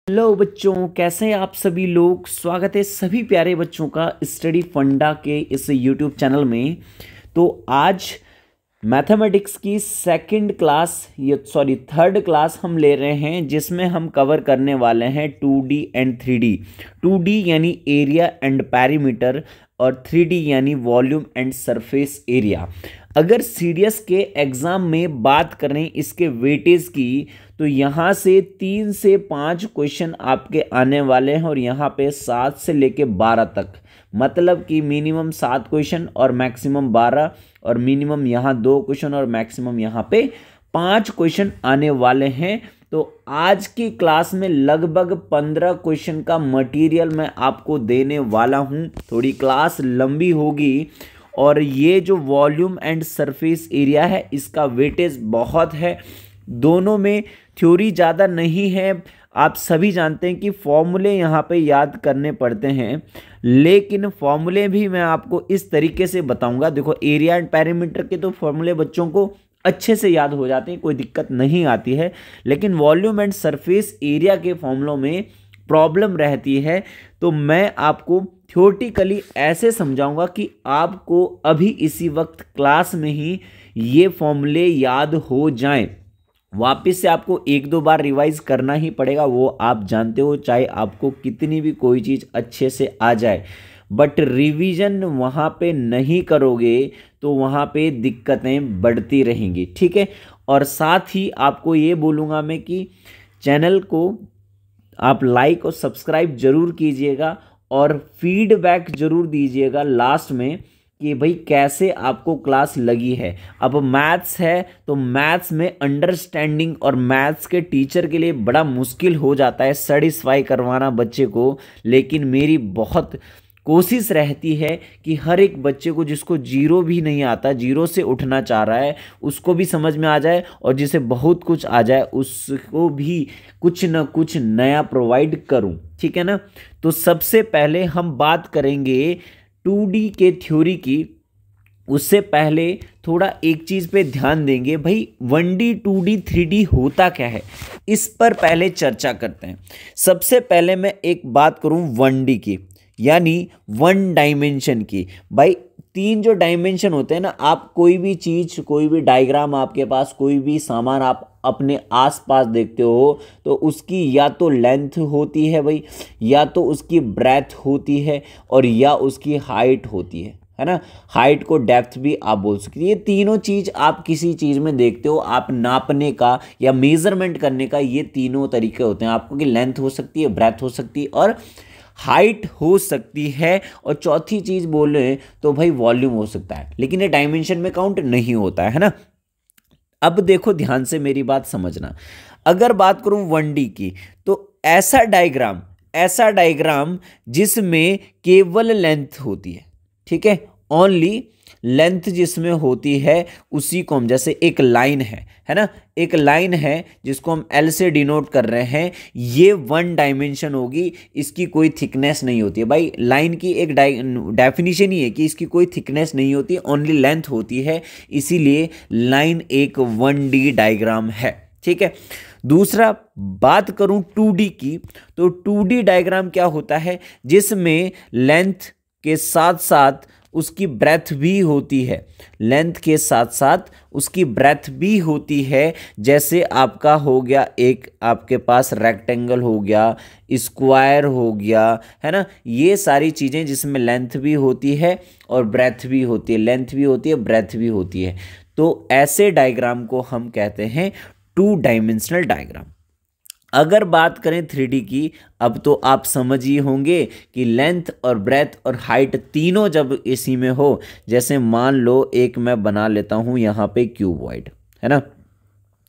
Hello बच्चों, कैसे हैं आप सभी लोग। स्वागत है सभी प्यारे बच्चों का स्टडी फंडा के इस यूट्यूब चैनल में। तो आज मैथमेटिक्स की थर्ड क्लास हम ले रहे हैं, जिसमें हम कवर करने वाले हैं 2D एंड 3D। 2D यानी एरिया एंड पैरीमीटर और 3D यानी वॉल्यूम एंड सरफेस एरिया। अगर सीडीएस के एग्ज़ाम में बात करें इसके वेटेज की, तो यहाँ से 3 से 5 क्वेश्चन आपके आने वाले हैं और यहाँ पे 7 से लेके 12 तक, मतलब कि मिनिमम 7 क्वेश्चन और मैक्सिमम 12, और मिनिमम यहाँ 2 क्वेश्चन और मैक्सिमम यहाँ पे 5 क्वेश्चन आने वाले हैं। तो आज की क्लास में लगभग 15 क्वेश्चन का मटेरियल मैं आपको देने वाला हूँ। थोड़ी क्लास लंबी होगी और ये जो वॉल्यूम एंड सरफेस एरिया है इसका वेटेज बहुत है। दोनों में थ्योरी ज़्यादा नहीं है। आप सभी जानते हैं कि फॉर्मूले यहाँ पे याद करने पड़ते हैं, लेकिन फॉर्मूले भी मैं आपको इस तरीके से बताऊंगा। देखो, एरिया एंड पैरामीटर के तो फॉर्मूले बच्चों को अच्छे से याद हो जाते हैं, कोई दिक्कत नहीं आती है, लेकिन वॉल्यूम एंड सरफेस एरिया के फॉर्मूलों में प्रॉब्लम रहती है। तो मैं आपको थ्योरेटिकली ऐसे समझाऊंगा कि आपको अभी इसी वक्त क्लास में ही ये फॉर्मूले याद हो जाएं। वापस से आपको 1-2 बार रिवाइज करना ही पड़ेगा, वो आप जानते हो, चाहे आपको कितनी भी कोई चीज़ अच्छे से आ जाए, बट रिवीजन वहाँ पे नहीं करोगे तो वहाँ पे दिक्कतें बढ़ती रहेंगी। ठीक है। और साथ ही आपको ये बोलूँगा मैं कि चैनल को आप लाइक और सब्सक्राइब जरूर कीजिएगा और फीडबैक जरूर दीजिएगा लास्ट में कि भाई कैसे आपको क्लास लगी है। अब मैथ्स है तो मैथ्स में अंडरस्टैंडिंग और मैथ्स के टीचर के लिए बड़ा मुश्किल हो जाता है सेटिस्फाई करवाना बच्चे को, लेकिन मेरी बहुत कोशिश रहती है कि हर एक बच्चे को जिसको जीरो भी नहीं आता, जीरो से उठना चाह रहा है, उसको भी समझ में आ जाए, और जिसे बहुत कुछ आ जाए उसको भी कुछ न कुछ नया प्रोवाइड करूं। ठीक है ना। तो सबसे पहले हम बात करेंगे 2D के थ्योरी की। उससे पहले थोड़ा एक चीज़ पे ध्यान देंगे, भाई 1D 2D 3D होता क्या है, इस पर पहले चर्चा करते हैं। सबसे पहले मैं एक बात करूं 1D की, यानी 1 डायमेंशन की। भाई 3 जो डायमेंशन होते हैं ना, आप कोई भी चीज़, कोई भी डायग्राम आपके पास, कोई भी सामान आप अपने आसपास देखते हो तो उसकी या तो लेंथ होती है भाई, या तो उसकी ब्रेथ होती है, और या उसकी हाइट होती है ना। हाइट को डेप्थ भी आप बोल सकते हैं। ये तीनों चीज़ आप किसी चीज़ में देखते हो, आप नापने का या मेजरमेंट करने का ये तीनों तरीके होते हैं आपको, कि लेंथ हो सकती है, ब्रेथ हो सकती है और हाइट हो सकती है, और चौथी चीज़ बोले तो भाई वॉल्यूम हो सकता है, लेकिन ये डायमेंशन में काउंट नहीं होता है ना। अब देखो ध्यान से मेरी बात समझना। अगर बात करूं 1D की, तो ऐसा डायग्राम जिसमें केवल लेंथ होती है, ठीक है, ओनली लेंथ जिसमें होती है, उसी को हम, जैसे एक लाइन है ना, एक लाइन है जिसको हम L से डिनोट कर रहे हैं, ये 1 डायमेंशन होगी, इसकी कोई थिकनेस नहीं होती है। भाई लाइन की एक डेफिनेशन ही है कि इसकी कोई थिकनेस नहीं होती, ओनली लेंथ होती है, इसीलिए लाइन एक 1D डायग्राम है। ठीक है। दूसरा बात करूं 2D की, तो 2D डायग्राम क्या होता है, जिसमें लेंथ के साथ साथ उसकी ब्रेथ भी होती है, लेंथ के साथ साथ उसकी ब्रेथ भी होती है। जैसे आपका हो गया, एक आपके पास रेक्टेंगल हो गया, स्क्वायर हो गया, है ना, ये सारी चीज़ें जिसमें लेंथ भी होती है और ब्रेथ भी होती है, लेंथ भी होती है, ब्रेथ भी होती है। तो ऐसे डायग्राम को हम कहते हैं 2 डायमेंशनल डायग्राम। अगर बात करें 3D की, अब तो आप समझ ही होंगे कि लेंथ और ब्रेथ और हाइट तीनों जब इसी में हो, जैसे मान लो एक मैं बना लेता हूं यहाँ पे क्यूबॉइड, है ना,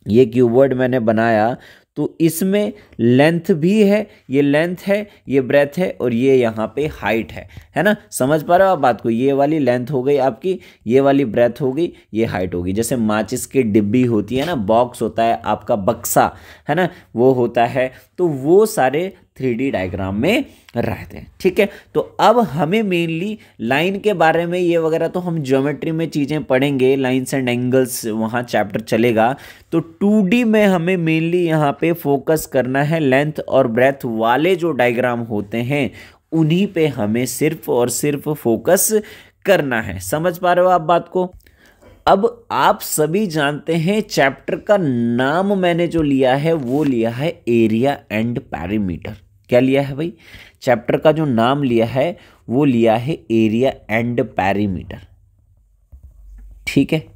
ये क्यूबॉइड मैंने बनाया, तो इसमें लेंथ भी है, ये लेंथ है, ये ब्रेथ है, और ये यहाँ पे हाइट है ना। समझ पा रहे हो आप बात को। ये वाली लेंथ हो गई आपकी, ये वाली ब्रेथ हो गई, ये हाइट होगी। जैसे माचिस की डिब्बी होती है ना, बॉक्स होता है आपका, बक्सा है ना, वो होता है। तो वो सारे 3D डायग्राम में रहते हैं। ठीक है, तो अब हमें मेनली लाइन के बारे में ये वगैरह तो हम ज्योमेट्री में चीज़ें पढ़ेंगे, लाइन्स एंड एंगल्स वहाँ चैप्टर चलेगा। तो 2D में हमें मेनली यहाँ पे फोकस करना है लेंथ और ब्रेथ वाले जो डायग्राम होते हैं उन्हीं पे हमें सिर्फ और सिर्फ फोकस करना है। समझ पा रहे हो आप बात को? अब आप सभी जानते हैं चैप्टर का नाम मैंने जो लिया है वो लिया है एरिया एंड पैरीमीटर। क्या लिया है भाई? चैप्टर का जो नाम लिया है वो लिया है एरिया एंड पैरीमीटर। ठीक है,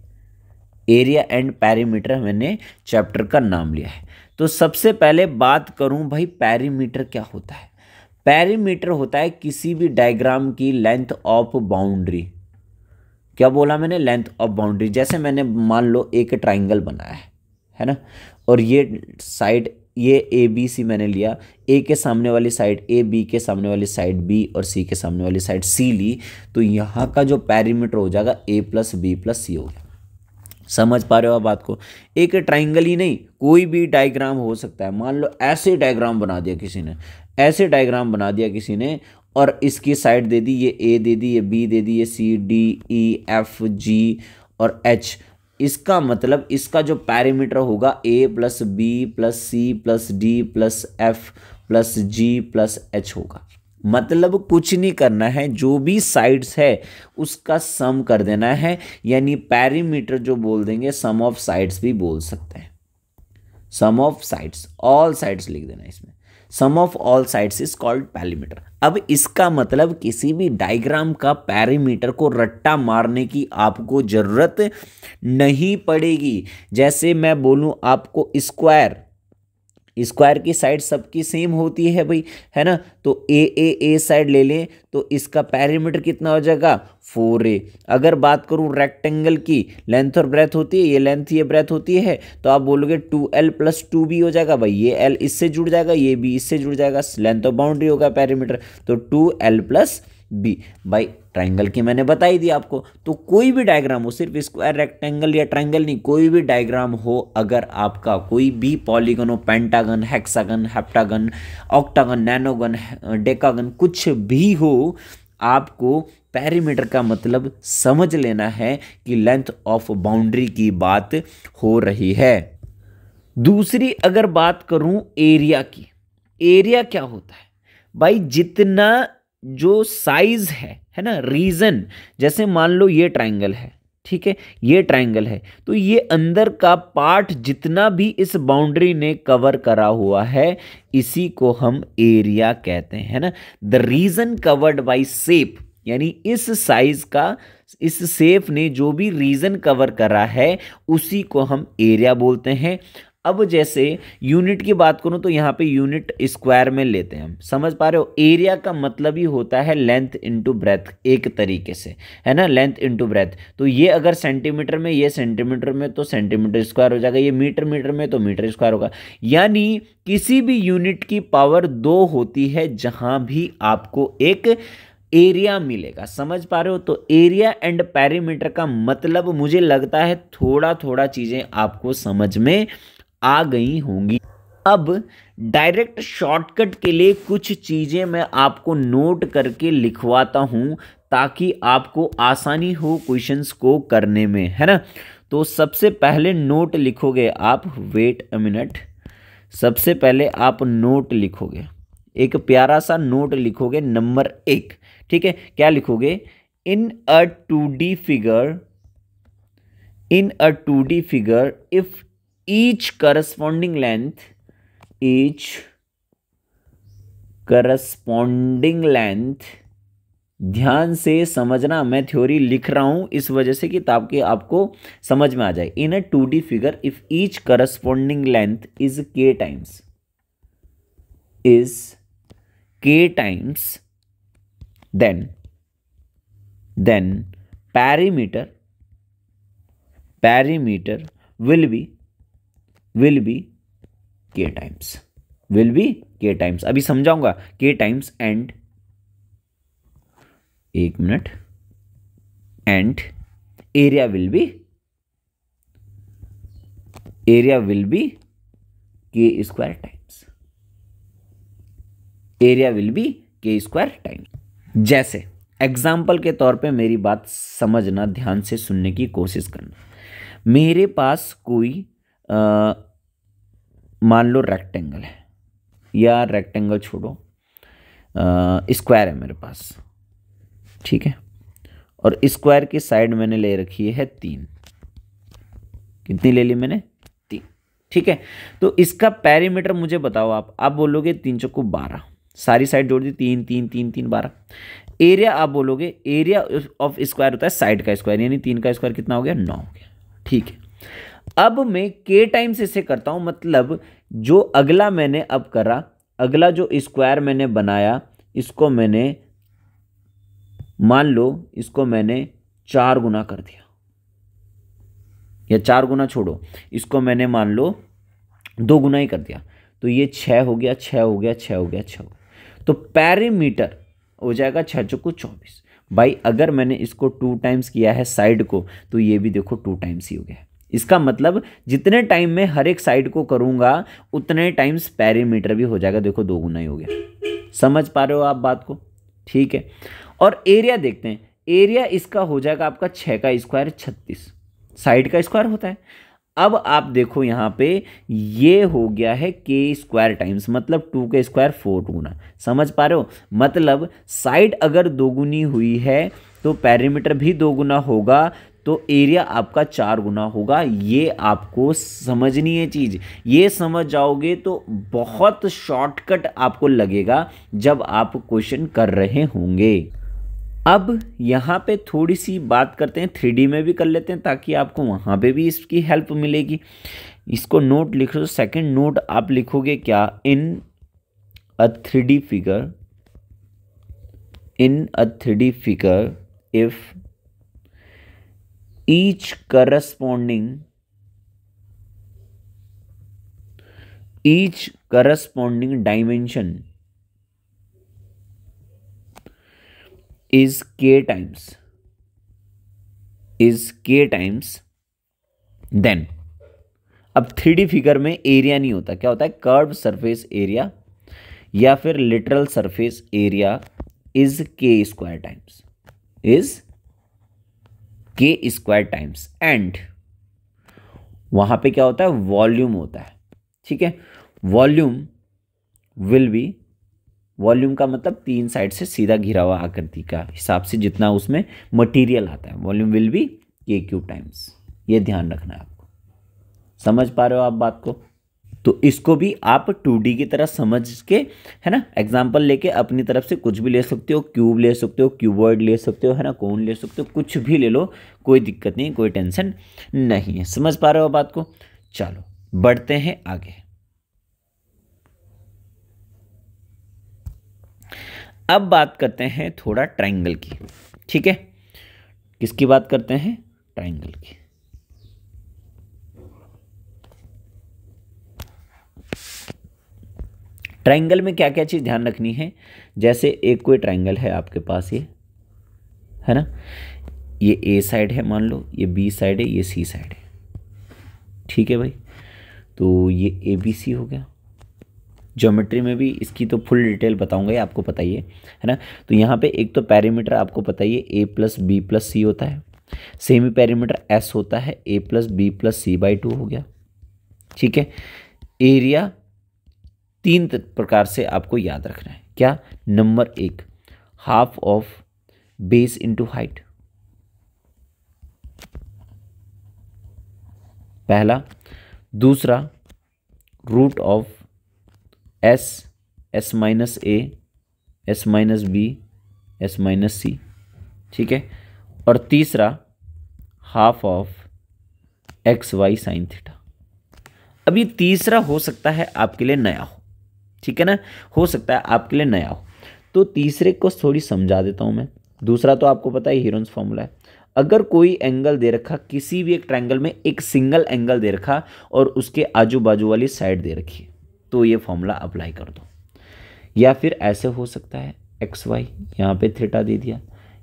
एरिया एंड पैरीमीटर मैंने चैप्टर का नाम लिया है। तो सबसे पहले बात करूं भाई पैरीमीटर क्या होता है। पैरीमीटर होता है किसी भी डायग्राम की लेंथ ऑफ बाउंड्री। क्या बोला मैंने? Length of boundary. जैसे मैंने मान लो एक ट्राइंगल बनाया है ना, और ये साइड ये ए बी सी मैंने लिया, ए के सामने वाली साइड ए, बी के सामने वाली साइड बी और सी के सामने वाली साइड सी ली, तो यहाँ का जो पैरीमीटर हो जाएगा ए प्लस बी प्लस सी हो गया। समझ पा रहे हो आप बात को? एक ट्राइंगल ही नहीं, कोई भी डायग्राम हो सकता है। मान लो ऐसे डायग्राम बना दिया किसी ने, ऐसे डायग्राम बना दिया किसी ने, और इसकी साइड दे दी, ये ए दे दी, ये बी दे दी, ये C D E F G और एच। इसका मतलब इसका जो पैरीमीटर होगा A plus B plus C plus D plus F plus G plus H होगा। मतलब कुछ नहीं करना है, जो भी साइड्स है उसका सम कर देना है, यानी पैरीमीटर जो बोल देंगे सम ऑफ साइड्स भी बोल सकते हैं। Sum of sides, all sides लिख देना इसमें। Sum of all sides is called perimeter. अब इसका मतलब किसी भी डायग्राम का पैरीमीटर को रट्टा मारने की आपको जरूरत नहीं पड़ेगी। जैसे मैं बोलूं आपको स्क्वायर, स्क्वायर की साइड सबकी सेम होती है भाई, है ना, तो ए साइड ले लें तो इसका पैरीमीटर कितना हो जाएगा 4a। अगर बात करूं रेक्टेंगल की, लेंथ और ब्रेथ होती है, ये लेंथ ये ब्रेथ होती है, तो आप बोलोगे 2l प्लस 2b हो जाएगा भाई, ये l इससे जुड़ जाएगा, ये b इससे जुड़ जाएगा, लेंथ और बाउंड्री होगा पैरीमीटर, तो 2l प्लस बी। भाई ट्राइंगल की मैंने बताई दी आपको। तो कोई भी डायग्राम हो, सिर्फ स्क्वायर रेक्टेंगल या ट्राइंगल नहीं, कोई भी डायग्राम हो, अगर आपका कोई भी पॉलीगन हो, pentagon, hexagon, heptagon, octagon, nonagon, decagon, कुछ भी हो, आपको पैरीमीटर का मतलब समझ लेना है कि लेंथ ऑफ बाउंड्री की बात हो रही है। दूसरी अगर बात करूं एरिया की, एरिया क्या होता है भाई? जितना जो साइज है ना, रीजन, जैसे मान लो ये ट्राइंगल है, ठीक है, ये ट्राइंगल है, तो ये अंदर का पार्ट जितना भी इस बाउंड्री ने कवर करा हुआ है इसी को हम एरिया कहते हैं, है ना। The region covered by shape, यानी इस साइज का, इस शेप ने जो भी रीजन कवर करा है उसी को हम एरिया बोलते हैं। अब जैसे यूनिट की बात करूं तो यहाँ पे यूनिट स्क्वायर में लेते हैं हम। समझ पा रहे हो? एरिया का मतलब ही होता है लेंथ इनटू ब्रेथ, एक तरीके से, है ना, लेंथ इनटू ब्रेथ। तो ये अगर सेंटीमीटर में, ये सेंटीमीटर में, तो सेंटीमीटर स्क्वायर हो जाएगा, ये मीटर मीटर में तो मीटर स्क्वायर होगा। यानी किसी भी यूनिट की पावर 2 होती है जहां भी आपको एक एरिया मिलेगा। समझ पा रहे हो? तो एरिया एंड पैरीमीटर का मतलब मुझे लगता है थोड़ा थोड़ा चीजें आपको समझ में आ गई होंगी। अब डायरेक्ट शॉर्टकट के लिए कुछ चीजें मैं आपको नोट करके लिखवाता हूं ताकि आपको आसानी हो क्वेश्चंस को करने में, है ना। तो सबसे पहले नोट लिखोगे आप, वेट अ मिनट, सबसे पहले आप नोट लिखोगे, एक प्यारा सा नोट लिखोगे नंबर 1। ठीक है, क्या लिखोगे? इन अ 2D figure, in a 2D figure if each corresponding length, ध्यान से समझना, मैं थ्योरी लिख रहा हूं इस वजह से कि ताकि आपको समझ में आ जाए। इन अ 2D figure if each corresponding length is k times, then perimeter will be k times, अभी समझाऊंगा, k टाइम्स, एंड एक minute, and area will be k square times. Area will be के स्क्वायर टाइम्स। जैसे example के तौर पे मेरी बात समझना, ध्यान से सुनने की कोशिश करना। मेरे पास कोई मान लो रेक्टेंगल है, या रेक्टेंगल छोड़ो, स्क्वायर है मेरे पास, ठीक है। और स्क्वायर की साइड मैंने ले रखी है 3। कितनी ले ली मैंने? 3, ठीक है। तो इसका पेरीमीटर मुझे बताओ आप बोलोगे 3 चौको 12, सारी साइड जोड़ दी, 3 3 3 3 12। एरिया आप बोलोगे, एरिया ऑफ स्क्वायर होता है साइड का स्क्वायर, यानी 3 का स्क्वायर कितना हो गया? 9 हो गया, ठीक है। अब मैं के टाइम्स इसे करता हूं, मतलब जो अगला मैंने अब करा, अगला जो स्क्वायर मैंने बनाया, इसको मैंने मान लो इसको मैंने 4 गुना कर दिया, या 4 गुना छोड़ो, इसको मैंने मान लो 2 गुना ही कर दिया, तो ये 6 हो गया, 6 हो गया, 6 हो गया, 6 हो गया। तो पेरीमीटर हो जाएगा 6 चौको 24। भाई अगर मैंने इसको 2 टाइम्स किया है साइड को, तो ये भी देखो 2 टाइम्स ही हो गया। इसका मतलब जितने टाइम में हर एक साइड को करूंगा उतने टाइम्स पेरीमीटर भी हो जाएगा, देखो 2 गुना ही हो गया। समझ पा रहे हो आप बात को? ठीक है। और एरिया देखते हैं, एरिया इसका हो जाएगा आपका 6 का स्क्वायर 36, साइड का स्क्वायर होता है। अब आप देखो यहाँ पे ये हो गया है के स्क्वायर टाइम्स, मतलब 2 का स्क्वायर 4 गुना। समझ पा रहे हो? मतलब साइड अगर 2 गुनी हुई है तो पेरीमीटर भी 2 गुना होगा, तो एरिया आपका 4 गुना होगा। ये आपको समझनी है चीज़, ये समझ जाओगे तो बहुत शॉर्टकट आपको लगेगा जब आप क्वेश्चन कर रहे होंगे। अब यहाँ पे थोड़ी सी बात करते हैं, 3D में भी कर लेते हैं ताकि आपको वहाँ पे भी इसकी हेल्प मिलेगी। इसको नोट लिख लो, सेकंड नोट आप लिखोगे क्या? इन अ 3D figure, in a 3D figure if each corresponding dimension is k times, then अब 3D फिगर में एरिया नहीं होता, क्या होता है? कर्व सरफेस एरिया या फिर लिटरल सरफेस एरिया इज के स्क्वायर टाइम्स, के स्क्वायर टाइम्स, एंड वहां पे क्या होता है? वॉल्यूम होता है, ठीक है। वॉल्यूम विल बी, वॉल्यूम का मतलब 3 साइड से सीधा घिरा हुआ आकृति का हिसाब से जितना उसमें मटेरियल आता है, वॉल्यूम विल बी के क्यूब टाइम्स। ये ध्यान रखना है आपको। समझ पा रहे हो आप बात को? तो इसको भी आप 2D की तरह समझ के, है ना, एग्जाम्पल लेके अपनी तरफ से कुछ भी ले सकते हो, क्यूब ले सकते हो, क्यूबॉइड ले सकते हो, है ना, कोन ले सकते हो, कुछ भी ले लो, कोई दिक्कत नहीं, कोई टेंशन नहीं है। समझ पा रहे हो बात को? चलो बढ़ते हैं आगे। अब बात करते हैं थोड़ा ट्रायंगल की, ठीक है। किसकी बात करते हैं? ट्रायंगल की। ट्रायंगल में क्या क्या चीज़ ध्यान रखनी है? जैसे एक कोई ट्रायंगल है आपके पास, ये है ना, ये ए साइड है मान लो, ये बी साइड है, ये सी साइड है, ठीक है भाई। तो ये ए बी सी हो गया। ज्योमेट्री में भी इसकी तो फुल डिटेल बताऊंगा, ये आपको पता ही है ना। तो यहाँ पे एक तो पेरीमीटर आपको पता ही है, A plus B plus C होता है। सेमी पेरीमीटर एस होता है, A plus B plus C by 2 हो गया, ठीक है। एरिया 3 प्रकार से आपको याद रखना है। क्या? Number 1 half of base into height, पहला। दूसरा root of S, S minus A, S minus B, S minus C, ठीक है। और तीसरा half of X Y sine theta. अब ये तीसरा हो सकता है आपके लिए नया हो, ठीक है ना, हो सकता है आपके लिए नया हो, तो तीसरे को थोड़ी समझा देता हूं मैं। दूसरा तो आपको पता है हीरोन्स फॉर्मूला है। अगर कोई एंगल दे रखा, किसी भी एक ट्रायंगल में एक सिंगल एंगल दे रखा और उसके आजू बाजू वाली साइड दे रखी है, तो ये फॉर्मूला अप्लाई कर दो। या फिर ऐसे हो सकता है एक्स वाई, यहाँ पे थीटा दे दिया,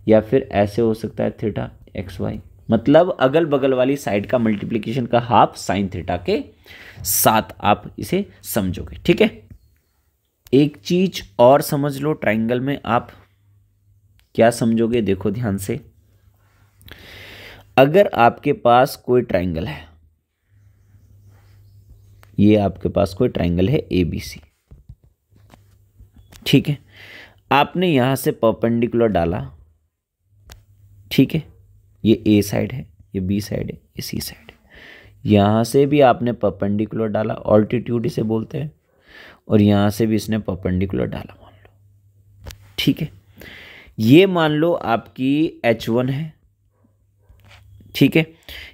या फिर ऐसे हो सकता है थीटा एक्स वाई, मतलब अगल बगल वाली साइड का मल्टीप्लिकेशन का हाफ साइन थीटा के साथ आप इसे समझोगे, ठीक है। एक चीज और समझ लो, ट्राइंगल में आप क्या समझोगे, देखो ध्यान से। अगर आपके पास कोई ट्राइंगल है, ये आपके पास कोई ट्राइंगल है ABC, ठीक है, आपने यहां से परपेंडिकुलर डाला, ठीक है, ये A साइड है, ये B साइड है, ये C साइड है, यहां से भी आपने परपेंडिकुलर डाला, ऑल्टीट्यूड इसे बोलते हैं, और यहां से भी इसने परपेंडिकुलर डाला, मान लो, ठीक है। ये मान लो आपकी H1 है, ठीक है,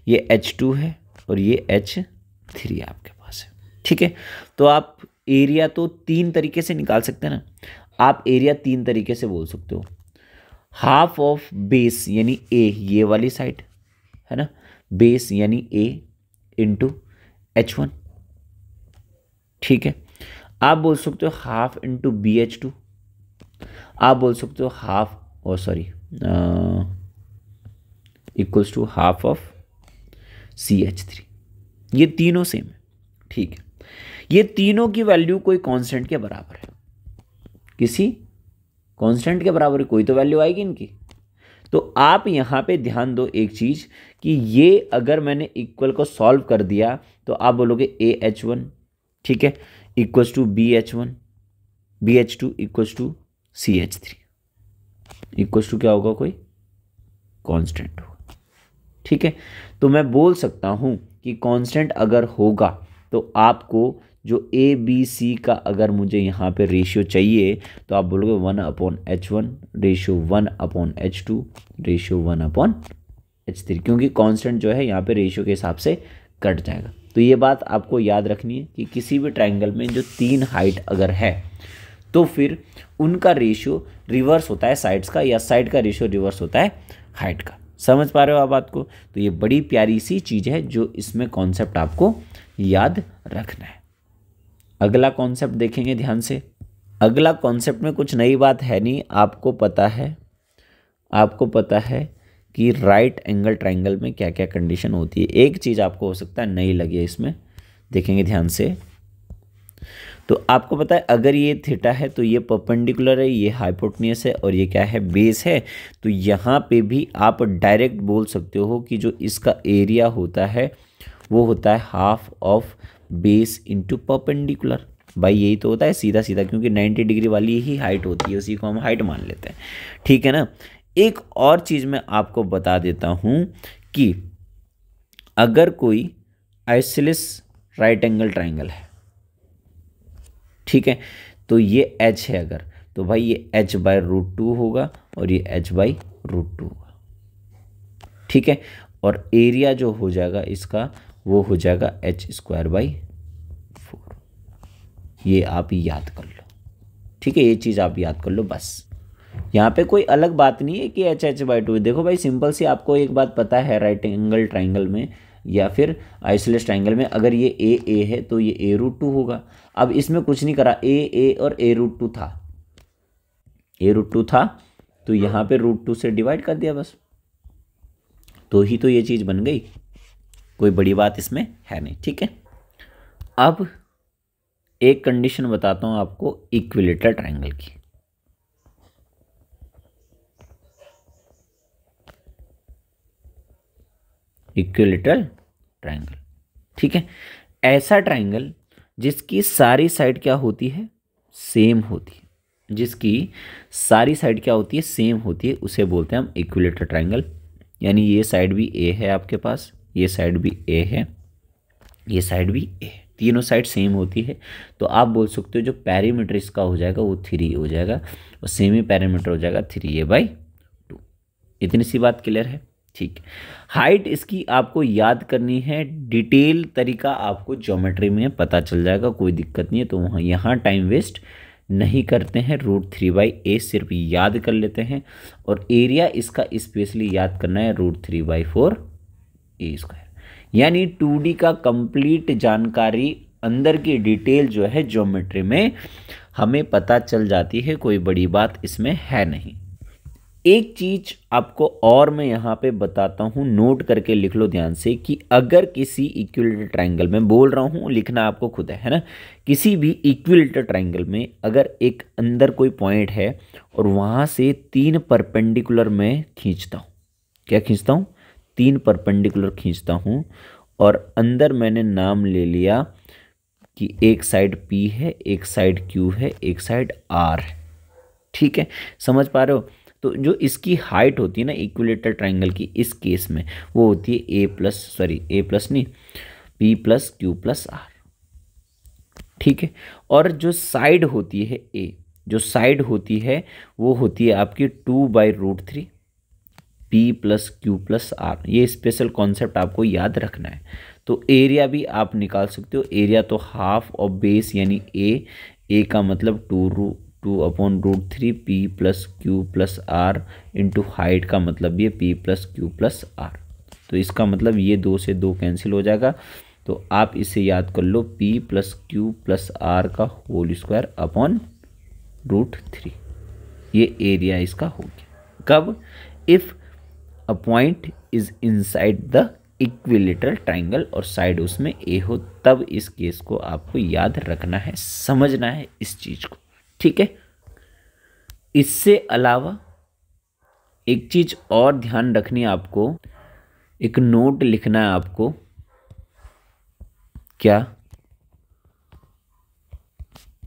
ये H2 है, और ये H3 आपके पास है, ठीक है। तो आप एरिया तो तीन तरीके से निकाल सकते हैं ना, आप एरिया तीन तरीके से बोल सकते हो। हाफ ऑफ बेस यानी A, ये वाली साइड है ना, बेस यानी A इंटू H1, ठीक है। आप बोल सकते हो हाफ इंटू BH2, आप बोल सकते हो हाफ, और sorry, equals to half of CH3, ये तीनों सेम है, ठीक है। ये तीनों की वैल्यू कोई कांस्टेंट के बराबर है, किसी कांस्टेंट के बराबर है, कोई तो वैल्यू आएगी इनकी। तो आप यहाँ पे ध्यान दो एक चीज़ कि ये अगर मैंने इक्वल को सॉल्व कर दिया तो आप बोलोगे AH1, ठीक है, equals to BH1, BH2 equals to CH3, equals to क्या होगा, कोई कांस्टेंट होगा, ठीक है। तो मैं बोल सकता हूँ कि कांस्टेंट अगर होगा तो आपको जो ABC का अगर मुझे यहाँ पे रेशियो चाहिए तो आप बोलोगे 1/H1 ratio 1/H2 ratio 1/H3, क्योंकि कांस्टेंट जो है यहाँ पे रेशियो के हिसाब से कट जाएगा। तो ये बात आपको याद रखनी है कि किसी भी ट्राइंगल में जो तीन हाइट अगर है तो फिर उनका रेशियो रिवर्स होता है साइड्स का, या साइड का रेशियो रिवर्स होता है हाइट का। समझ पा रहे हो आप बात को? तो ये बड़ी प्यारी सी चीज़ है जो इसमें कॉन्सेप्ट आपको याद रखना है। अगला कॉन्सेप्ट देखेंगे ध्यान से। अगला कॉन्सेप्ट में कुछ नई बात है नहीं, आपको पता है कि राइट एंगल ट्राइंगल में क्या क्या कंडीशन होती है। एक चीज़ आपको हो सकता है नई लगे इसमें, देखेंगे ध्यान से। तो आपको पता है अगर ये थीटा है तो ये परपेंडिकुलर है, ये हाइपोटेन्यूस है, और ये क्या है, बेस है। तो यहाँ पे भी आप डायरेक्ट बोल सकते हो कि जो इसका एरिया होता है वो होता है half of base into perpendicular. भाई यही तो होता है सीधा सीधा, क्योंकि 90 डिग्री वाली ही हाइट होती है, उसी को हम हाइट मान लेते हैं, ठीक है ना। एक और चीज़ मैं आपको बता देता हूँ कि अगर कोई आइसोसेलेस राइट एंगल ट्राइंगल है, ठीक है, तो ये H है अगर, तो भाई ये H/√2 होगा और ये H/√2 होगा, ठीक है। और एरिया जो हो जाएगा इसका वो हो जाएगा H²/4। ये आप याद कर लो, ठीक है, ये चीज़ आप याद कर लो बस। यहाँ पे कोई अलग बात नहीं है कि H/2। देखो भाई सिंपल सी आपको एक बात पता है, राइट एंगल ट्राइंगल में या फिर आइसोसेलेस ट्राइंगल में अगर ये A है तो ये A√2 होगा। अब इसमें कुछ नहीं करा, A और A√2 था, A√2 था तो यहाँ पे √2 से डिवाइड कर दिया बस, तो ही तो ये चीज़ बन गई, कोई बड़ी बात इसमें है नहीं, ठीक है। अब एक कंडीशन बताता हूँ आपको इक्विलेटरल ट्राइंगल की। इक्विलेटरल ट्राइंगल, ठीक है, ऐसा ट्राइंगल जिसकी सारी साइड क्या होती है, सेम होती है, जिसकी सारी साइड क्या होती है, सेम होती है, उसे बोलते हैं हम इक्विलेटरल ट्राइंगल। यानी ये साइड भी A है आपके पास, ये साइड भी A है, ये साइड भी A है, तीनों साइड सेम होती है। तो आप बोल सकते हो जो पैरीमीटर इसका हो जाएगा वो 3 हो जाएगा, और सेमी पैरीमीटर हो जाएगा 3A/2। इतनी सी बात क्लियर है, ठीक। हाइट इसकी आपको याद करनी है, डिटेल तरीका आपको ज्योमेट्री में पता चल जाएगा, कोई दिक्कत नहीं है। तो वहाँ यहाँ टाइम वेस्ट नहीं करते हैं, √3/A सिर्फ याद कर लेते हैं, और एरिया इसका स्पेशली याद करना है √3/4A²। यानी 2D का कंप्लीट जानकारी अंदर की डिटेल जो है ज्योमेट्री में हमें पता चल जाती है, कोई बड़ी बात इसमें है नहीं। एक चीज आपको और मैं यहाँ पे बताता हूँ, नोट करके लिख लो ध्यान से, कि अगर किसी इक्विलेटरल ट्रायंगल में, बोल रहा हूँ लिखना आपको खुद है ना, किसी भी इक्विलेटरल ट्रायंगल में अगर एक अंदर कोई पॉइंट है और वहाँ से 3 परपेंडिकुलर मैं खींचता हूँ, क्या खींचता हूँ, 3 परपेंडिकुलर खींचता हूँ, और अंदर मैंने नाम ले लिया कि एक साइड P है, एक साइड Q है, एक साइड R है, ठीक है, समझ पा रहे हो। तो जो इसकी हाइट होती है ना इक्विलेटरल ट्रायंगल की, इस केस में वो होती है ए प्लस नहीं, P plus Q plus R, ठीक है। और जो साइड होती है ए, जो साइड होती है वो होती है आपकी 2/√3 P plus Q plus R। ये स्पेशल कॉन्सेप्ट आपको याद रखना है। तो एरिया भी आप निकाल सकते हो, एरिया तो हाफ ऑफ बेस यानी ए का मतलब 2/√3 P plus Q plus R into height का मतलब ये P plus Q plus R। तो इसका मतलब ये 2 से 2 कैंसिल हो जाएगा, तो आप इसे याद कर लो P plus Q plus R का होल स्क्वायर अपॉन √3। ये एरिया इसका हो गया। कब? If a point is inside the equilateral triangle और साइड उसमें ए हो, तब इस केस को आपको याद रखना है, समझना है इस चीज को, ठीक है। इससे अलावा एक चीज और ध्यान रखनी है आपको, एक नोट लिखना है आपको, क्या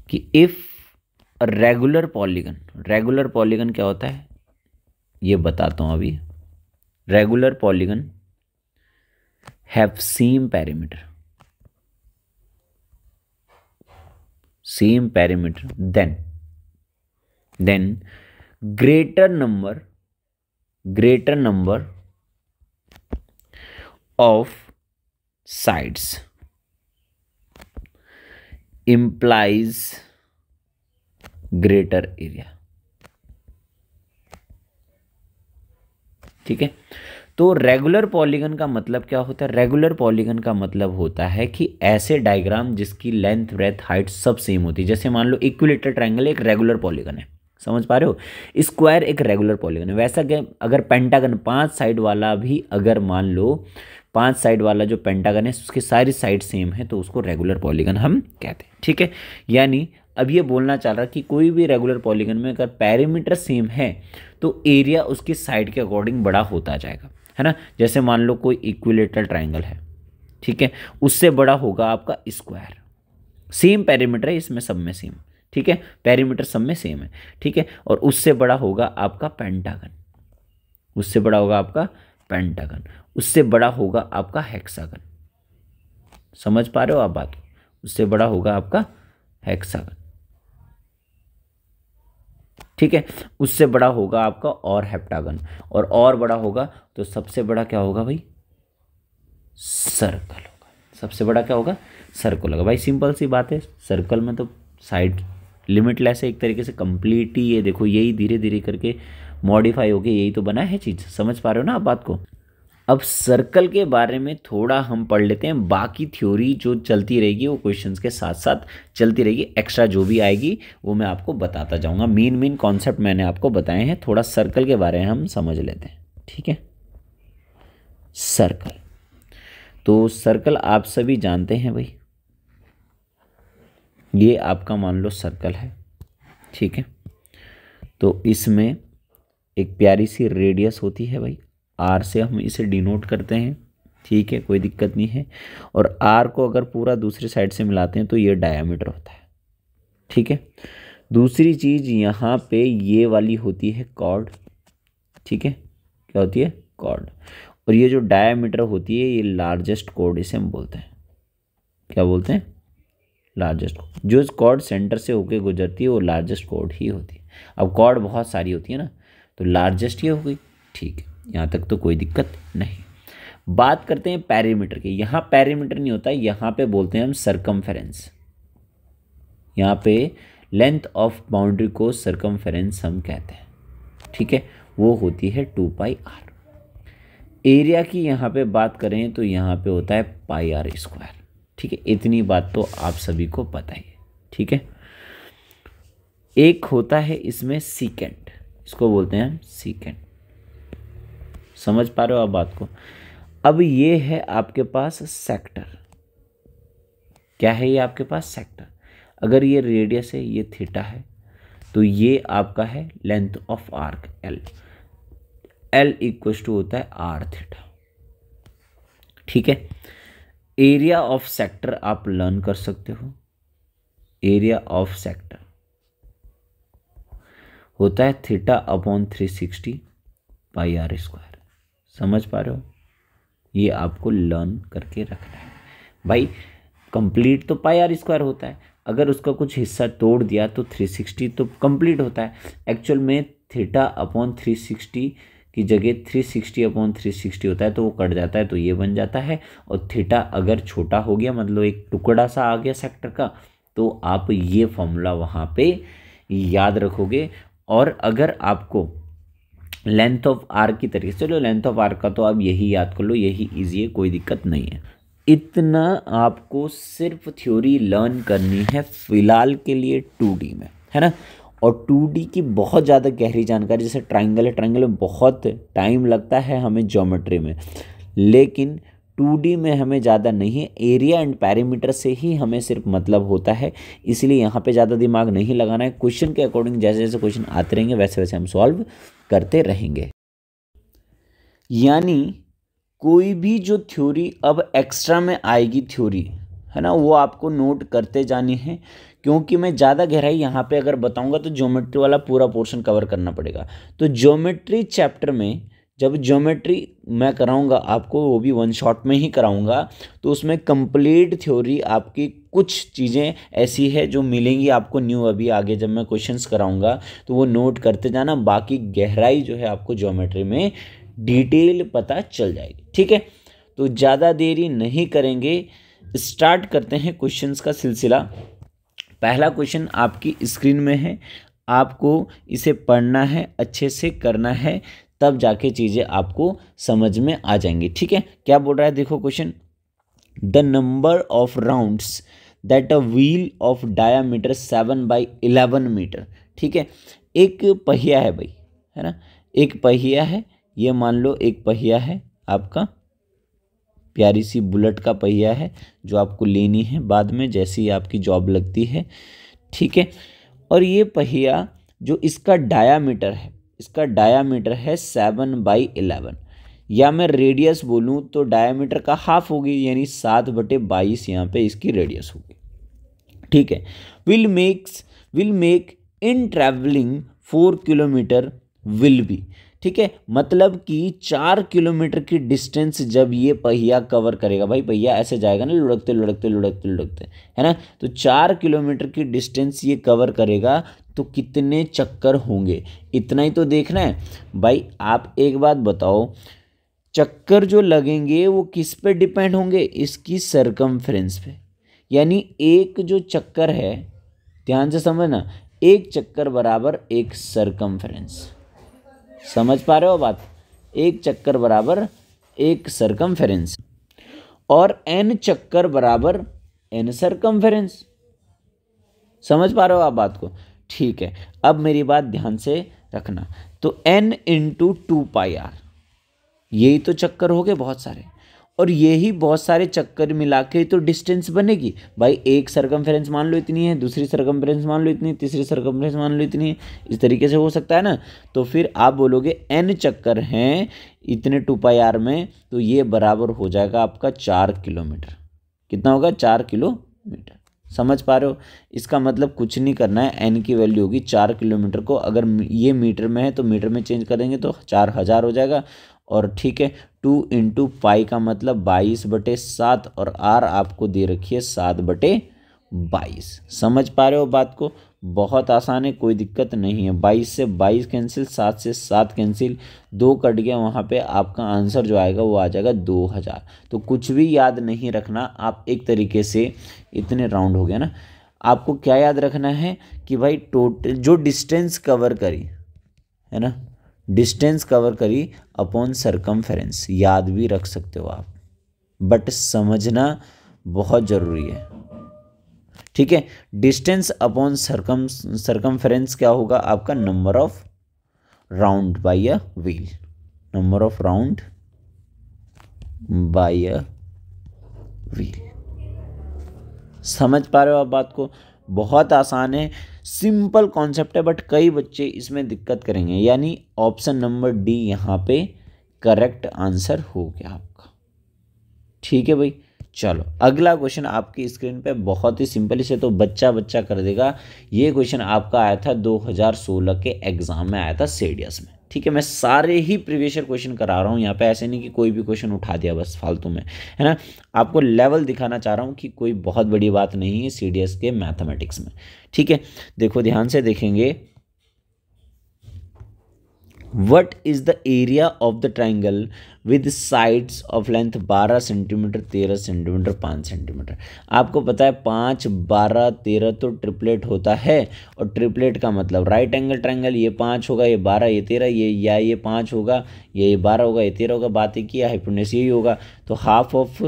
कि इफ रेगुलर पॉलीगन क्या होता है ये बताता हूं अभी। Regular polygon have same parameter then greater number of sides implies greater area, ठीक है। तो रेगुलर पॉलीगन का मतलब क्या होता है? रेगुलर पॉलीगन का मतलब होता है कि ऐसे डायग्राम जिसकी लेंथ ब्रेथ हाइट सब सेम होती है। जैसे मान लो इक्विलेटरल ट्रायंगल एक रेगुलर पॉलीगन है, समझ पा रहे हो। स्क्वायर एक रेगुलर पॉलीगन है। वैसा कि अगर पेंटागन 5 साइड वाला भी, अगर मान लो 5 साइड वाला जो पेंटागन है उसकी सारी साइड सेम है तो उसको रेगुलर पॉलीगन हम कहते हैं, ठीक है। यानी अब ये बोलना चाह रहा कि कोई भी रेगुलर पॉलीगन में अगर पैरामीटर सेम है तो एरिया उसकी साइड के अकॉर्डिंग बड़ा होता जाएगा, है ना। जैसे मान लो कोई इक्विलेटरल ट्रायंगल है, ठीक है, उससे बड़ा होगा आपका स्क्वायर। सेम पैरामीटर है इसमें, सब में सेम, ठीक है, पैरामीटर सब में सेम है, ठीक है। और उससे बड़ा होगा आपका पेंटागन, उससे बड़ा होगा आपका पेंटागन, उससे बड़ा होगा आपका हेक्सागन। समझ पा रहे हो आप बात को? उससे बड़ा होगा आपका हेक्सागन, ठीक है। उससे बड़ा होगा आपका और हेप्टागन, और बड़ा होगा तो सबसे बड़ा क्या होगा भाई? सर्कल होगा। सबसे बड़ा क्या होगा? सर्कल होगा। भाई सिंपल सी बात है, सर्कल में तो साइड लिमिटलेस है एक तरीके से, कंप्लीट ही ये देखो, यही धीरे धीरे करके मॉडिफाई होके यही तो बना है चीज़। समझ पा रहे हो ना आप बात को? अब सर्कल के बारे में थोड़ा हम पढ़ लेते हैं, बाकी थ्योरी जो चलती रहेगी वो क्वेश्चंस के साथ साथ चलती रहेगी, एक्स्ट्रा जो भी आएगी वो मैं आपको बताता जाऊंगा। मेन कॉन्सेप्ट मैंने आपको बताए हैं, थोड़ा सर्कल के बारे में हम समझ लेते हैं, ठीक है। सर्कल, तो सर्कल आप सभी जानते हैं भाई, ये आपका मान लो सर्कल है, ठीक है। तो इसमें एक प्यारी सी रेडियस होती है भाई, आर से हम इसे डिनोट करते हैं, ठीक है, कोई दिक्कत नहीं है। और आर को अगर पूरा दूसरी साइड से मिलाते हैं तो ये डायामीटर होता है, ठीक है। दूसरी चीज़ यहाँ पे ये वाली होती है कॉर्ड, ठीक है, क्या होती है? कॉर्ड। और ये जो डायामीटर होती है ये लार्जेस्ट कॉर्ड इसे हम बोलते हैं, क्या बोलते हैं? लार्जेस्ट। जो कॉर्ड सेंटर से होके गुजरती है वो लार्जेस्ट कॉर्ड ही होती है। अब कॉर्ड बहुत सारी होती है ना, तो लार्जेस्ट ये हो गई, ठीक है, यहाँ तक तो कोई दिक्कत नहीं। बात करते हैं पैरीमीटर की। यहाँ पैरीमीटर नहीं होता, यहाँ पे बोलते हैं हम सरकमफेरेंस। यहाँ पे लेंथ ऑफ बाउंड्री को सरकमफेरेंस हम कहते हैं, ठीक है, वो होती है 2πr। एरिया की यहाँ पे बात करें तो यहाँ पे होता है πr², ठीक है। इतनी बात तो आप सभी को पता ही है, ठीक है। एक होता है इसमें सीकेंट, इसको बोलते हैं सीकेंट। समझ पा रहे हो आप बात को। अब ये है आपके पास सेक्टर। क्या है ये आपके पास? सेक्टर। अगर ये रेडियस है, ये थीटा है, तो ये आपका है length of arc L. L equal to होता है आर थीटा। ठीक है। एरिया ऑफ सेक्टर आप लर्न कर सकते हो। एरिया ऑफ सेक्टर होता है theta upon 360 pi R square. समझ पा रहे हो? ये आपको लर्न करके रखना है भाई। कंप्लीट तो पाई आर स्क्वायर होता है, अगर उसका कुछ हिस्सा तोड़ दिया तो 360 तो कंप्लीट होता है। एक्चुअल में थीटा अपॉन 360 की जगह 360 अपॉन 360 होता है, तो वो कट जाता है, तो ये बन जाता है। और थीटा अगर छोटा हो गया, मतलब एक टुकड़ा सा आ गया सेक्टर का, तो आप ये फॉर्मूला वहाँ पे याद रखोगे। और अगर आपको लेंथ ऑफ आर्क की तरीके से, चलो लेंथ ऑफ आर्क का तो आप यही याद कर लो, यही ईजी है, कोई दिक्कत नहीं है। इतना आपको सिर्फ थ्योरी लर्न करनी है फिलहाल के लिए 2D में, है ना। और 2D की बहुत ज़्यादा गहरी जानकारी, जैसे ट्राइंगल है, ट्राइंगल में बहुत टाइम लगता है हमें ज्योमेट्री में, लेकिन 2D में हमें ज़्यादा नहीं है। एरिया एंड पैरीमीटर से ही हमें सिर्फ मतलब होता है, इसलिए यहाँ पे ज़्यादा दिमाग नहीं लगाना है। क्वेश्चन के अकॉर्डिंग जैसे जैसे क्वेश्चन आते रहेंगे वैसे वैसे हम सॉल्व करते रहेंगे। यानी कोई भी जो थ्योरी अब एक्स्ट्रा में आएगी थ्योरी, है ना, वो आपको नोट करते जानी है, क्योंकि मैं ज़्यादा गहराई यहाँ पे अगर बताऊँगा तो ज्योमेट्री वाला पूरा पोर्शन कवर करना पड़ेगा। तो ज्योमेट्री चैप्टर में जब ज्योमेट्री मैं कराऊंगा आपको, वो भी वन शॉट में ही कराऊंगा, तो उसमें कंप्लीट थ्योरी आपकी कुछ चीज़ें ऐसी है जो मिलेंगी आपको न्यू। अभी आगे जब मैं क्वेश्चंस कराऊंगा तो वो नोट करते जाना, बाकी गहराई जो है आपको ज्योमेट्री में डिटेल पता चल जाएगी। ठीक है, तो ज़्यादा देरी नहीं करेंगे, स्टार्ट करते हैं क्वेश्चंस का सिलसिला। पहला क्वेश्चन आपकी स्क्रीन में है, आपको इसे पढ़ना है, अच्छे से करना है, तब जाके चीज़ें आपको समझ में आ जाएंगी। ठीक है, क्या बोल रहा है देखो question. The number of rounds that a wheel of diameter 7/11 metre. ठीक है, एक पहिया है भाई, है ना, एक पहिया है, ये मान लो एक पहिया है आपका, प्यारी सी बुलेट का पहिया है, जो आपको लेनी है बाद में जैसे ही आपकी जॉब लगती है। ठीक है, और ये पहिया जो इसका डायामीटर है, इसका डायामीटर है 7/11, या मैं रेडियस बोलूँ तो डायामीटर का हाफ होगी, यानी 7/22 यहाँ पे इसकी रेडियस होगी। ठीक है, will make in travelling 4 kilometre will be. ठीक है, मतलब कि 4 किलोमीटर की डिस्टेंस जब ये पहिया कवर करेगा, भाई पहिया ऐसे जाएगा ना लुढ़कते लुढ़कते लुढ़कते लुढ़कते, है ना, तो 4 किलोमीटर की डिस्टेंस ये कवर करेगा तो कितने चक्कर होंगे, इतना ही तो देखना है भाई। आप एक बात बताओ, चक्कर जो लगेंगे वो किस पे डिपेंड होंगे? इसकी सरकमफ्रेंस पे। यानी एक जो चक्कर है, ध्यान से समझना, एक चक्कर बराबर एक सरकमफ्रेंस। समझ पा रहे हो बात? एक चक्कर बराबर एक सरकमफ्रेंस, और n चक्कर बराबर n सरकमफ्रेंस। समझ पा रहे हो आप बात को? ठीक है, अब मेरी बात ध्यान से रखना। तो n इंटू 2πr, यही तो चक्कर हो गए बहुत सारे, और यही बहुत सारे चक्कर मिला के तो डिस्टेंस बनेगी भाई। एक सरकमफ्रेंस मान लो इतनी है, दूसरी सरकमफ्रेंस मान लो इतनी, तीसरी सरकमफ्रेंस मान लो इतनी है, इस तरीके से हो सकता है ना। तो फिर आप बोलोगे n चक्कर हैं इतने 2πr में, तो ये बराबर हो जाएगा आपका 4 किलोमीटर। कितना होगा? 4 किलोमीटर। समझ पा रहे हो? इसका मतलब कुछ नहीं करना है, n की वैल्यू होगी 4 किलोमीटर को, अगर ये मीटर में है तो मीटर में चेंज कर देंगे तो 4000 हो जाएगा। और ठीक है, 2 इंटू पाई का मतलब 22/7, और r आपको दे रखी है 7/22। समझ पा रहे हो बात को? बहुत आसान है, कोई दिक्कत नहीं है। 22 से 22 कैंसिल, 7 से 7 कैंसिल, 2 कट गया, वहाँ पे आपका आंसर जो आएगा वो आ जाएगा 2000। तो कुछ भी याद नहीं रखना आप, एक तरीके से इतने राउंड हो गया ना। आपको क्या याद रखना है कि भाई टोटल जो डिस्टेंस कवर करी, है ना, डिस्टेंस कवर करी अपॉन सरकमफेरेंस, याद भी रख सकते हो आप, बट समझना बहुत ज़रूरी है। ठीक है, डिस्टेंस अपॉन सरकमफेरेंस क्या होगा आपका? Number of round bye a wheel, number of round bye a wheel. समझ पा रहे हो आप बात को? बहुत आसान है, सिंपल कॉन्सेप्ट है, बट कई बच्चे इसमें दिक्कत करेंगे, यानी ऑप्शन नंबर डी यहाँ पे करेक्ट आंसर हो गया आपका। ठीक है भाई, चलो अगला क्वेश्चन आपकी स्क्रीन पे बहुत ही सिंपल, इसे तो बच्चा बच्चा कर देगा। ये क्वेश्चन आपका आया था 2016 के एग्जाम में, आया था सेडियस में। ठीक है, मैं सारे ही प्रीवियस ईयर क्वेश्चन करा रहा हूँ यहाँ पे, ऐसे नहीं कि कोई भी क्वेश्चन उठा दिया बस फालतू में, है ना। आपको लेवल दिखाना चाह रहा हूँ कि कोई बहुत बड़ी बात नहीं है सीडीएस के मैथमेटिक्स में। ठीक है, देखो ध्यान से देखेंगे। What is the area of the triangle with sides of length 12 centimetre, 13 centimetre, 5 centimetre. आपको पता है 5, 12, 13 तो ट्रिपलेट होता है, और ट्रिपलेट का मतलब राइट एंगल ट्रायंगल, ये 5 होगा, ये 12, ये 13, ये 5 होगा, ये 12 होगा, ये 13 होगा, बात एक ही है, हाइपोटेन्यूज यही होगा। तो हाफ ऑफ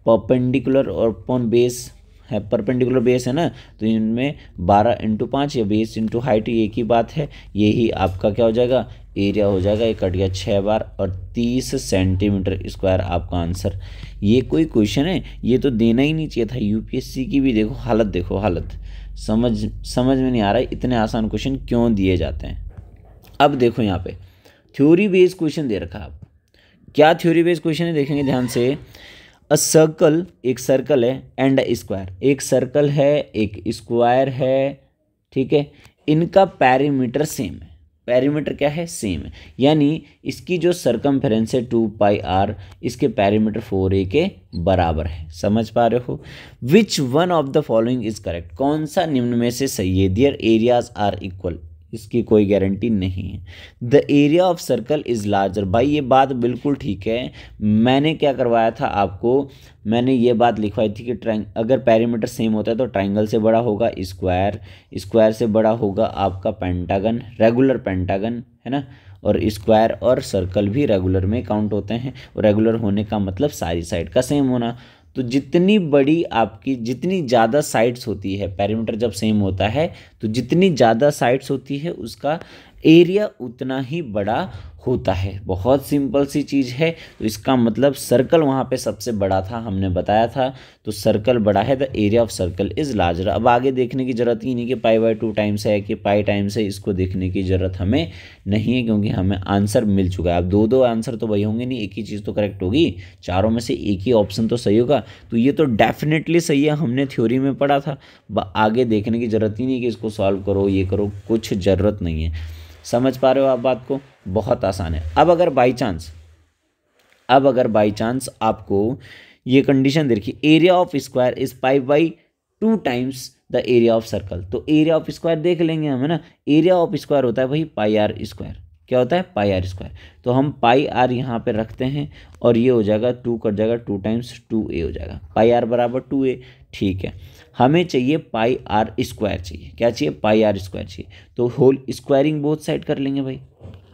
परपेंडिकुलर और अपॉन बेस है, परपेंडिकुलर बेस है ना, तो इनमें 12 इंटू 5 या बेस इंटू हाइट, एक ही बात है, यही आपका क्या हो जाएगा, एरिया हो जाएगा। ये कट गया 6 बार, और 30 सेंटीमीटर स्क्वायर आपका आंसर। ये कोई क्वेश्चन है? ये तो देना ही नहीं चाहिए था। यूपीएससी की भी देखो हालत, देखो हालत, समझ में नहीं आ रहा है इतने आसान क्वेश्चन क्यों दिए जाते हैं। अब देखो यहाँ पे थ्योरी बेस्ड क्वेश्चन दे रखा है। आप क्या थ्योरी बेस्ड क्वेश्चन है, देखेंगे ध्यान से। अ सर्कल, एक सर्कल है, एंड अ स्क्वायर, एक सर्कल है, एक स्क्वायर है, ठीक है, इनका पेरीमीटर सेम है। पेरीमीटर क्या है, सेम है, यानी इसकी जो सरकमफेरेंस है 2πr, इसके पेरीमीटर 4a के बराबर है। समझ पा रहे हो? Which one of the following is correct, कौन सा निम्न में से सही है। देयर एरियाज आर इक्वल, इसकी कोई गारंटी नहीं है। The area of circle is larger, भाई ये बात बिल्कुल ठीक है। मैंने क्या करवाया था आपको, मैंने ये बात लिखवाई थी कि अगर पेरीमीटर सेम होता है तो ट्रायंगल से बड़ा होगा स्क्वायर, स्क्वायर से बड़ा होगा आपका पेंटागन, रेगुलर पेंटागन, है ना। और स्क्वायर और सर्कल भी रेगुलर में काउंट होते हैं, और रेगुलर होने का मतलब सारी साइड का सेम होना। तो जितनी बड़ी आपकी, जितनी ज़्यादा साइड्स होती है, पेरीमीटर जब सेम होता है तो जितनी ज़्यादा साइड्स होती है उसका एरिया उतना ही बड़ा होता है। बहुत सिंपल सी चीज़ है। तो इसका मतलब सर्कल वहाँ पे सबसे बड़ा था, हमने बताया था, तो सर्कल बड़ा है, the area of circle is larger. अब आगे देखने की ज़रूरत ही नहीं कि π/2 टाइम्स है कि पाई टाइम्स है, इसको देखने की ज़रूरत हमें नहीं है, क्योंकि हमें आंसर मिल चुका है। अब दो आंसर तो वही होंगे नहीं, एक ही चीज़ तो करेक्ट होगी, चारों में से एक ही ऑप्शन तो सही होगा। तो ये तो डेफिनेटली सही है, हमने थ्योरी में पढ़ा था। आगे देखने की ज़रूरत ही नहीं कि इसको सॉल्व करो, ये करो, कुछ ज़रूरत नहीं है। समझ पा रहे हो आप बात को? बहुत आसान है। अब अगर बाई चांस आपको ये कंडीशन दे रखी, area of square is π/2 times the area of circle, तो एरिया ऑफ स्क्वायर देख लेंगे हम, है ना। एरिया ऑफ स्क्वायर होता है वही πr², क्या होता है, πr²। तो हम πr यहाँ पे रखते हैं, और ये हो जाएगा 2 कट जाएगा, 2 टाइम्स 2a हो जाएगा, πr बराबर 2a। ठीक है, हमें चाहिए πr² चाहिए, क्या चाहिए, πr² चाहिए। तो होल स्क्वायरिंग बोथ साइड कर लेंगे भाई,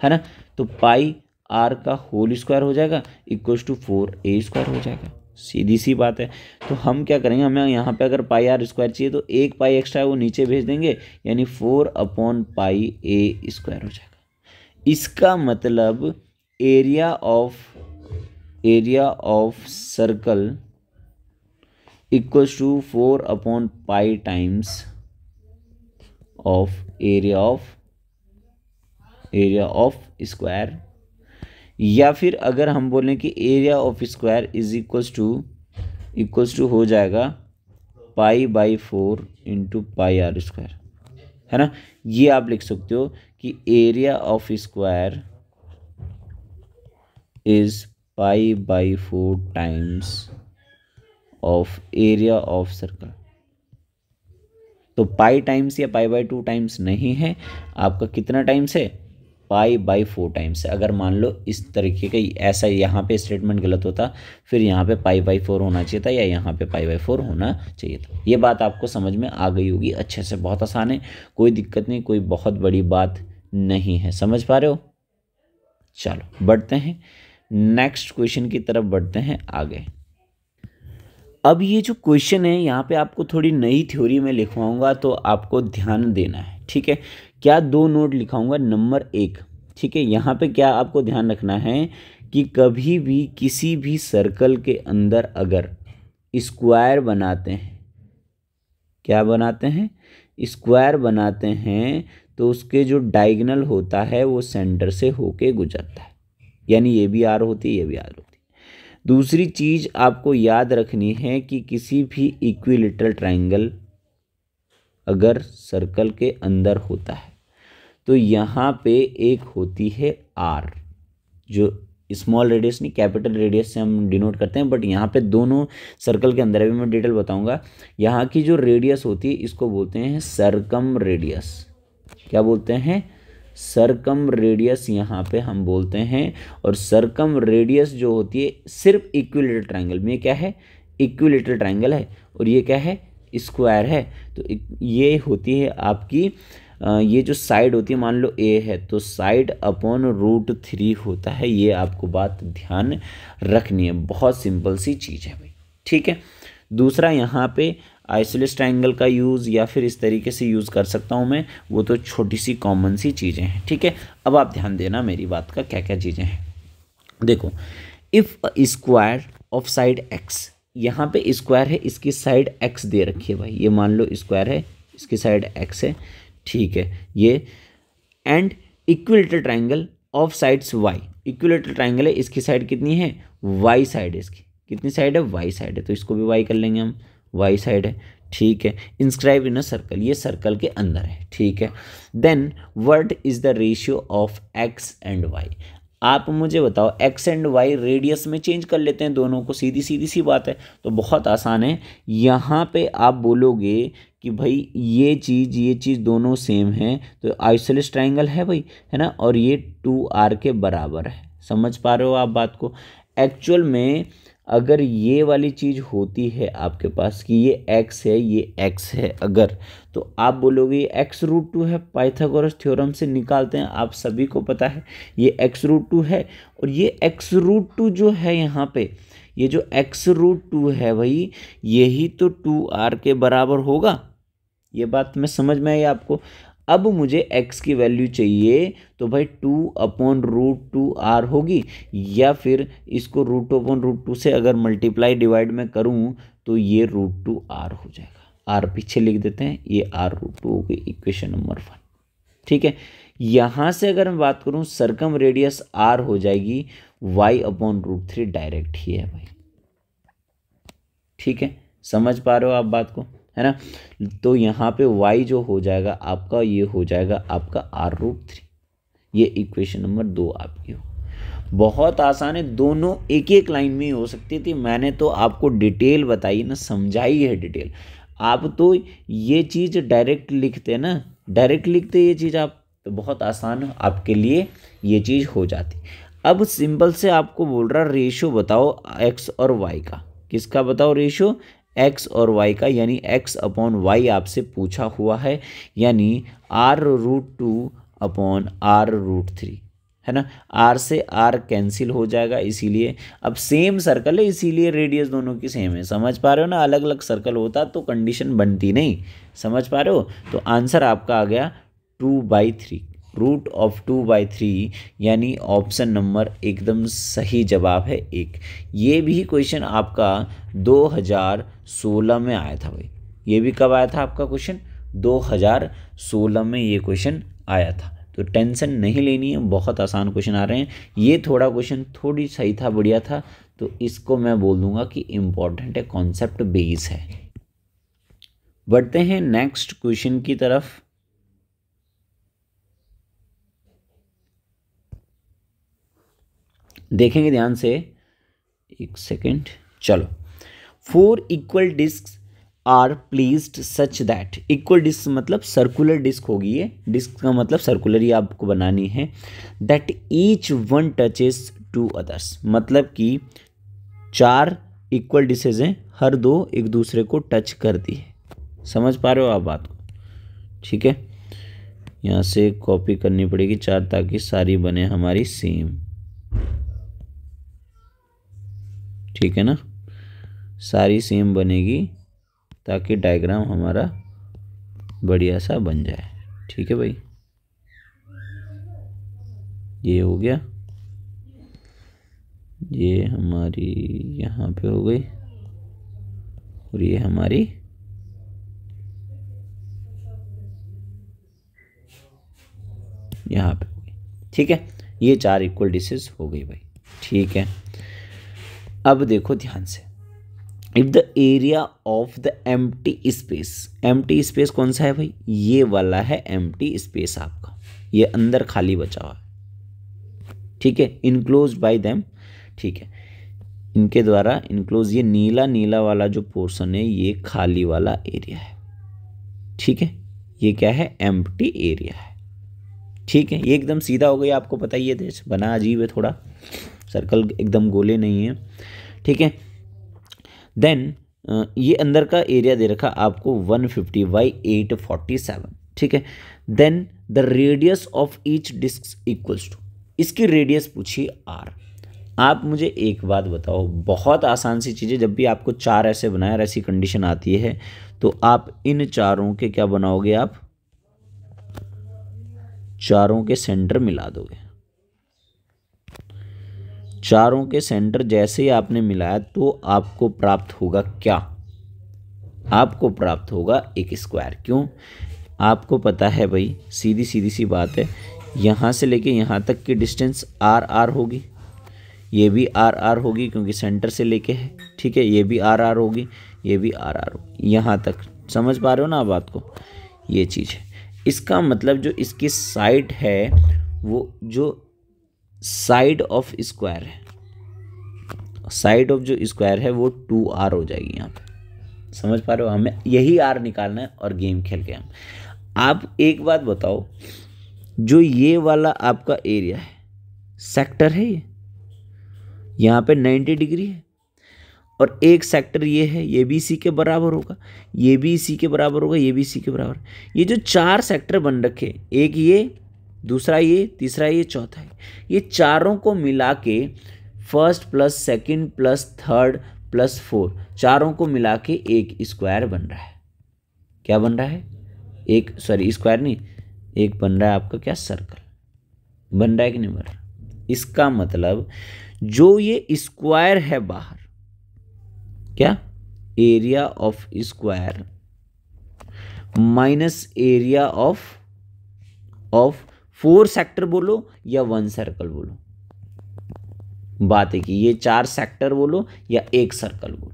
है ना। तो πr का होल स्क्वायर हो जाएगा इक्वल्स टू 4a² हो जाएगा, सीधी सी बात है। तो हम क्या करेंगे, हमें यहाँ पे अगर πr² चाहिए तो एक पाई एक्स्ट्रा है वो नीचे भेज देंगे, यानी 4/πa² हो जाएगा। इसका मतलब area of circle equals to 4/π times of area of square, या फिर अगर हम बोलें कि area of square is equals to हो जाएगा π/4 इंटू πr², है ना। ये आप लिख सकते हो कि area of square is π/4 times of area of circle. तो पाई टाइम्स या π/2 टाइम्स नहीं है, आपका कितना टाइम्स है, π/4 टाइम्स है। अगर मान लो इस तरीके का ऐसा यहाँ पे स्टेटमेंट गलत होता, फिर यहाँ पे π/4 होना चाहिए था, या यहाँ पे π/4 होना चाहिए था। ये बात आपको समझ में आ गई होगी अच्छे से, बहुत आसान है, कोई दिक्कत नहीं, कोई बहुत बड़ी बात नहीं है। समझ पा रहे हो? चलो बढ़ते हैं नेक्स्ट क्वेश्चन की तरफ, बढ़ते हैं आगे। अब ये जो क्वेश्चन है यहाँ पे आपको थोड़ी नई थ्योरी में लिखवाऊंगा, तो आपको ध्यान देना है, ठीक है। क्या 2 नोट लिखाऊंगा। नंबर 1, ठीक है। यहाँ पे क्या आपको ध्यान रखना है कि कभी भी किसी भी सर्कल के अंदर अगर स्क्वायर बनाते हैं, क्या बनाते हैं, स्क्वायर बनाते हैं, तो उसके जो डायगोनल होता है वो सेंटर से होके गुजरता है, यानी ये भी आर होती है, ये भी आर होती है। दूसरी चीज आपको याद रखनी है कि किसी भी इक्विलेटरल ट्रायंगल अगर सर्कल के अंदर होता है तो यहाँ पे एक होती है आर, जो स्मॉल रेडियस नहीं कैपिटल रेडियस से हम डिनोट करते हैं, बट यहाँ पे दोनों सर्कल के अंदर, अभी मैं डिटेल बताऊंगा। यहाँ की जो रेडियस होती है इसको बोलते हैं सरकम रेडियस। क्या बोलते हैं, सरकम रेडियस यहाँ पे हम बोलते हैं। और सरकम रेडियस जो होती है सिर्फ इक्विलेटरल ट्रायंगल में, क्या है, इक्विलेटरल ट्रायंगल है, और ये क्या है, स्क्वायर है। तो ये होती है आपकी ये जो साइड होती है, मान लो ए है तो साइड अपॉन √3 होता है। ये आपको बात ध्यान रखनी है, बहुत सिंपल सी चीज़ है भाई, ठीक है। दूसरा यहाँ पे आइसोलेस ट्रायंगल का यूज़ या फिर इस तरीके से यूज़ कर सकता हूँ मैं, वो तो छोटी सी कॉमन सी चीज़ें हैं, ठीक है। अब आप ध्यान देना मेरी बात का, क्या क्या चीज़ें हैं। देखो, if square of side x, यहाँ पे स्क्वायर है, इसकी साइड एक्स दे रखी है भाई, ये मान लो स्क्वायर है, इसकी साइड एक्स है, ठीक है। ये and equilateral triangle of sides Y, equilateral triangle है, इसकी साइड कितनी है, वाई साइड है, इसकी कितनी साइड है, वाई साइड है, तो इसको भी वाई कर लेंगे हम, वाई साइड है, ठीक है। इंस्क्राइब इन अ सर्कल, ये सर्कल के अंदर है, ठीक है। Then what is the ratio of X and Y, आप मुझे बताओ एक्स एंड वाई रेडियस में चेंज कर लेते हैं दोनों को, सीधी सीधी सी बात है, तो बहुत आसान है। यहाँ पे आप बोलोगे कि भाई ये चीज़ दोनों सेम हैं, तो आइसोलेस ट्रायंगल है भाई, है ना, और ये 2r के बराबर है। समझ पा रहे हो आप बात को। एक्चुअल में अगर ये वाली चीज़ होती है आपके पास कि ये x है, ये x है अगर, तो आप बोलोगे ये x√2 है, पाइथागोरस थ्योरम से निकालते हैं, आप सभी को पता है ये x√2 है। और ये x√2 जो है यहाँ पे, ये जो x√2 है भाई, यही तो 2r के बराबर होगा। ये बात में समझ में आई आपको। अब मुझे x की वैल्यू चाहिए, तो भाई 2/√2r होगी, या फिर इसको √2/√2 से अगर मल्टीप्लाई डिवाइड में करूं तो ये √2r हो जाएगा। r पीछे लिख देते हैं, ये r√2 होगी, इक्वेशन नंबर 1, ठीक है। यहाँ से अगर मैं बात करूं, सरकम रेडियस r हो जाएगी y/√3, डायरेक्ट ही है भाई, ठीक है। समझ पा रहे हो आप बात को, है ना। तो यहाँ पे y जो हो जाएगा आपका, ये हो जाएगा आपका r√3, ये इक्वेशन नंबर 2 आपकी हो। बहुत आसान है, दोनों एक एक लाइन में ही हो सकती थी, मैंने तो आपको डिटेल बताई ना, समझाई है डिटेल। आप तो ये चीज़ डायरेक्ट लिखते ना, डायरेक्ट लिखते ये चीज़ आप, तो बहुत आसान आपके लिए ये चीज़ हो जाती। अब सिंपल से आपको बोल रहा रेशियो बताओ x और y का, किसका बताओ रेशियो, x और y का, यानी x/y आपसे पूछा हुआ है, यानी r√2/r√3, है ना। r से r कैंसिल हो जाएगा, इसीलिए अब सेम सर्कल है, इसीलिए रेडियस दोनों की सेम है। समझ पा रहे हो ना, अलग अलग सर्कल होता तो कंडीशन बनती नहीं। समझ पा रहे हो, तो आंसर आपका आ गया 2/3, √2/3, यानी ऑप्शन नंबर एकदम सही जवाब है एक। ये भी क्वेश्चन आपका 2016 में आया था भाई, ये भी कब आया था आपका क्वेश्चन, 2016 में ये क्वेश्चन आया था। तो टेंशन नहीं लेनी है, बहुत आसान क्वेश्चन आ रहे हैं। ये थोड़ा क्वेश्चन थोड़ी सही था, बढ़िया था, तो इसको मैं बोल दूंगा कि इम्पॉर्टेंट है, कॉन्सेप्ट बेस है। बढ़ते हैं नेक्स्ट क्वेश्चन की तरफ। देखेंगे ध्यान से, एक सेकेंड, चलो। 4 equal disc are placed such that, equal disc मतलब सर्कुलर डिस्क होगी, ये डिस्क का मतलब सर्कुलर ही आपको बनानी है। That each one touches two others, मतलब कि 4 इक्वल डिशेज हैं, हर 2 एक दूसरे को टच करती है। समझ पा रहे हो आप बात को, ठीक है। यहाँ से कॉपी करनी पड़ेगी 4, ताकि सारी बने हमारी सेम, ठीक है ना, सारी सेम बनेगी, ताकि डायग्राम हमारा बढ़िया सा बन जाए, ठीक है भाई। ये हो गया, ये हमारी यहाँ पे हो गई और ये हमारी यहाँ पे हो गई। ठीक है, ये 4 इक्वल डिशेस हो गई भाई। ठीक है, अब देखो ध्यान से, if the area of the empty space कौन सा है भाई, ये वाला है एम्प्टी स्पेस आपका, ये अंदर खाली बचा हुआ है। ठीक है, इनक्लोज बाय देम। ठीक है, इनके द्वारा इनक्लोज, ये नीला नीला वाला जो पोर्शन है ये खाली वाला एरिया है। ठीक है, ये क्या है, एम्प्टी एरिया है। ठीक है, ये एकदम सीधा हो गया, आपको पता ही है, देश बना अजीब है थोड़ा, सर्कल एकदम गोले नहीं है। ठीक है, देन ये अंदर का एरिया दे रखा आपको 150 बाई 847। ठीक है, then the radius of each disc equals to, इसकी रेडियस पूछी r। आप मुझे एक बात बताओ, बहुत आसान सी चीज़ है, जब भी आपको 4 ऐसे बनाए और ऐसी कंडीशन आती है तो आप इन चारों के क्या बनाओगे, आप चारों के सेंटर मिला दोगे। चारों के सेंटर जैसे ही आपने मिलाया तो आपको प्राप्त होगा क्या, आपको प्राप्त होगा एक स्क्वायर। क्यों, आपको पता है भाई, सीधी सीधी सी बात है, यहाँ से लेके यहाँ तक की डिस्टेंस आर आर होगी, ये भी आर आर होगी क्योंकि सेंटर से लेके है। ठीक है, ये भी आर आर होगी, ये भी आर आर होगी, यहाँ तक समझ पा रहे हो ना आप बात को, ये चीज़ है। इसका मतलब जो इसकी साइड है, वो जो साइड ऑफ स्क्वायर है, साइड ऑफ जो स्क्वायर है वो 2r हो जाएगी यहाँ पे। समझ पा रहे हो, हमें यही r निकालना है और गेम खेल के हम। आप एक बात बताओ, जो ये वाला आपका एरिया है, सेक्टर है, ये यहाँ पे 90 डिग्री है और एक सेक्टर ये है, ये भी इसी के बराबर होगा, ये भी इसी के बराबर होगा, ये भी इसी के बराबर। ये जो 4 सेक्टर बन रखे, एक ये, दूसरा ये, तीसरा ये, चौथा है, ये चारों को मिला के first plus second plus third plus 4, चारों को मिला के एक स्क्वायर बन रहा है। क्या बन रहा है, एक, सॉरी स्क्वायर नहीं, एक बन रहा है आपका क्या, सर्कल बन रहा है कि नहीं बन रहा। इसका मतलब जो ये स्क्वायर है बाहर, क्या, area of square minus area of 4 sector बोलो या 1 सर्कल बोलो, बात है कि ये 4 सेक्टर बोलो या 1 सर्कल बोलो,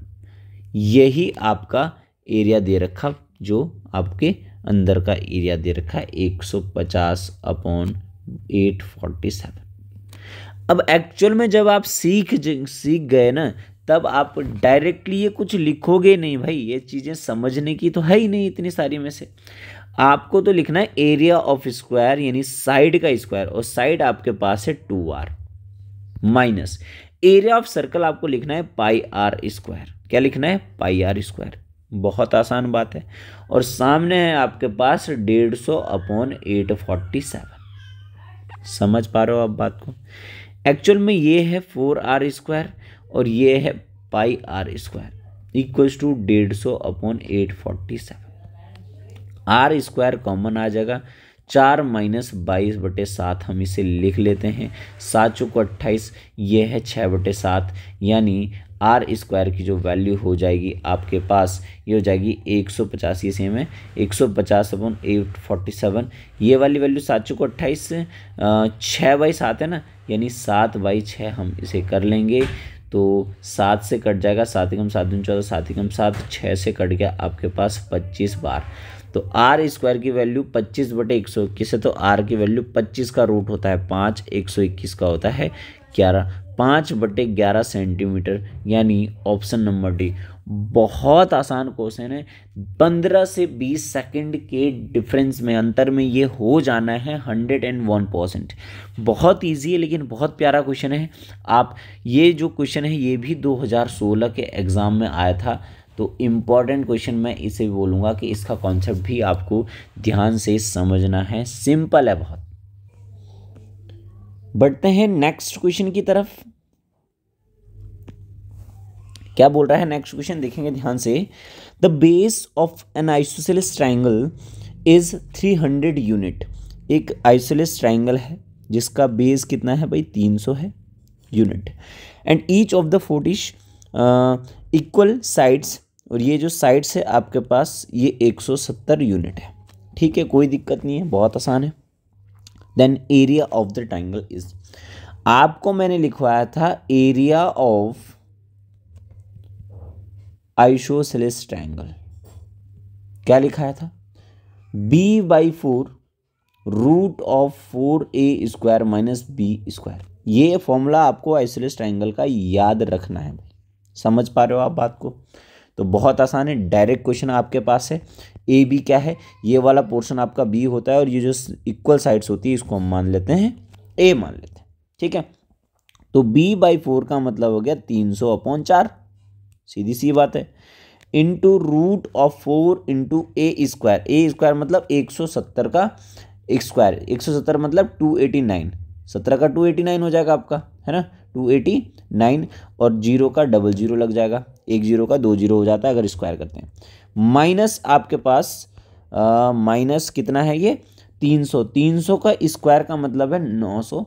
यही आपका एरिया दे रखा, जो आपके अंदर का एरिया दे रखा है 150/847। अब एक्चुअल में जब आप सीख गए ना, तब आप डायरेक्टली ये कुछ लिखोगे नहीं भाई, ये चीज़ें समझने की तो है ही नहीं इतनी सारी में से। आपको तो लिखना है एरिया ऑफ स्क्वायर यानी साइड का स्क्वायर, और साइड आपके पास है 2r, minus area of circle आपको लिखना है पाई आर स्क्वायर। क्या लिखना है, पाई आर स्क्वायर। बहुत आसान बात है। और सामने है आपके पास 150/847। समझ पा रहे हो आप बात को। एक्चुअल में ये है 4r स्क्वायर और ये है pi R square equals to 150/847। R square common आ जाएगा, 4 - 22/7 हम इसे लिख लेते हैं। 7 चौको 28, ये है 6/7, यानी आर स्क्वायर की जो वैल्यू हो जाएगी आपके पास, ये हो जाएगी 150। ये सेम है 150/847। ये वाली वैल्यू 7 चौको 28 6/7 है ना, यानी 7/6 हम इसे कर लेंगे। तो 7 से कट जाएगा, 7 एकम 7 दूनी 14, 7 एकम 7, 6 से कट गया आपके पास 25 बार। तो आर स्क्वायर की वैल्यू 25/121 है, तो आर की वैल्यू 25 का रूट होता है 5, 121 का होता है 11, 5/11 सेंटीमीटर, यानी ऑप्शन नंबर डी। बहुत आसान क्वेश्चन है, 15 से 20 सेकंड के डिफरेंस में, अंतर में ये हो जाना है 101%। बहुत इजी है लेकिन बहुत प्यारा क्वेश्चन है। आप ये जो क्वेश्चन है ये भी 2016 के एग्ज़ाम में आया था, तो इम्पॉर्टेंट क्वेश्चन मैं इसे बोलूँगा कि इसका कॉन्सेप्ट भी आपको ध्यान से समझना है। सिंपल है बहुत। बढ़ते हैं नेक्स्ट क्वेश्चन की तरफ। क्या बोल रहा है नेक्स्ट क्वेश्चन, देखेंगे ध्यान से। The base of N isosceles triangle is 300 unit. एक आइसोसेलेस ट्राइंगल है जिसका बेस कितना है भाई 300 है unit. And each of the 40 equal sides, और ये जो साइड्स है आपके पास ये 170 यूनिट है। ठीक है, कोई दिक्कत नहीं है, बहुत आसान है। Then area of the triangle is, आपको मैंने लिखवाया था एरिया ऑफ आइसोसेलेस ट्राइंगल, क्या लिखाया था, b/4 root of 4a² minus b²। ये फॉर्मूला आपको आइसोसेलेस ट्राइंगल का याद रखना है भाई, समझ पा रहे हो आप बात को। तो बहुत आसान है, डायरेक्ट क्वेश्चन आपके पास है। ए बी क्या है, ये वाला पोर्शन आपका बी होता है और ये जो इक्वल साइड्स होती है इसको हम मान लेते हैं ए मान लेते हैं। ठीक है, तो b/4 का मतलब हो गया 300/4, सीधी सी बात है, into root of 4 into a²। मतलब 170 का स्क्वायर, 170 मतलब 289, 17 का 289 हो जाएगा आपका, है ना, 289, और 0 का 00 लग जाएगा, 1 0 का 2 0 हो जाता है अगर स्क्वायर करते हैं। माइनस आपके पास माइनस कितना है ये 300, 300 का स्क्वायर का मतलब है 900,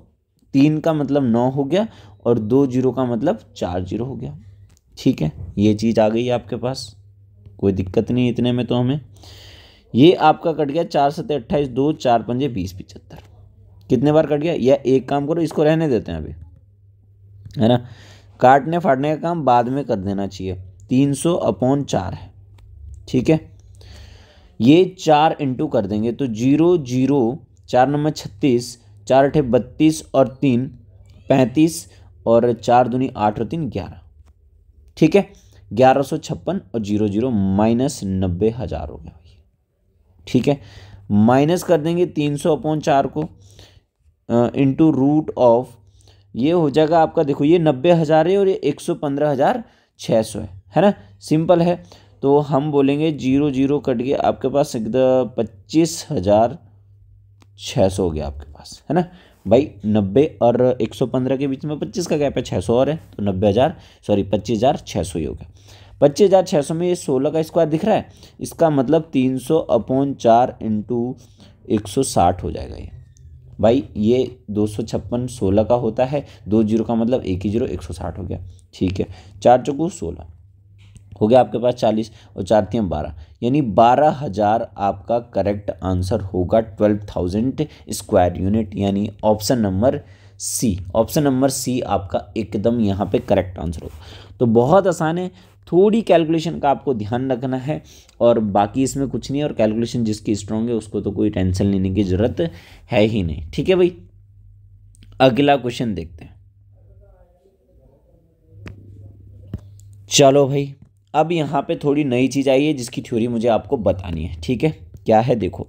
3 का मतलब 9 हो गया, और 2 0 का मतलब 4 0 हो गया। ठीक है, ये चीज़ आ गई है आपके पास, कोई दिक्कत नहीं इतने में। तो हमें ये आपका कट गया 4 7 28, 2 4 5 20 75, कितने बार कट गया। या एक काम करो, इसको रहने देते हैं अभी, है ना, काटने फाड़ने का काम बाद में कर देना चाहिए। 300/4 है, ठीक है, ये 4 इंटू कर देंगे तो 0 0, 4 9 36, 4 8 32 और 3 35, और 4 दूनी 8 और 3 11। ठीक है, 1156 और 0 0 माइनस 90,000 हो गया भाई। ठीक है, माइनस कर देंगे 300/4 को इंटू रूट ऑफ, ये हो जाएगा आपका, देखो ये 90,000 है और ये 115,600 है ना, सिंपल है। तो हम बोलेंगे 0 0 कट गया आपके पास 25,600 हो गया आपके पास, है ना भाई। 90 और 115 के बीच में 25 का गैप है, 600 और है, तो 25,600 ही हो गया। 25,600 में ये 16 का स्क्वायर दिख रहा है, इसका मतलब 300/4 इंटू 160 हो जाएगा ये भाई। ये 256 16 का होता है, 2 0 का मतलब 1 ही 0, 160 हो गया। ठीक है, 4 चौको 16 हो गया आपके पास 40, और 4 3 12, यानी 12,000 आपका करेक्ट आंसर होगा, 12,000 स्क्वायर यूनिट, यानी option number C, option number C आपका एकदम यहाँ पे करेक्ट आंसर होगा। तो बहुत आसान है, थोड़ी कैलकुलेशन का आपको ध्यान रखना है, और बाकी इसमें कुछ नहीं है, और कैलकुलेशन जिसकी स्ट्रांग है उसको तो कोई टेंशन लेने की ज़रूरत है ही नहीं। ठीक है भाई, अगला क्वेश्चन देखते हैं। चलो भाई, अब यहाँ पे थोड़ी नई चीज़ आई है जिसकी थ्योरी मुझे आपको बतानी है। ठीक है, क्या है देखो,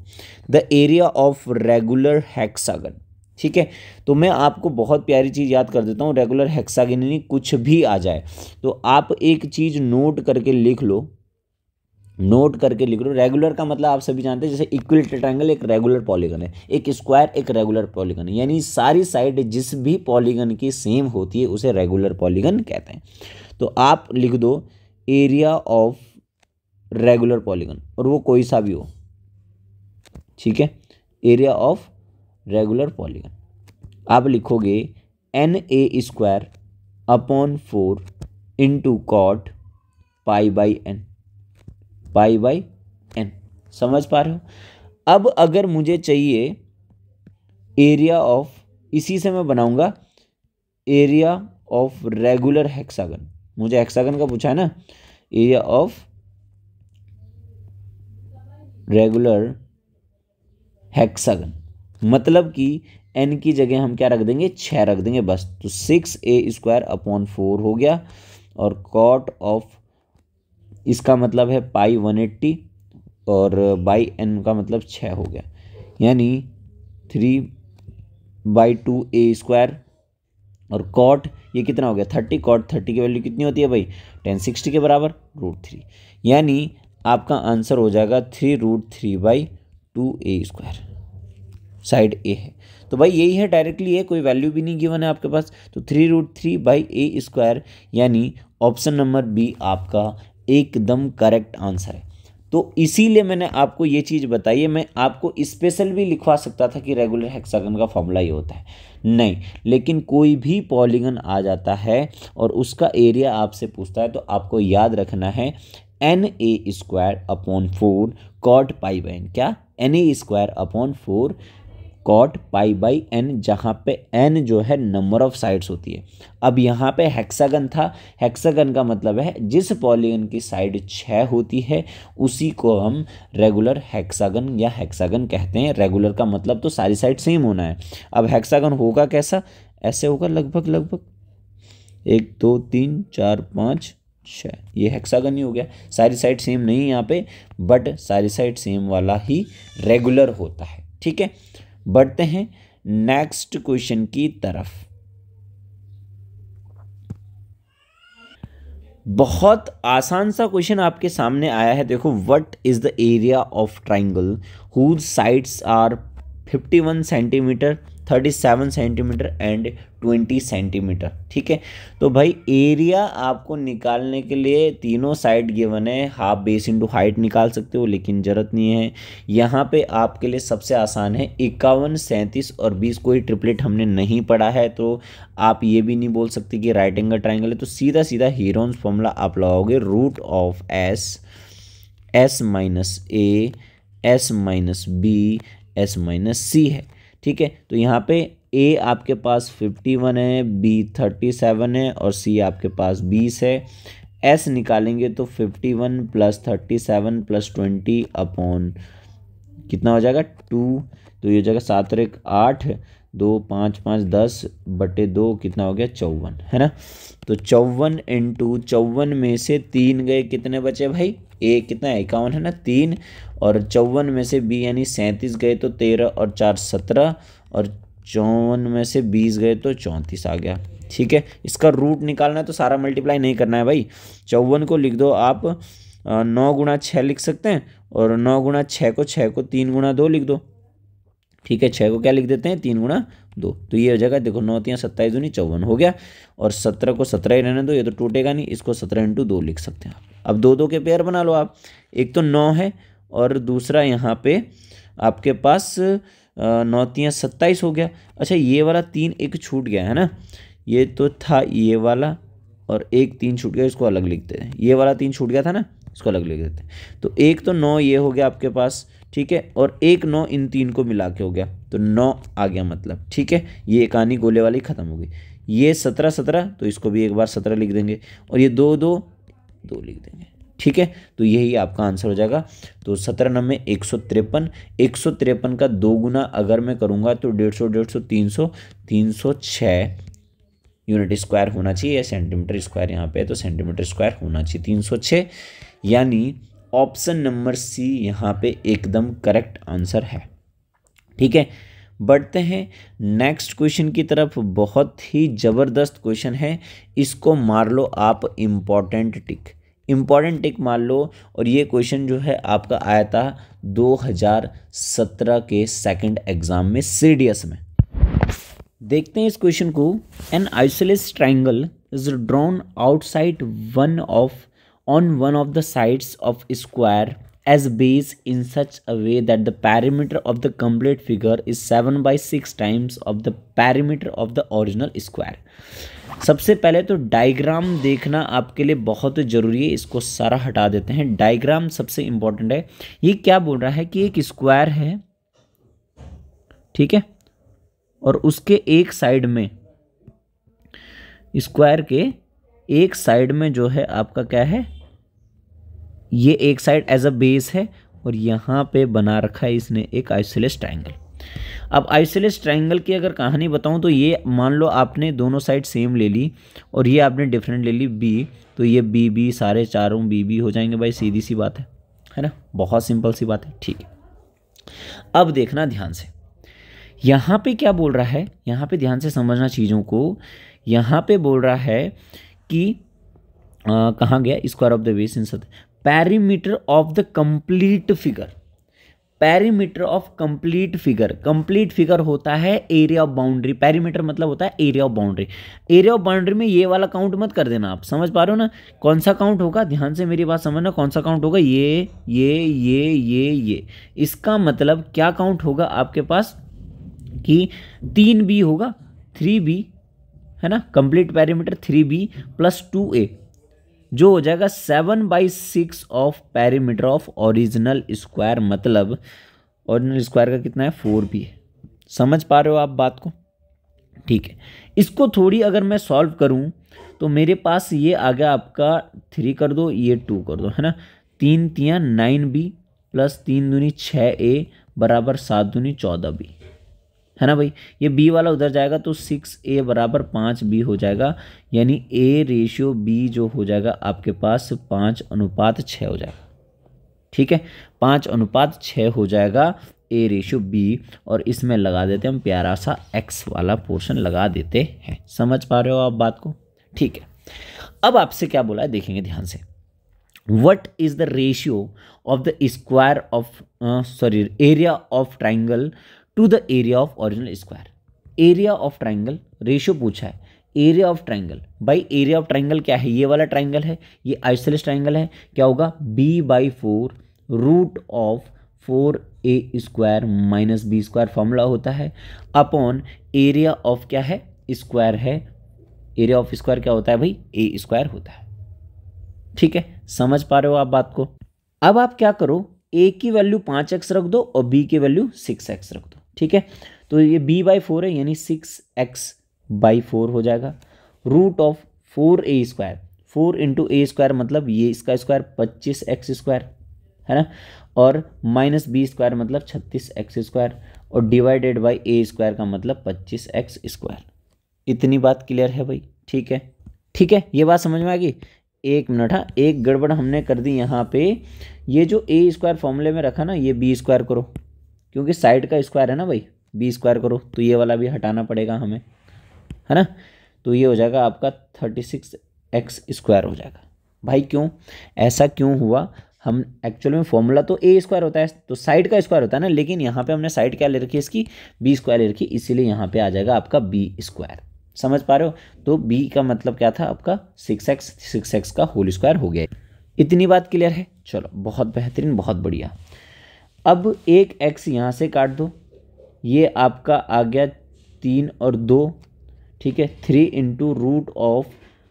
the area of regular hexagon. ठीक है, तो मैं आपको बहुत प्यारी चीज़ याद कर देता हूँ, रेगुलर हेक्सागन यानी कुछ भी आ जाए तो आप एक चीज़ नोट करके लिख लो, नोट करके लिख लो। रेगुलर का मतलब आप सभी जानते हैं, जैसे इक्विलेटरल ट्रायंगल एक रेगुलर पॉलीगन है, एक स्क्वायर एक रेगुलर पॉलीगन है, यानी सारी साइड जिस भी पॉलीगन की सेम होती है उसे रेगुलर पॉलीगन कहते हैं। तो आप लिख दो एरिया ऑफ रेगुलर पॉलीगन, और वो कोई सा भी हो। ठीक है, एरिया ऑफ रेगुलर पॉलीगन आप लिखोगे Na²/4 into cot π/n, π/n, समझ पा रहे हो। अब अगर मुझे चाहिए एरिया ऑफ, इसी से मैं बनाऊंगा एरिया ऑफ रेगुलर हेक्सागन, मुझे हेक्सागन का पूछा है ना, एरिया ऑफ रेगुलर हेक्सागन, मतलब कि n की जगह हम क्या रख देंगे 6 रख देंगे बस, तो 6a²/4 हो गया, और कॉट ऑफ इसका मतलब है π180, और बाई n का मतलब 6 हो गया, यानी 3/2a², और कॉट ये कितना हो गया 30, कॉट 30 की वैल्यू कितनी होती है भाई 1060 के बराबर √3, यानी आपका आंसर हो जाएगा 3√3/2a², साइड ए है। तो भाई यही है, डायरेक्टली है, कोई वैल्यू भी नहीं गिवन है आपके पास, तो 3√3/a², यानी ऑप्शन नंबर बी आपका एकदम करेक्ट आंसर है। तो इसीलिए मैंने आपको ये चीज़ बताई है। मैं आपको स्पेशल भी लिखवा सकता था कि रेगुलर हेक्सागन का फॉर्मूला ये होता है, नहीं, लेकिन कोई भी पॉलीगन आ जाता है और उसका एरिया आपसे पूछता है तो आपको याद रखना है Na² upon 4 cot pi by N. क्या? Na²/4 cot pi by N, जहाँ पे एन जो है नंबर ऑफ साइड्स होती है। अब यहाँ पे हेक्सागन था, हेक्सागन का मतलब है जिस पॉलीगन की साइड 6 होती है उसी को हम रेगुलर हेक्सागन या हेक्सागन कहते हैं। रेगुलर का मतलब तो सारी साइड सेम होना है। अब हेक्सागन होगा कैसा? ऐसे होगा लगभग 1 2 3 4 5 6, ये हेक्सागन ही हो गया। सारी साइड सेम नहीं यहाँ पे, बट सारी साइड सेम वाला ही रेगुलर होता है। ठीक है, बढ़ते हैं नेक्स्ट क्वेश्चन की तरफ। बहुत आसान सा क्वेश्चन आपके सामने आया है, देखो। What is the area of triangle whose sides are 51 centimetre, 37 centimetre and 20 centimetre. ठीक है, तो भाई एरिया आपको निकालने के लिए तीनों साइड गिवन है, हाफ बेस इंटू हाइट निकाल सकते हो, लेकिन ज़रूरत नहीं है। यहाँ पे आपके लिए सबसे आसान है 51, 37 और 20। कोई ट्रिपलेट हमने नहीं पढ़ा है, तो आप ये भी नहीं बोल सकते कि राइट एंगल ट्राइंगल है। तो सीधा सीधा हीरोन्स फॉर्मूला आप लगाओगे, root of S minus A, S minus B, S minus C है। ठीक है, तो यहाँ पे ए आपके पास 51 है, बी 37 है और सी आपके पास 20 है। एस निकालेंगे तो 51 प्लस 37 प्लस 20 अपॉन कितना हो जाएगा 2, तो ये हो जाएगा 7 और 1 8, 2 5 5 10 बटे 2 कितना हो गया 54, है ना। तो 54 इंटू 54 में से 3 गए, कितने बचे भाई? ए कितना है 51 है ना, 3, और 54 में से बी यानी 37 गए तो 13 और 4 17, और 54 में से 20 गए तो 34 आ गया। ठीक है, इसका रूट निकालना है तो सारा मल्टीप्लाई नहीं करना है भाई। 54 को लिख दो आप 9 गुणा 6 लिख सकते हैं, और 9 गुणा 6 को 3 गुणा 2 लिख दो। ठीक है, 6 को क्या लिख देते हैं 3 गुणा 2, तो ये हो जाएगा, देखो 9 3 27 दूनी 54 हो गया। और 17 को 17 ही रहने दो, ये तो टूटेगा नहीं, इसको 17 इंटू 2 लिख सकते हैं आप। अब 2 2 के पेयर बना लो आप, एक तो 9 है और दूसरा यहाँ पे आपके पास 9 3 27 हो गया। अच्छा, ये वाला 3 एक छूट गया है ना, ये तो था ये वाला, और एक 3 छूट गया, इसको अलग लिखते हैं। ये वाला 3 छूट गया था ना, इसको अलग लिख देते हैं। तो एक तो 9 ये हो गया आपके पास, ठीक है, और एक 9 इन 3 को मिला के हो गया, तो 9 आ गया मतलब। ठीक है, ये कहानी गोले वाली ख़त्म हो गई। ये 17 17, तो इसको भी एक बार 17 लिख देंगे, और ये 2 2 2 लिख देंगे। ठीक है, तो यही आपका आंसर हो जाएगा। तो 17 नंबर 153, 153 का 2 गुना अगर मैं करूँगा तो 150 150 300, 306 यूनिट स्क्वायर होना चाहिए, सेंटीमीटर स्क्वायर यहाँ पे है तो सेंटीमीटर स्क्वायर होना चाहिए 306, यानी ऑप्शन नंबर सी यहाँ पे एकदम करेक्ट आंसर है। ठीक है, बढ़ते हैं नेक्स्ट क्वेश्चन की तरफ। बहुत ही ज़बरदस्त क्वेश्चन है, इसको मार लो आप इम्पॉर्टेंट टिक मार लो। और ये क्वेश्चन जो है आपका आया था 2017 के सेकंड एग्जाम में सीडीएस में। देखते हैं इस क्वेश्चन को। An isosceles triangle is drawn outside on one of the sides of square as base in such a way that the perimeter of the complete figure is 7/6 times of the perimeter of the original square। सबसे पहले तो diagram देखना आपके लिए बहुत ज़रूरी है, इसको सारा हटा देते हैं। डायग्राम सबसे इम्पोर्टेंट है। ये क्या बोल रहा है कि एक स्क्वायर है, ठीक है, और उसके एक साइड में, स्क्वायर के एक साइड में जो है आपका क्या है, ये एक साइड एज अ बेस है, और यहाँ पे बना रखा है इसने एक आइसोलेस ट्राइंगल। अब आइसोलेस ट्राइंगल की अगर कहानी बताऊँ तो ये मान लो आपने दोनों साइड सेम ले ली और ये आपने डिफरेंट ले ली बी, तो ये बी बी सारे चारों बी बी हो जाएंगे भाई, सीधी सी बात है ना, बहुत सिंपल सी बात है। ठीक है, अब देखना ध्यान से, यहाँ पे क्या बोल रहा है, यहाँ पे ध्यान से समझना चीज़ों को। यहाँ पे बोल रहा है कि कहाँ गया, square of the base in perimeter of the complete figure. Perimeter of complete figure, complete figure होता है एरिया ऑफ बाउंड्री, पेरीमीटर मतलब होता है area of boundary. Area of boundary में ये वाला काउंट मत कर देना, आप समझ पा रहे हो ना। कौन सा काउंट होगा, ध्यान से मेरी बात समझना, कौन सा काउंट होगा, ये। इसका मतलब क्या काउंट होगा आपके पास कि 3b होगा, 3b है ना, complete perimeter 3b plus 2a जो हो जाएगा 7/6 of perimeter of original square, मतलब ओरिजिनल स्क्वायर का कितना है 4b है। समझ पा रहे हो आप बात को, ठीक है। इसको थोड़ी अगर मैं सॉल्व करूं तो मेरे पास ये आ गया आपका 3 कर दो, ये 2 कर दो, है ना, 3 तियां 9b प्लस 3 दूनी 6a बराबर 7 दूनी 14b, है ना भाई। ये b वाला उधर जाएगा तो 6a बराबर 5b हो जाएगा, यानी a/b जो हो जाएगा आपके पास 5:6 हो जाएगा, ठीक है। 5:6 हो जाएगा a/b, और इसमें लगा देते हैं हम प्यारा सा x वाला पोर्शन लगा देते हैं। समझ पा रहे हो आप बात को, ठीक है। अब आपसे क्या बोला है देखेंगे ध्यान से, what is the ratio of the square of area of triangle to the area of original square। Area of triangle ratio पूछा है, एरिया ऑफ ट्राइंगल, भाई एरिया ऑफ ट्राइंगल क्या है, ये वाला ट्राइंगल है, ये आइसोसेलेस ट्राइंगल है, क्या होगा b/4 root of 4a² minus b² formula होता है, अपॉन एरिया ऑफ क्या है स्क्वायर है, एरिया ऑफ स्क्वायर क्या होता है भाई a² होता है, ठीक है। समझ पा रहे हो आप बात को। अब आप क्या करो, a की वैल्यू 5x रख दो और b की वैल्यू 6x रख दो, ठीक है। तो ये b/4 है, यानी 6x/4 हो जाएगा, root of 4a², 4 into a² मतलब ये इसका स्क्वायर 25x², है ना, और माइनस b² मतलब 36x², और डिवाइडेड बाई a² का मतलब 25x²। इतनी बात क्लियर है भाई, ठीक है, ठीक है, ये बात समझ में आ गई। एक मिनट, हाँ, एक गड़बड़ हमने कर दी यहाँ पे, ये जो a² फॉर्मूले में रखा ना, ये b² करो, क्योंकि साइड का स्क्वायर है ना भाई, b² करो तो ये वाला भी हटाना पड़ेगा हमें, है ना। तो ये हो जाएगा आपका 36x² हो जाएगा। भाई क्यों ऐसा क्यों हुआ, हम एक्चुअल में फॉर्मूला तो a² होता है तो साइड का स्क्वायर होता है ना, लेकिन यहाँ पे हमने साइड क्या ले रखी है इसकी b² ले रखी, इसीलिए यहाँ पे आ जाएगा आपका b²। समझ पा रहे हो, तो b का मतलब क्या था आपका 6x का होल स्क्वायर हो गया। इतनी बात क्लियर है, चलो बहुत बेहतरीन, बहुत बढ़िया। अब एक x यहाँ से काट दो, ये आपका आ गया 3 और 2, ठीक है, 3 into root of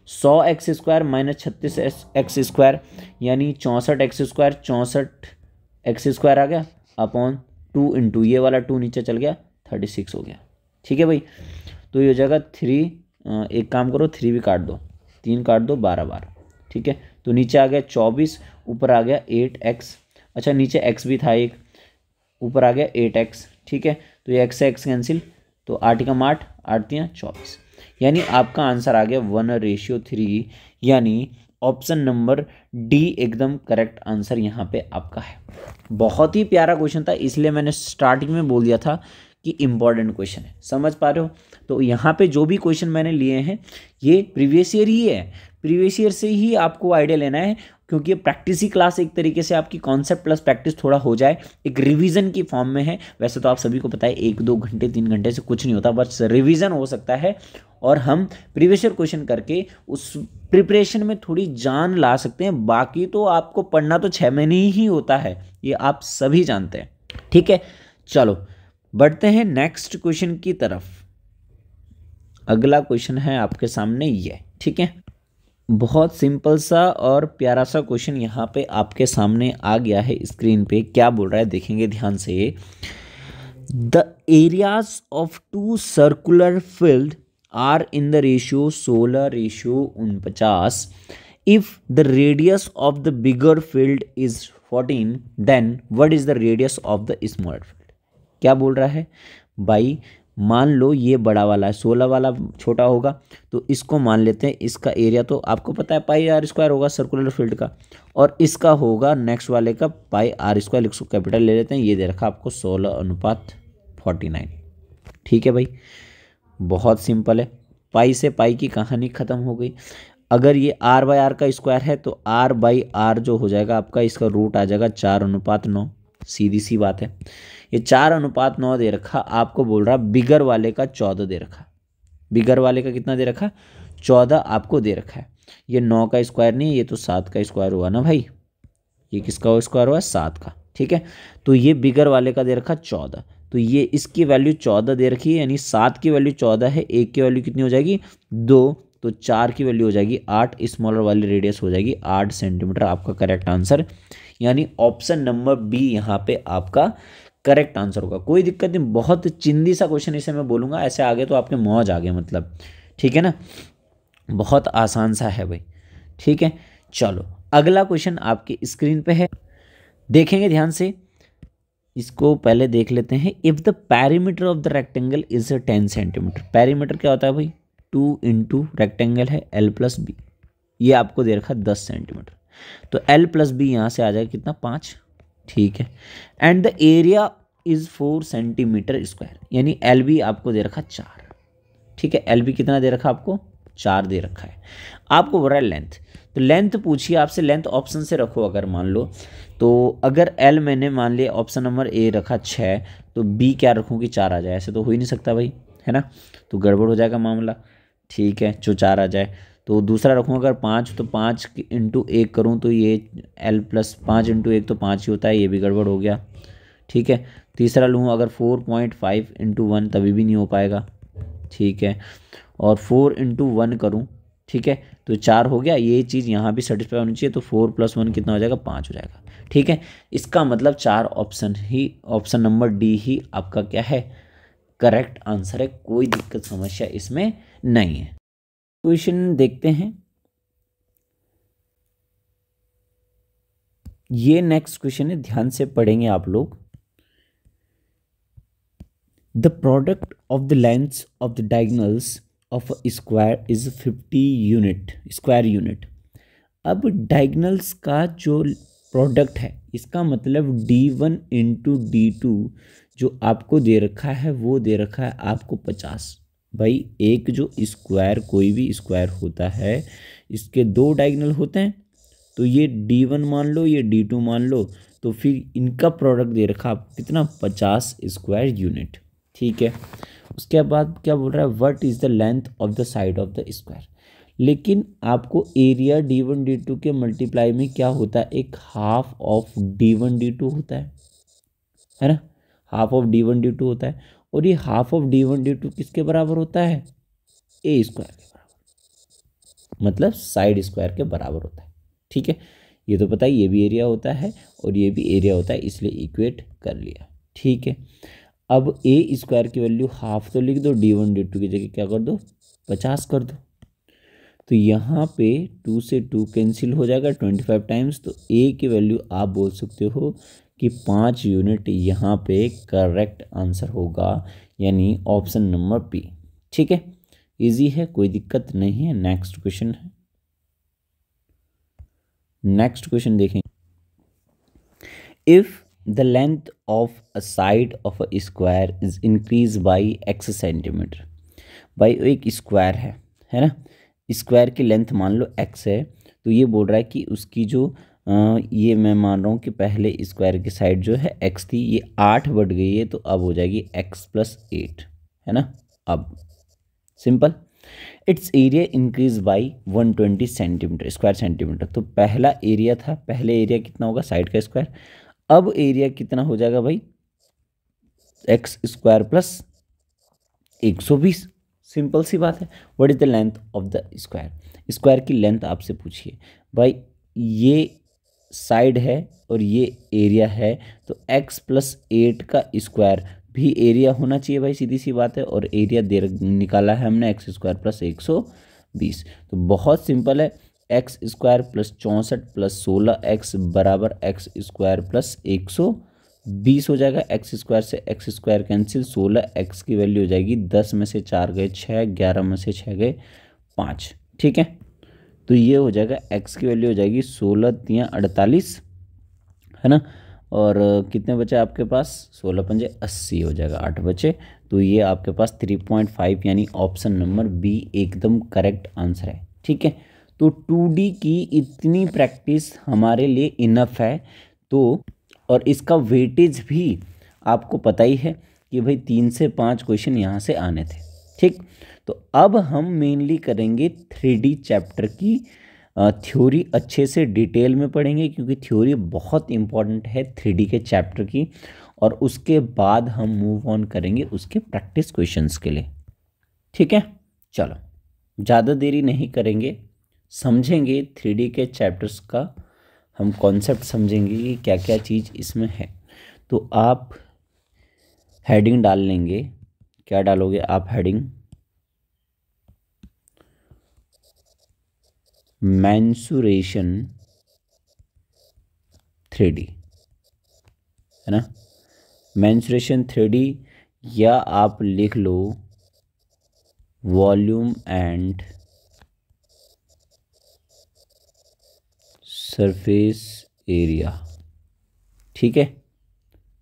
100x² minus 36x², यानी 64x², 64x² आ गया, अपॉन 2 इंटू ये वाला 2 नीचे चल गया 36 हो गया, ठीक है भाई। तो ये हो जाएगा 3, एक काम करो 3 भी काट दो, 3 काट दो 12, ठीक है। तो नीचे आ गया 24, ऊपर आ गया 8x, अच्छा नीचे x भी था एक, ऊपर आ गया 8x, ठीक है। तो ये x से x कैंसिल, तो 8 का 8, 8 3 24, यानी आपका आंसर आ गया 1/3, यानी ऑप्शन नंबर डी एकदम करेक्ट आंसर यहाँ पे आपका है। बहुत ही प्यारा क्वेश्चन था, इसलिए मैंने स्टार्टिंग में बोल दिया था कि इंपॉर्टेंट क्वेश्चन है। समझ पा रहे हो, तो यहाँ पे जो भी क्वेश्चन मैंने लिए हैं ये प्रीवियस ईयर ही है, प्रीवियस ईयर से ही आपको आइडिया लेना है, क्योंकि ये प्रैक्टिस ही क्लास एक तरीके से आपकी कॉन्सेप्ट प्लस प्रैक्टिस थोड़ा हो जाए, एक रिवीजन की फॉर्म में है। वैसे तो आप सभी को पता है 1-2 घंटे 3 घंटे से कुछ नहीं होता, बस रिवीजन हो सकता है और हम प्रीवियस ईयर क्वेश्चन करके उस प्रिपरेशन में थोड़ी जान ला सकते हैं। बाकी तो आपको पढ़ना तो 6 महीने ही होता है, ये आप सभी जानते हैं, ठीक है। चलो बढ़ते हैं नेक्स्ट क्वेश्चन की तरफ। अगला क्वेश्चन है आपके सामने ये, ठीक है। बहुत सिंपल सा और प्यारा सा क्वेश्चन यहाँ पे आपके सामने आ गया है स्क्रीन पे। क्या बोल रहा है देखेंगे ध्यान से। The areas of 2 circular field are in the ratio 16:49। If the radius of the bigger field is 14, then what is the radius of the smaller field. क्या बोल रहा है भाई, मान लो ये बड़ा वाला है, 16 वाला छोटा होगा, तो इसको मान लेते हैं, इसका एरिया तो आपको पता है πr² होगा सर्कुलर फील्ड का, और इसका होगा नेक्स्ट वाले का πr², इसको कैपिटल ले लेते हैं, ये दे रखा आपको 16:49, ठीक है भाई। बहुत सिंपल है, पाई से पाई की कहानी ख़त्म हो गई। अगर ये r/r का स्क्वायर है तो r/r जो हो जाएगा आपका, इसका रूट आ जाएगा 4:9, सीधी सी बात है। ये 4:9 दे रखा, आपको बोल रहा बिगर वाले का 14 दे रखा। बिगर वाले का कितना दे रखा? 14 आपको दे रखा है। ये 9 का स्क्वायर नहीं, ये तो 7 का स्क्वायर हुआ ना भाई। ये किसका स्क्वायर हुआ? 7 का। ठीक है, तो ये बिगर वाले का दे रखा 14, तो ये इसकी वैल्यू 14 दे रखी है, यानी 7 की वैल्यू 14 है, 1 की वैल्यू कितनी हो जाएगी? 2, तो 4 की वैल्यू हो जाएगी 8, स्मॉलर वाली रेडियस हो जाएगी 8 सेंटीमीटर, आपका करेक्ट आंसर। यानी ऑप्शन नंबर बी यहाँ पे आपका करेक्ट आंसर होगा। कोई दिक्कत नहीं, बहुत चिंदी सा क्वेश्चन इसे मैं बोलूँगा, ऐसे आगे तो आपके मौज आ गए मतलब। ठीक है ना, बहुत आसान सा है भाई। ठीक है, चलो अगला क्वेश्चन आपकी स्क्रीन पे है, देखेंगे ध्यान से। इसको पहले देख लेते हैं। If the perimeter of the rectangle is 10 centimetre. Perimeter क्या होता है भाई? 2 इंटू रेक्टेंगल है L प्लस बी, ये आपको दे रखा 10 सेंटीमीटर, तो L प्लस बी यहाँ से आ जाएगा कितना? 5। ठीक है, and the area is 4 centimetre square, यानी एल बी आपको दे रखा 4। ठीक है, एल बी कितना दे रखा आपको? 4 दे रखा है। आपको बोल रहा है लेंथ, तो लेंथ पूछिए आपसे, लेंथ ऑप्शन से रखो अगर मान लो, तो अगर एल मैंने मान लिया ऑप्शन नंबर ए रखा 6, तो बी क्या रखूँ कि 4 आ जाए? ऐसे तो हो ही नहीं सकता भाई, है ना, तो गड़बड़ हो जाएगा मामला। ठीक है, जो 4 आ जाए, तो दूसरा रखूँ अगर 5, तो 5 इंटू 1 करूँ तो ये एल प्लस 5 इंटू 1 तो 5 ही होता है, ये भी गड़बड़ हो गया। ठीक है, तीसरा लूँ अगर 4.5 इंटू 1, तभी भी नहीं हो पाएगा। ठीक है, और 4 इंटू 1 करूँ, ठीक है, तो 4 हो गया। ये चीज़ यहाँ भी सेटिस्फाई होनी चाहिए, तो 4 + 1 कितना हो जाएगा? 5 हो जाएगा। ठीक है, इसका मतलब 4 ऑप्शन ही, ऑप्शन नंबर डी ही आपका क्या है? करेक्ट आंसर है। कोई दिक्कत समस्या इसमें नहीं है। क्वेश्चन देखते हैं, ये नेक्स्ट क्वेश्चन है, ध्यान से पढ़ेंगे आप लोग। The product of the lengths of the diagonals of a square is 50 unit, square unit. अब डायगोनल्स का जो प्रोडक्ट है, इसका मतलब D1 इंटू D2 जो आपको दे रखा है, वो दे रखा है आपको 50। भाई एक जो स्क्वायर, कोई भी स्क्वायर होता है, इसके 2 डायगोनल होते हैं, तो ये D1 मान लो, ये D2 मान लो, तो फिर इनका प्रोडक्ट दे रखा आपको कितना? 50 स्क्वायर यूनिट। ठीक है, उसके बाद क्या बोल रहा है? What is the length of the side of the square. लेकिन आपको एरिया D1 D2 के मल्टीप्लाई में क्या होता है? एक हाफ ऑफ D1 D2 होता है ना, हाफ ऑफ D1 D2 होता है, और ये हाफ ऑफ D1 D2 किसके बराबर होता है? ए स्क्वायर के बराबर, मतलब साइड स्क्वायर के बराबर होता है। ठीक है, ये तो पता है, ये भी एरिया होता है और ये भी एरिया होता है, इसलिए इक्वेट कर लिया। ठीक है, अब ए स्क्वायर की वैल्यू हाफ तो लिख दो, D1 D2 की जगह क्या कर दो? 50 कर दो, तो यहाँ पे 2 से 2 कैंसिल हो जाएगा 25 टाइम्स, तो ए की वैल्यू आप बोल सकते हो कि 5 यूनिट यहाँ पे करेक्ट आंसर होगा, यानी ऑप्शन नंबर बी। ठीक है, इजी है, कोई दिक्कत नहीं है। नेक्स्ट क्वेश्चन है, नेक्स्ट क्वेश्चन देखें। If the length of a side of a square is increase by x centimetre. भाई एक स्क्वायर है ना, स्क्वायर की लेंथ मान लो x है, तो ये बोल रहा है कि उसकी जो ये मैं मान रहा हूँ कि पहले स्क्वायर की साइड जो है x थी, ये 8 बढ़ गई है, तो अब हो जाएगी x + 8, है ना। अब simple, it's area increase by 120 centimetre, square centimetre. तो पहला एरिया था, पहले एरिया कितना होगा? साइड का स्क्वायर। अब एरिया कितना हो जाएगा भाई? x square + 120। सिंपल सी बात है। What is the length of the square? Square की लेंथ आपसे पूछिए भाई, ये साइड है और ये एरिया है, तो x + 8 का स्क्वायर भी एरिया होना चाहिए भाई, सीधी सी बात है। और एरिया दे निकाला है हमने x स्क्वायर + 120, तो बहुत सिंपल है। x स्क्वायर + 64 + 16x बराबर x स्क्वायर + 120 हो जाएगा। x स्क्वायर से x स्क्वायर कैंसिल, 16x की वैल्यू हो जाएगी 10 में से 4 गए 6, 11 में से 6 गए 5। ठीक है, तो ये हो जाएगा x की वैल्यू हो जाएगी 16 × 48, है ना। और कितने बचे आपके पास? 16 × 5 = 80 हो जाएगा, 8 बचे। तो ये आपके पास 3.5 यानी ऑप्शन नंबर बी एकदम करेक्ट आंसर है। ठीक है, तो 2D की इतनी प्रैक्टिस हमारे लिए इनफ है। तो और इसका वेटेज भी आपको पता ही है कि भाई 3 से 5 क्वेश्चन यहाँ से आने थे। ठीक, तो अब हम मेनली करेंगे 3D चैप्टर की थ्योरी, अच्छे से डिटेल में पढ़ेंगे क्योंकि थ्योरी बहुत इंपॉर्टेंट है 3D के चैप्टर की। और उसके बाद हम मूव ऑन करेंगे उसके प्रैक्टिस क्वेश्चंस के लिए। ठीक है, चलो ज़्यादा देरी नहीं करेंगे, समझेंगे 3D के चैप्टर्स का हम कॉन्सेप्ट समझेंगे कि क्या क्या चीज़ इसमें है। तो आप हेडिंग डाल लेंगे, क्या डालोगे आप हेडिंग? मेंसुरेशन 3D, है ना, मेंसुरेशन 3D, या आप लिख low volume and surface area. ठीक है,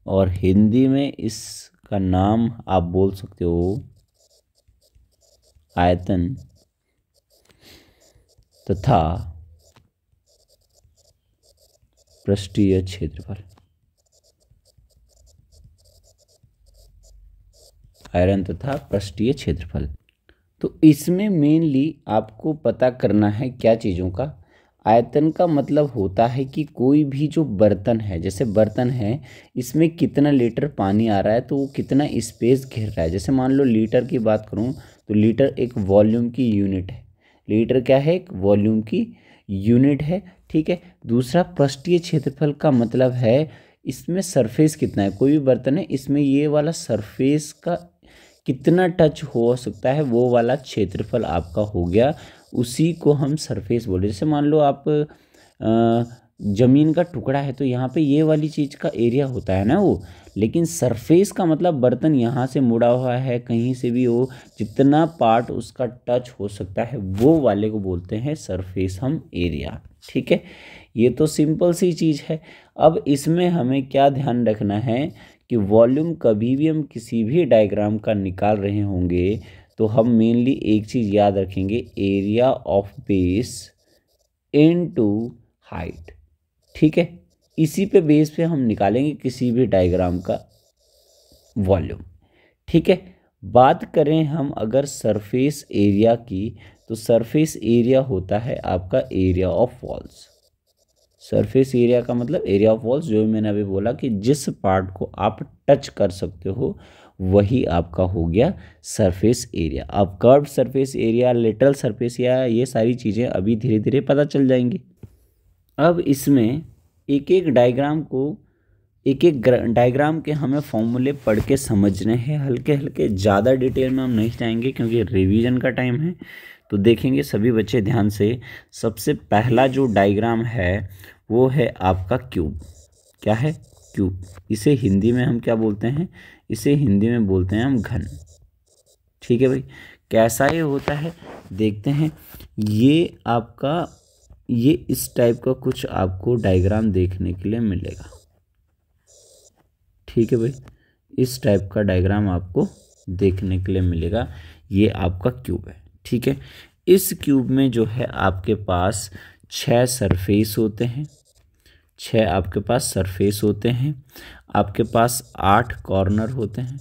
और हिंदी में इसका नाम आप बोल सकते हो आयतन तथा पृष्ठीय क्षेत्रफल, आयतन तथा पृष्ठीय क्षेत्रफल। तो इसमें मेनली आपको पता करना है क्या चीज़ों का। आयतन का मतलब होता है कि कोई भी जो बर्तन है, जैसे बर्तन है, इसमें कितना लीटर पानी आ रहा है तो वो कितना स्पेस घेर रहा है। जैसे मान लो लीटर की बात करूँ तो लीटर एक वॉल्यूम की यूनिट है। लीटर क्या है? एक वॉल्यूम की यूनिट है। ठीक है, दूसरा पृष्ठीय क्षेत्रफल का मतलब है इसमें सरफेस कितना है। कोई भी बर्तन है, इसमें ये वाला सरफेस का कितना टच हो सकता है, वो वाला क्षेत्रफल आपका हो गया, उसी को हम सरफेस बोले। जैसे मान लो आप ज़मीन का टुकड़ा है तो यहाँ पे ये वाली चीज़ का एरिया होता है ना वो, लेकिन सरफेस का मतलब बर्तन यहाँ से मुड़ा हुआ है, कहीं से भी हो, जितना पार्ट उसका टच हो सकता है वो वाले को बोलते हैं सरफेस हम एरिया। ठीक है, ये तो सिंपल सी चीज़ है। अब इसमें हमें क्या ध्यान रखना है कि वॉल्यूम कभी भी हम किसी भी डायग्राम का निकाल रहे होंगे तो हम मेनली एक चीज़ याद रखेंगे, area of base into height. ठीक है, इसी पे बेस पे हम निकालेंगे किसी भी डायग्राम का वॉल्यूम। ठीक है, बात करें हम अगर सरफेस एरिया की, तो सरफेस एरिया होता है आपका area of walls. Surface area का मतलब एरिया ऑफ वॉल्स, जो मैंने अभी बोला कि जिस पार्ट को आप टच कर सकते हो वही आपका हो गया सरफेस एरिया। अब curve surface area, lateral surface area, ये सारी चीज़ें अभी धीरे धीरे पता चल जाएंगी। अब इसमें एक एक डायग्राम को, एक एक डायग्राम के हमें फॉर्मूले पढ़ के समझने हैं हल्के हल्के, ज़्यादा डिटेल में हम नहीं जाएंगे क्योंकि रिवीजन का टाइम है। तो देखेंगे सभी बच्चे ध्यान से। सबसे पहला जो डायग्राम है वो है आपका क्यूब। क्या है? क्यूब। इसे हिंदी में हम क्या बोलते हैं? इसे हिंदी में बोलते हैं हम घन। ठीक है भाई, कैसा ये होता है देखते हैं। ये आपका, ये इस टाइप का कुछ आपको डायग्राम देखने के लिए मिलेगा। ठीक है भाई, इस टाइप का डायग्राम आपको देखने के लिए मिलेगा। ये आपका क्यूब है। ठीक है, इस क्यूब में जो है आपके पास 6 सरफेस होते हैं, 6 आपके पास सरफेस होते हैं, आपके पास 8 कॉर्नर होते हैं।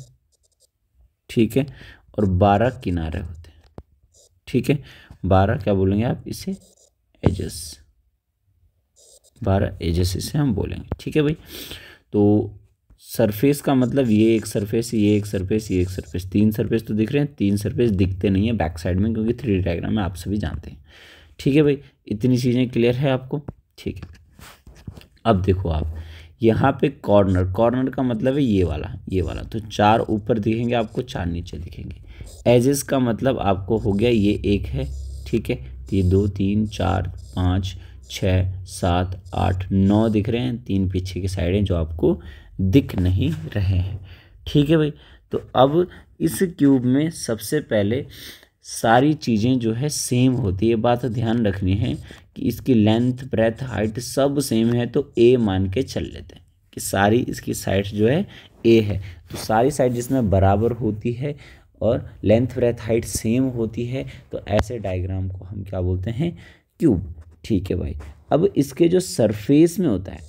ठीक है, और 12 किनारे होते हैं। ठीक है, 12 क्या बोलेंगे आप इसे? एजेस। 12 एजेस इसे हम बोलेंगे। ठीक है भाई, तो सरफेस का मतलब ये एक सरफेस, ये एक सरफेस, ये एक सरफेस, 3 सरफेस तो दिख रहे हैं। 3 सरफेस दिखते नहीं है बैक साइड में क्योंकि 3D डायग्राम में आप सभी जानते हैं। ठीक है भाई, इतनी चीज़ें क्लियर है आपको? ठीक है, अब देखो आप यहाँ पे कॉर्नर, कॉर्नर का मतलब है ये वाला, ये वाला। तो 4 ऊपर दिखेंगे आपको, 4 नीचे दिखेंगे। एजेस का मतलब आपको हो गया ये एक है। ठीक है, ये 2 3 4 5 6 7 8 9 दिख रहे हैं। 3 पीछे की साइड हैं जो आपको दिख नहीं रहे हैं। ठीक है भाई, तो अब इस क्यूब में सबसे पहले सारी चीज़ें जो है सेम होती है। बात ध्यान रखनी है कि इसकी लेंथ, ब्रेथ, हाइट सब सेम है तो ए मान के चल लेते हैं कि सारी इसकी साइड जो है ए है। तो सारी साइड जिसमें बराबर होती है और लेंथ, ब्रेथ, हाइट सेम होती है तो ऐसे डायग्राम को हम क्या बोलते हैं? क्यूब। ठीक है भाई, अब इसके जो सरफेस में होता है,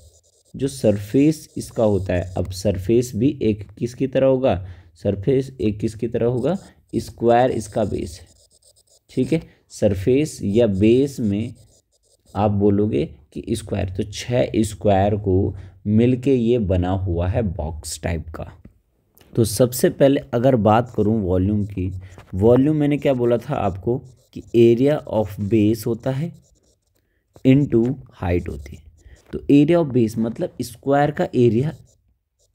जो सरफेस इसका होता है, अब सरफेस भी एक किसकी तरह होगा, सरफेस एक किसकी तरह होगा, स्क्वायर इसका बेस है, ठीक है। सरफेस या बेस में आप बोलोगे कि स्क्वायर, तो 6 स्क्वायर को मिलके ये बना हुआ है बॉक्स टाइप का। तो सबसे पहले अगर बात करूं वॉल्यूम की, वॉल्यूम मैंने क्या बोला था आपको कि एरिया ऑफ बेस होता है इनटू हाइट होती है। तो एरिया ऑफ बेस मतलब स्क्वायर का एरिया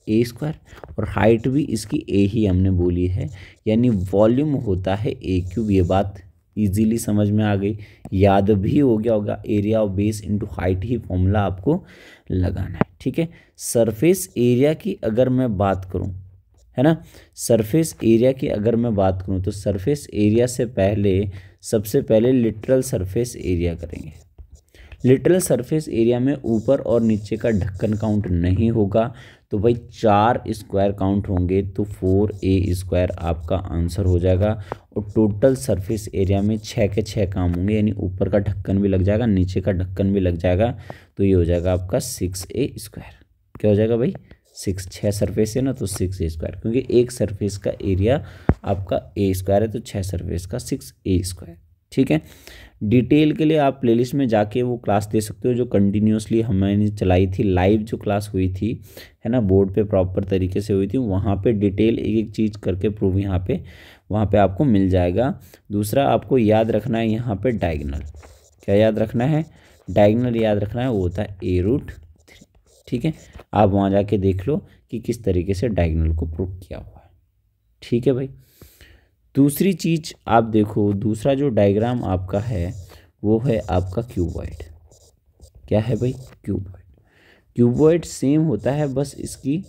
ए स्क्वायर, और हाइट भी इसकी ए ही हमने बोली है, यानी वॉल्यूम होता है ए क्यूब। ये बात इजीली समझ में आ गई, याद भी हो गया होगा, area of base into height he formula आपको लगाना है, ठीक है। सरफेस एरिया की अगर मैं बात करूं, है ना, सरफेस एरिया की अगर मैं बात करूं तो सरफेस एरिया से पहले सबसे पहले लिटरल सरफेस एरिया करेंगे। लिटरल सरफेस एरिया में ऊपर और नीचे का ढक्कन काउंट नहीं होगा, तो भाई 4 स्क्वायर काउंट होंगे, तो 4a स्क्वायर आपका आंसर हो जाएगा। और टोटल सरफेस एरिया में 6 के 6 काम होंगे, यानी ऊपर का ढक्कन भी लग जाएगा, नीचे का ढक्कन भी लग जाएगा, तो ये हो जाएगा आपका 6a स्क्वायर। क्या हो जाएगा भाई, 6 सरफेस है ना, तो 6a स्क्वायर, क्योंकि एक सरफेस का एरिया आपका a स्क्वायर है, तो 6 सरफेस का 6a स्क्वायर, ठीक है। डिटेल के लिए आप प्लेलिस्ट में जाके वो क्लास दे सकते हो जो कंटिन्यूसली हमने चलाई थी, लाइव जो क्लास हुई थी, है ना, बोर्ड पे प्रॉपर तरीके से हुई थी, वहाँ पे डिटेल एक एक चीज़ करके प्रूव यहाँ पे वहाँ पे आपको मिल जाएगा। दूसरा आपको याद रखना है यहाँ पे डायगोनल, क्या याद रखना है, डायगोनल याद रखना है, वो होता है a√3, ठीक है। आप वहाँ जाके देख लो कि किस तरीके से डायगोनल को प्रूव किया हुआ है, ठीक है भाई। दूसरी चीज आप देखो, दूसरा जो डायग्राम आपका है वो है आपका क्यूबॉइड। क्या है भाई, क्यूबॉइड। क्यूबॉइड सेम होता है, बस इसकी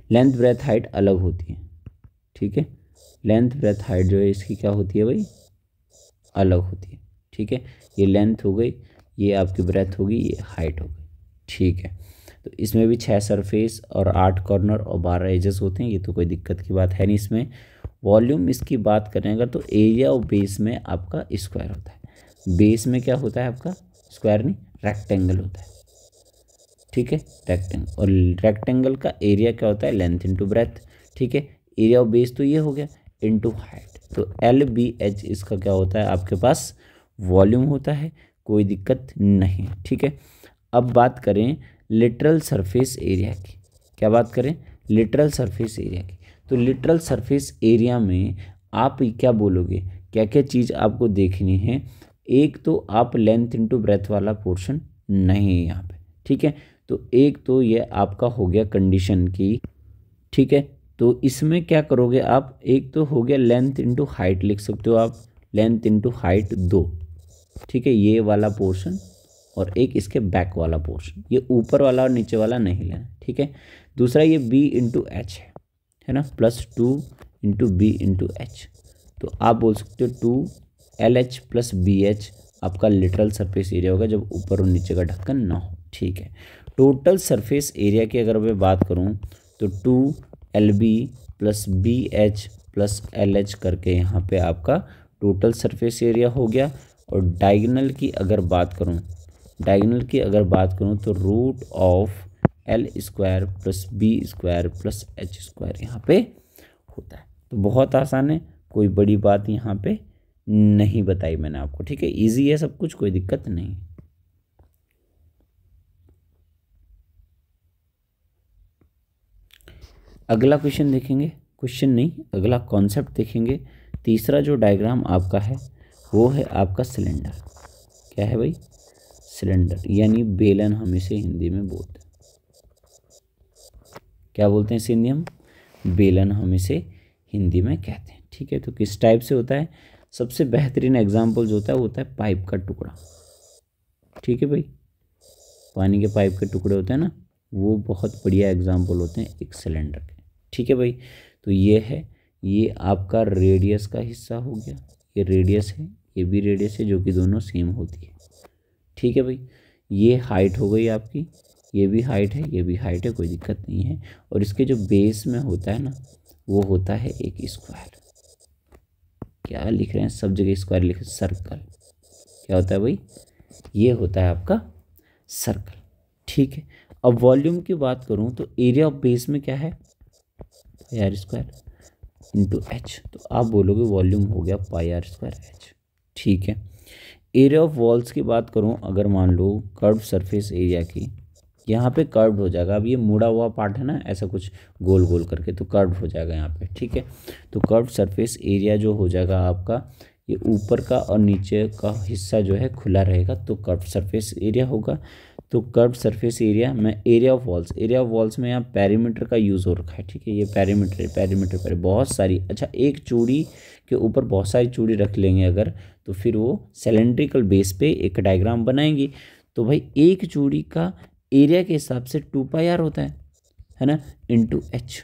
लेंथ ब्रेथ हाइट अलग होती है, ठीक है। लेंथ ब्रेथ हाइट जो है इसकी क्या होती है भाई, अलग होती है, ठीक है। ये लेंथ हो गई, ये आपकी ब्रेथ होगी, ये हाइट हो गई, ठीक है। तो इसमें भी 6 सरफेस और 8 कॉर्नर और 12 एजेस होते हैं, ये तो कोई दिक्कत की बात है नहीं इसमें। वॉल्यूम इसकी बात करें अगर, तो एरिया और बेस में आपका स्क्वायर होता है, बेस में क्या होता है आपका, स्क्वायर नहीं रेक्टेंगल होता है, ठीक है, रेक्टेंगल। और रेक्टेंगल का एरिया क्या होता है, लेंथ इंटू ब्रेथ, ठीक है। एरिया ऑफ बेस तो ये हो गया इंटू हाइट, तो LBH इसका क्या होता है आपके पास, वॉल्यूम होता है, कोई दिक्कत नहीं, ठीक है। अब बात करें लिटरल सरफेस एरिया की, क्या बात करें, लिटरल सरफेस एरिया की। तो लिटरल सरफेस एरिया में आप क्या बोलोगे, क्या क्या चीज़ आपको देखनी है। एक तो आप लेंथ इंटू ब्रेथ वाला पोर्शन नहीं है यहाँ पे, ठीक है। तो एक तो ये आपका हो गया कंडीशन की, ठीक है। तो इसमें क्या करोगे आप, एक तो हो गया लेंथ इंटू हाइट, लिख सकते हो आप लेंथ इंटू हाइट 2, ठीक है, ये वाला पोर्शन, और एक इसके बैक वाला पोर्शन, ये ऊपर वाला और नीचे वाला नहीं लेना, ठीक है। दूसरा ये B/H है ना, +2 इंटू B/H, तो आप बोल सकते हो 2LH + BH आपका लिटरल सरफेस एरिया होगा जब ऊपर और नीचे का ढक्कन ना हो, ठीक है। टोटल सरफेस एरिया की अगर मैं बात करूं तो 2LB + BH + LH करके यहाँ पे आपका टोटल सरफेस एरिया हो गया। और डायगोनल की अगर बात करूं, डायगोनल की अगर बात करूं तो √L² + B² + H² यहाँ पे होता है। तो बहुत आसान है, कोई बड़ी बात यहाँ पे नहीं बताई मैंने आपको, ठीक है, इजी है सब कुछ, कोई दिक्कत नहीं। अगला क्वेश्चन देखेंगे, क्वेश्चन नहीं अगला कॉन्सेप्ट देखेंगे। तीसरा जो डायग्राम आपका है वो है आपका सिलेंडर। क्या है भाई, सिलेंडर, यानी बेलन हम इसे हिंदी में बोलते हैं, क्या बोलते हैं इसे हिंदी हम, बेलन हम इसे हिंदी में कहते हैं, ठीक है। तो किस टाइप से होता है, सबसे बेहतरीन एग्जाम्पल जो होता है वो होता है पाइप का टुकड़ा, ठीक है भाई, पानी के पाइप के टुकड़े होते हैं ना, वो बहुत बढ़िया एग्जाम्पल होते हैं एक सिलेंडर के, ठीक है भाई। तो ये है, ये आपका रेडियस का हिस्सा हो गया, ये रेडियस है, ये भी रेडियस है, जो कि दोनों सेम होती है, ठीक है भाई। ये हाइट हो गई आपकी, ये भी हाइट है, ये भी हाइट है, कोई दिक्कत नहीं है। और इसके जो बेस में होता है ना, वो होता है एक स्क्वायर, क्या लिख रहे हैं सब जगह स्क्वायर लिख, सर्कल, क्या होता है भाई, ये होता है आपका सर्कल, ठीक है। अब वॉल्यूम की बात करूं तो एरिया ऑफ बेस में क्या है, pi R square into H, तो आप बोलोगे वॉल्यूम हो गया पाई आर स्क्वायर एच। ठीक है। एरिया ऑफ वॉल्स की बात करूं, अगर मान लो कर्व सरफेस एरिया की, यहाँ पे कर्व्ड हो जाएगा। अब ये मुड़ा हुआ पार्ट है ना, ऐसा कुछ गोल गोल करके, तो कर्व्ड हो जाएगा यहाँ पे। ठीक है। तो कर्व सरफेस एरिया जो हो जाएगा आपका, ये ऊपर का और नीचे का हिस्सा जो है खुला रहेगा, तो कर्व सरफेस एरिया होगा। तो कर्व सरफेस एरिया में area of walls, area of walls में यहाँ पेरीमीटर का यूज़ हो रखा है। ठीक है, ये पेरीमीटर पेरीमीटर पर बहुत सारी, अच्छा एक चूड़ी के ऊपर बहुत सारी चूड़ी रख लेंगे अगर, तो फिर वो सिलेंड्रिकल बेस पे एक डायग्राम बनाएंगी। तो भाई एक चूड़ी का एरिया के हिसाब से 2 पाई आर होता है ना, इंटू एच।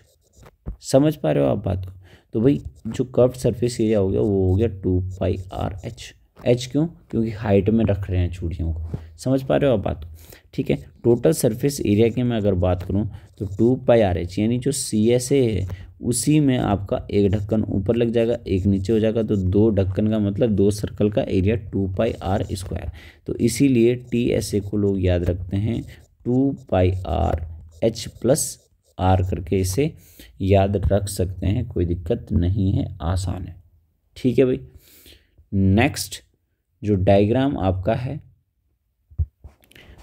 समझ पा रहे हो आप बात को। तो भाई जो कर्व सरफेस एरिया हो गया वो हो गया 2 पाई आर एच। एच क्यों, क्योंकि हाइट में रख रहे हैं चूड़ियों को। समझ पा रहे हो आप बात को। ठीक है। टोटल सरफेस एरिया की मैं अगर बात करूं तो 2 पाई आर एच, यानी जो सी एस ए है उसी में आपका एक ढक्कन ऊपर लग जाएगा, एक नीचे हो जाएगा, तो 2 ढक्कन का मतलब 2 सर्कल का एरिया 2 पाई आर स्क्वायर। तो इसीलिए टी एस ए को लोग याद रखते हैं 2 पाई आर एच प्लस आर करके, इसे याद रख सकते हैं, कोई दिक्कत नहीं है, आसान है। ठीक है भाई। नेक्स्ट जो डायग्राम आपका है,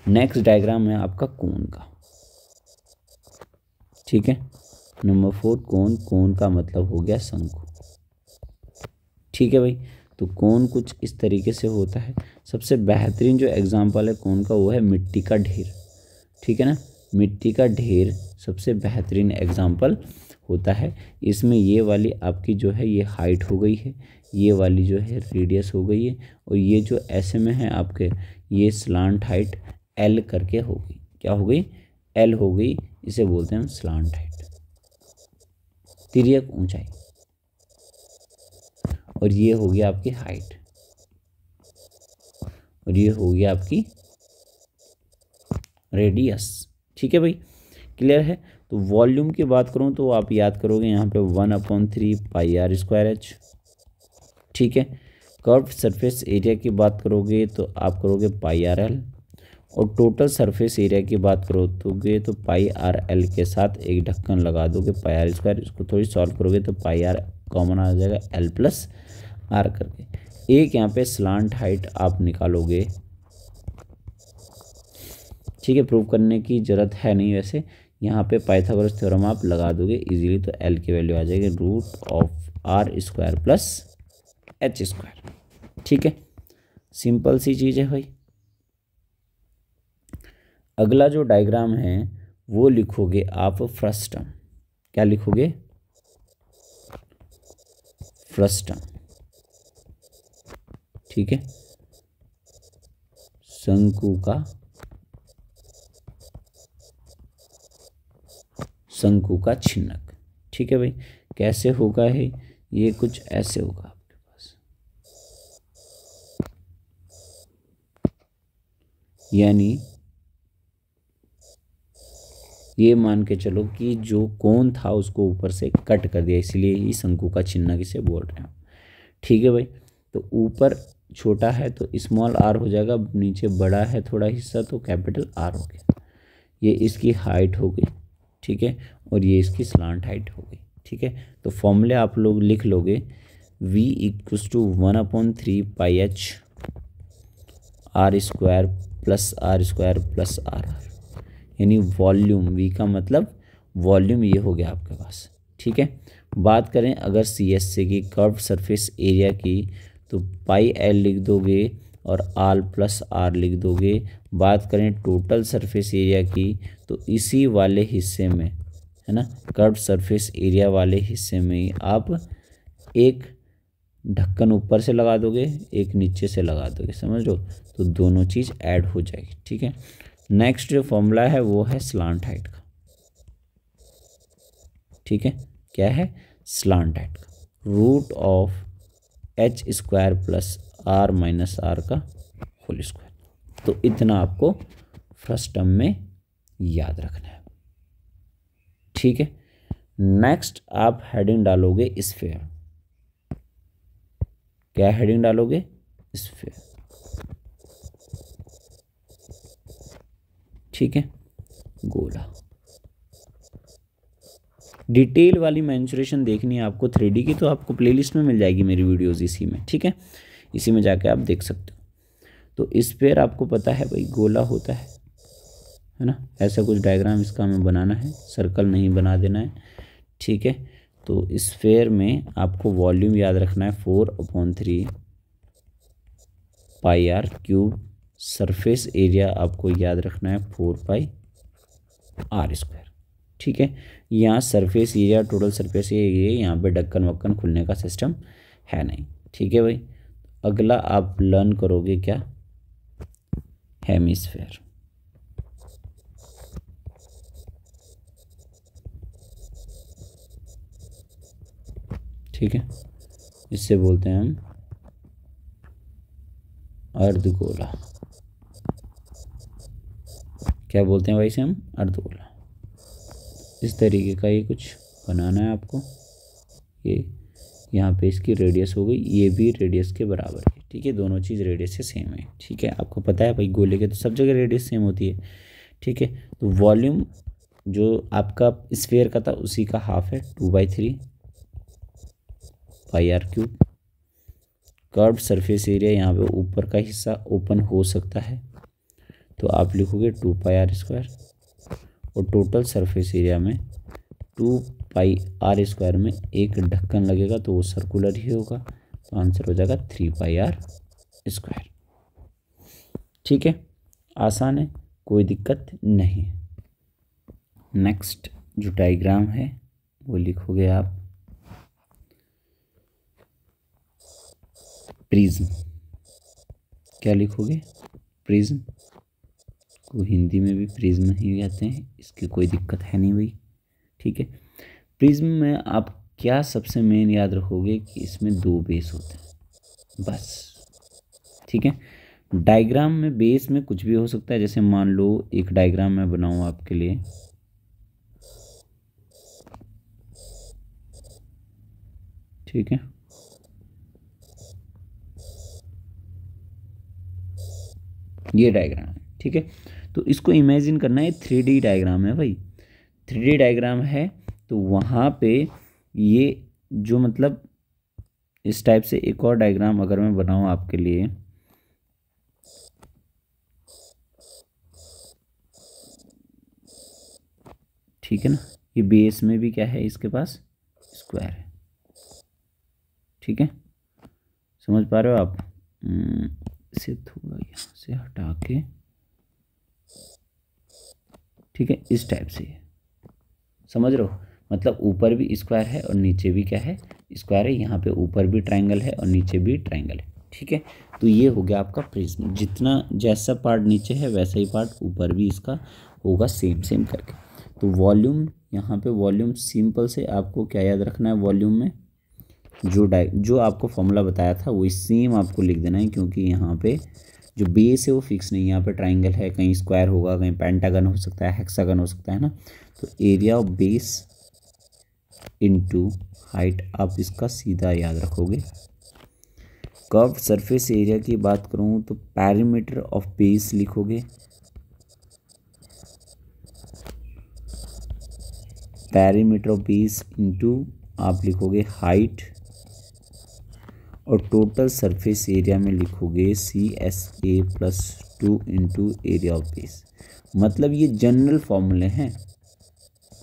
नेक्स्ट डायग्राम है आपका कोन का। ठीक है। नंबर 4 कोन, कोन का मतलब हो गया शंकु। ठीक है भाई। तो कोन कुछ इस तरीके से होता है। सबसे बेहतरीन जो एग्जांपल है कोन का वो है मिट्टी का ढेर। ठीक है ना, मिट्टी का ढेर सबसे बेहतरीन एग्जांपल होता है। इसमें ये वाली आपकी जो है ये हाइट हो गई है, ये वाली जो है रेडियस हो गई है, और ये जो ऐसे में है आपके, ये स्लांट हाइट एल करके हो गई। क्या हो गई, एल हो गई। इसे बोलते हैं हम स्लांट हाइट, तिर्यक ऊंचाई। और ये हो गया आपकी हाइट, और ये हो गया आपकी रेडियस। ठीक है भाई, क्लियर है। तो वॉल्यूम की बात करूं तो आप याद करोगे यहाँ पे 1/3 पाई आर स्क्वायर एच। ठीक है। कर्व्ड सरफेस एरिया की बात करोगे तो आप करोगे पाई आर एल, और टोटल सरफेस एरिया की बात करोगे तो पाई आर एल के साथ एक ढक्कन लगा दोगे पाई आर स्क्वायर। इसको थोड़ी सॉल्व करोगे तो पाई आर कॉमन आ जाएगा, एल प्लस आर करके। एक यहाँ पे स्लांट हाइट आप निकालोगे। ठीक है, प्रूव करने की ज़रूरत है नहीं वैसे, यहाँ पे पाइथागोरस थ्योरम आप लगा दोगे इजीली, तो एल की वैल्यू आ जाएगी √(r² प्लस h²। ठीक है, सिंपल सी चीज़ है भाई। अगला जो डायग्राम है वो लिखोगे आप फ्रस्टम। क्या लिखोगे, फ्रस्टम। ठीक है, शंकु का छिन्नक। ठीक है भाई, कैसे होगा है ये, कुछ ऐसे होगा आपके पास, यानी ये मान के चलो कि जो कोन था उसको ऊपर से कट कर दिया, इसलिए ही शंकु का छिन्नक इसे बोल रहे हैं। ठीक है भाई। तो ऊपर छोटा है तो स्मॉल आर हो जाएगा, नीचे बड़ा है थोड़ा हिस्सा तो कैपिटल आर हो गया। ये इसकी हाइट हो गई। ठीक है, और ये इसकी स्लांट हाइट हो गई। ठीक है, तो फॉर्मूले आप लोग लिख लोगे, V = 1/3 पाई h r² + r, यानी वॉल्यूम, V का मतलब वॉल्यूम, ये हो गया आपके पास। ठीक है। बात करें अगर CSA की कर्व सरफेस एरिया की, तो पाई लिख दोगे और r+r लिख दोगे। बात करें टोटल सरफेस एरिया की, तो इसी वाले हिस्से में है ना, कर्व सरफेस एरिया वाले हिस्से में आप एक ढक्कन ऊपर से लगा दोगे, एक नीचे से लगा दोगे, समझ लो, तो दोनों चीज़ ऐड हो जाएगी। ठीक है। नेक्स्ट जो फॉर्मूला है वो है स्लांट हाइट का। ठीक है, क्या है, स्लांट हाइट का, √(h² + r - r का होल²। तो इतना आपको फर्स्ट टर्म में याद रखना है। ठीक है। नेक्स्ट आप हेडिंग डालोगे स्फीयर। क्या हेडिंग डालोगे, स्फीयर। ठीक है, गोला। डिटेल वाली मेंसुरेशन देखनी है आपको 3D की तो आपको प्लेलिस्ट में मिल जाएगी मेरी वीडियोस इसी में, ठीक है, इसी में जाके आप देख सकते हो। तो इस पर आपको पता है भाई गोला होता है ना, ऐसा कुछ डायग्राम इसका हमें बनाना है, सर्कल नहीं बना देना है, ठीक है। तो इस स्फेयर में आपको वॉल्यूम याद रखना है 4/3 पाई आर क्यूब, सरफेस एरिया आपको याद रखना है 4πr², ठीक है। यहाँ surface area, total surface area, यहाँ पे ढक्कन वक्कन खुलने का सिस्टम है नहीं, ठीक है भाई। अगला आप लर्न करोगे क्या, हेमिस्फेयर। ठीक है, इससे बोलते हैं हम अर्धगोला। क्या बोलते हैं भाई इसे हम, अर्धगोला। इस तरीके का ये कुछ बनाना है आपको। ये यहाँ पे इसकी रेडियस हो गई, ये भी रेडियस के बराबर है, ठीक है, दोनों चीज़ रेडियस से सेम है, ठीक है। आपको पता है भाई गोले के तो सब जगह रेडियस सेम होती है, ठीक है। तो वॉल्यूम जो आपका स्फीयर का था उसी का हाफ है 2/3 pi R cube. Curved surface area, यहाँ पे ऊपर का हिस्सा ओपन हो सकता है तो आप लिखोगे 2πr², और टोटल सरफेस एरिया में 2πr² में एक ढक्कन लगेगा तो वो सर्कुलर ही होगा, तो आंसर हो जाएगा 3πr², ठीक है। आसान है, कोई दिक्कत नहीं। नेक्स्ट जो डायग्राम है वो लिखोगे आप प्रिज्म। क्या लिखोगे, प्रिज्म, को हिंदी में भी प्रिज्म ही कहते हैं, इसकी कोई दिक्कत है नहीं भाई, ठीक है। प्रिज्म में आप क्या सबसे मेन याद रखोगे कि इसमें 2 बेस होते हैं बस, ठीक है। डायग्राम में बेस में कुछ भी हो सकता है, जैसे मान लो एक डायग्राम मैं बनाऊं आपके लिए, ठीक है। ये डायग्राम है, ठीक है। तो इसको इमेजिन करना है 3D डायग्राम है भाई, 3D डायग्राम है। तो वहाँ पे ये जो मतलब इस टाइप से एक और डायग्राम अगर मैं बनाऊँ आपके लिए, ठीक है ना, ये बेस में भी क्या है इसके पास, स्क्वायर है, ठीक है। समझ पा रहे हो आप, इसे थोड़ा यहाँ से हटा के, ठीक है, इस टाइप से समझ रहे हो, मतलब ऊपर भी स्क्वायर है और नीचे भी क्या है, स्क्वायर है। यहाँ पे ऊपर भी ट्रायंगल है और नीचे भी ट्रायंगल है, ठीक है। तो ये हो गया आपका प्रिज्म, जितना जैसा पार्ट नीचे है वैसा ही पार्ट ऊपर भी इसका होगा, सेम सेम करके। तो वॉल्यूम, यहाँ पे वॉल्यूम सिंपल से आपको क्या याद रखना है, वॉल्यूम में जो आपको फॉर्मूला बताया था वही सेम आपको लिख देना है, क्योंकि यहाँ पे जो बेस है वो फिक्स नहीं है। यहाँ पे ट्राइंगल है, कहीं स्क्वायर होगा, कहीं पेंटागन हो सकता है, हेक्सागन हो सकता है ना। तो area of base into height आप इसका सीधा याद रखोगे। कर्व्ड सरफेस एरिया की बात करूँ तो पैरीमीटर ऑफ बेस लिखोगे, पैरीमीटर ऑफ बेस इनटू आप लिखोगे हाइट, और टोटल सरफेस एरिया में लिखोगे CSA + 2 into area of base. मतलब ये जनरल फॉर्मूले हैं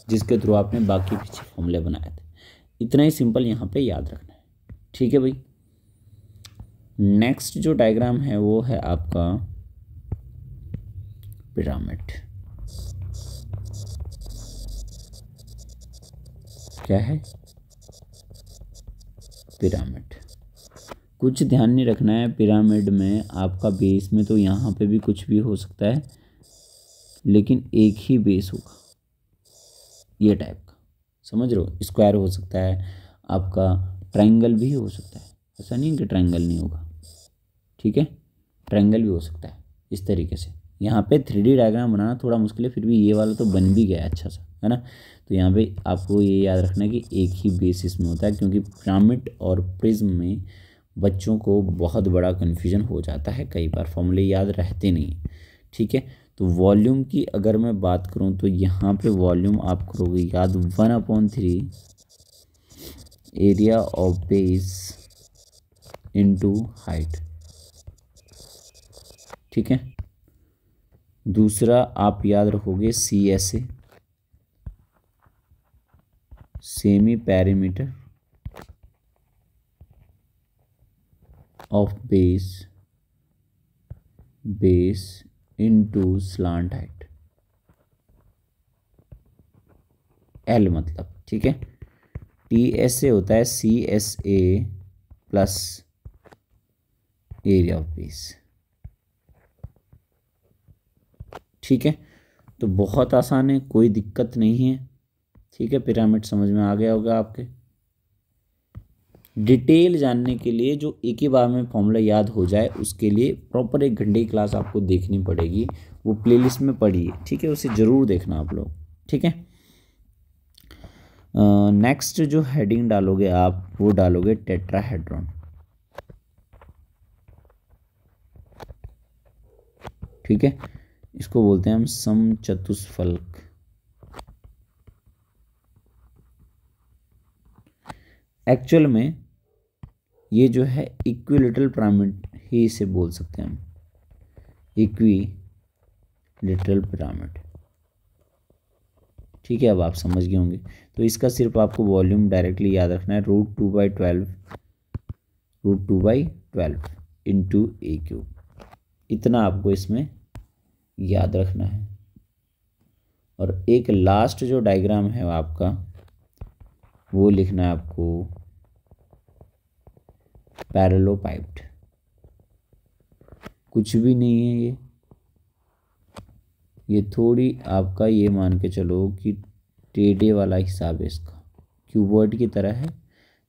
जिसके थ्रू आपने बाकी पीछे फॉर्मूले बनाए थे। इतना ही सिंपल यहाँ पे याद रखना है, ठीक है भाई। नेक्स्ट जो डायग्राम है वो है आपका पिरामिड। क्या है, पिरामिड। कुछ ध्यान नहीं रखना है, पिरामिड में आपका बेस में तो यहाँ पे भी कुछ भी हो सकता है, लेकिन एक ही बेस होगा, ये टाइप का, समझ रहे हो। स्क्वायर हो सकता है आपका, ट्रायंगल भी हो सकता है, ऐसा नहीं कि ट्रायंगल नहीं होगा, ठीक है, ट्रायंगल भी हो सकता है। इस तरीके से यहाँ पे 3D डायग्राम बनाना थोड़ा मुश्किल है, फिर भी ये वाला तो बन भी गया अच्छा सा, है ना। तो यहाँ पे आपको ये याद रखना है कि एक ही बेस इसमें होता है, क्योंकि पिरामिड और प्रिज्म में बच्चों को बहुत बड़ा कन्फ्यूजन हो जाता है, कई बार फॉर्मूले याद रहते नहीं, ठीक है। तो तो वॉल्यूम की अगर मैं बात करूं तो यहाँ पे वॉल्यूम आप करोगे याद 1/3 area of base into height. ठीक है। दूसरा आप याद रखोगे CSA, semi perimeter of base into slant height, L मतलब। ठीक है। TSA होता है CSA plus area of base. ठीक है। तो बहुत आसान है, कोई दिक्कत नहीं है। ठीक है, पिरामिड समझ में आ गया होगा आपके। डिटेल जानने के लिए जो एक ही बार में फॉर्मूला याद हो जाए उसके लिए प्रॉपर 1 घंटे की क्लास आपको देखनी पड़ेगी, वो प्लेलिस्ट में पड़ी है। ठीक है, उसे ज़रूर देखना आप लोग। ठीक है। नेक्स्ट जो हेडिंग डालोगे आप, वो डालोगे टेट्राहेड्रॉन। ठीक है, इसको बोलते हैं हम समचतुष्फलक। एक्चुअल में ये जो है इक्विलेटरल पिरामिड ही इसे बोल सकते हैं हम, इक्विलेटरल पिरामिड। ठीक है, अब आप समझ गए होंगे। तो इसका सिर्फ आपको वॉल्यूम डायरेक्टली याद रखना है, √2/12 इंटू A³ इतना आपको इसमें याद रखना है। और एक लास्ट जो डायग्राम है आपका, वो लिखना है आपको पैरेललोपाइप्ड। कुछ भी नहीं है ये थोड़ी आपका ये मान के चलो कि टेढ़े वाला हिसाब है इसका, क्यूबॉइड की तरह है।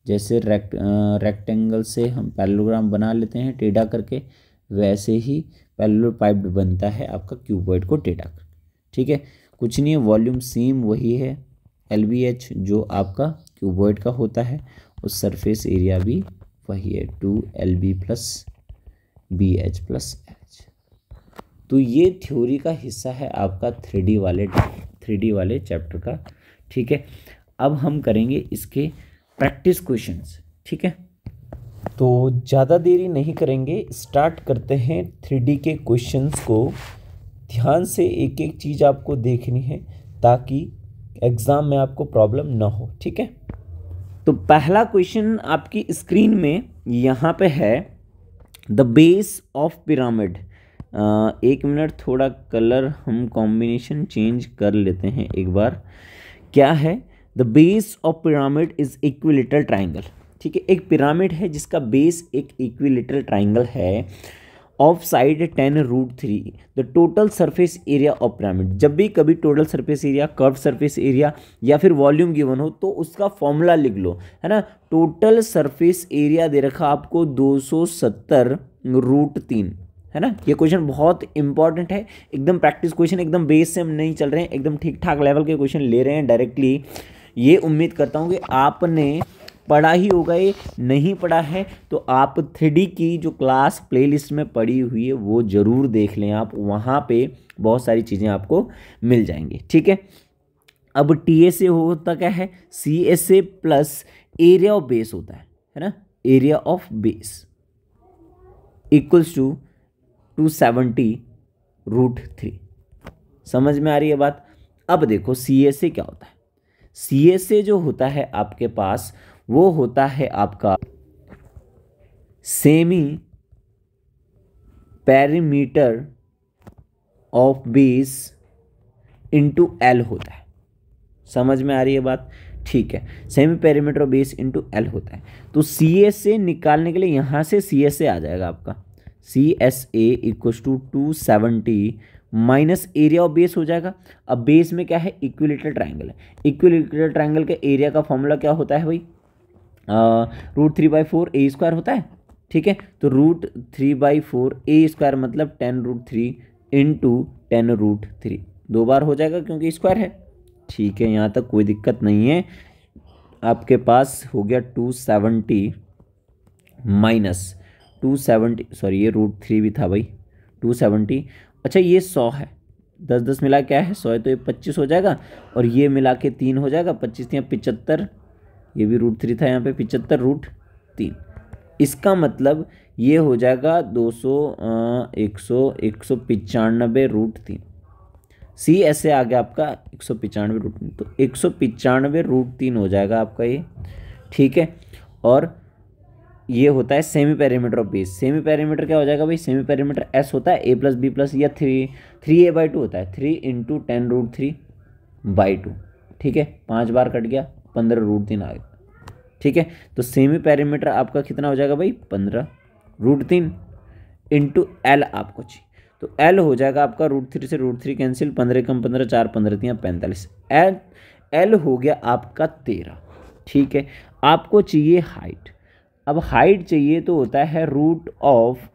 जैसे रेक्टेंगल से हम पैरेललोग्राम बना लेते हैं टेढ़ा करके, वैसे ही पैरेललोपाइप्ड बनता है आपका क्यूबॉइड को टेढ़ा करके। ठीक है, कुछ नहीं है, वॉल्यूम सेम वही है LBH जो आपका क्यूबॉइड का होता है, और सरफेस एरिया भी वही है 2LB + BH + H। तो ये थ्योरी का हिस्सा है आपका 3D वाले चैप्टर का। ठीक है, अब हम करेंगे इसके प्रैक्टिस क्वेश्चंस। ठीक है, तो ज़्यादा देरी नहीं करेंगे, स्टार्ट करते हैं 3D के क्वेश्चंस को। ध्यान से एक एक चीज़ आपको देखनी है ताकि एग्ज़ाम में आपको प्रॉब्लम ना हो। ठीक है, तो पहला क्वेश्चन आपकी स्क्रीन में यहाँ पे है, the base of pyramid. 1 minute, थोड़ा कलर हम कॉम्बिनेशन चेंज कर लेते हैं एक बार। क्या है, the base of pyramid is equilateral triangle. ठीक है, एक पिरामिड है जिसका बेस एक इक्विलेटरल ट्राइंगल है, of side 10√3 the total surface area of pyramid. जब भी कभी total surface area, curve surface area या फिर वॉल्यूम गिवन हो तो उसका फॉर्मूला लिख लो, है ना। टोटल सरफेस एरिया दे रखा आपको 270√3, है ना। ये क्वेश्चन बहुत इंपॉर्टेंट है, एकदम प्रैक्टिस क्वेश्चन, एकदम बेस से हम नहीं चल रहे हैं, एकदम ठीक ठाक लेवल के क्वेश्चन ले रहे हैं डायरेक्टली। ये उम्मीद करता हूँ कि आपने पढ़ा ही होगा। ये नहीं पढ़ा है तो आप 3D की जो क्लास प्लेलिस्ट में पड़ी हुई है वो ज़रूर देख लें आप, वहाँ पे बहुत सारी चीज़ें आपको मिल जाएंगी। ठीक है, अब TSA होता क्या है, CSA plus area of base होता है ना। Area of base equals to 270√3। समझ में आ रही है बात। अब देखो CSA क्या होता है। CSA जो होता है आपके पास, वो होता है आपका semi perimeter of base into L होता है। समझ में आ रही है बात। ठीक है, semi perimeter of base into L होता है। तो CSA निकालने के लिए यहाँ से CSA आ जाएगा आपका, CSA equals to 270 minus area of base हो जाएगा। अब बेस में क्या है, इक्विलेटरल ट्राइंगल है। इक्विलेटरल ट्राइंगल के एरिया का फॉर्मूला क्या होता है भाई, √3/4 A² होता है। ठीक है, तो √3/4 A² मतलब 10√3 इंटू 10√3, 2 बार हो जाएगा क्योंकि स्क्वायर है। ठीक है, यहाँ तक कोई दिक्कत नहीं है। आपके पास हो गया 270 माइनस 270, सॉरी ये √3 भी था भाई, 270। अच्छा ये 100 है, 10 मिला क्या है 100 है, तो ये 25 हो जाएगा और ये मिला के 3 हो जाएगा, 25 यहाँ 75, ये भी √3 था यहाँ पे 75√3। इसका मतलब ये हो जाएगा 195 √3। सी ऐसे आ गया आपका 195 √3, तो 195 √3 हो जाएगा आपका ये, ठीक है। और ये होता है semi perimeter of base. Semi perimeter क्या हो जाएगा भाई, सेमी पेरीमीटर एस होता है a+b+ या 3a/2 होता है, 3 × 10√3/2, ठीक है। 5 बार कट गया, 15√3 आ गया, ठीक है। तो सेमी पेरीमीटर आपका कितना हो जाएगा भाई 15√3 इंटू एल आपको चाहिए, तो एल हो जाएगा आपका √3 से √3 कैंसिल, 15 कम 15 4 15 3 45, एल हो गया आपका 13, ठीक है। आपको चाहिए हाइट। अब हाइट चाहिए तो होता है रूट ऑफ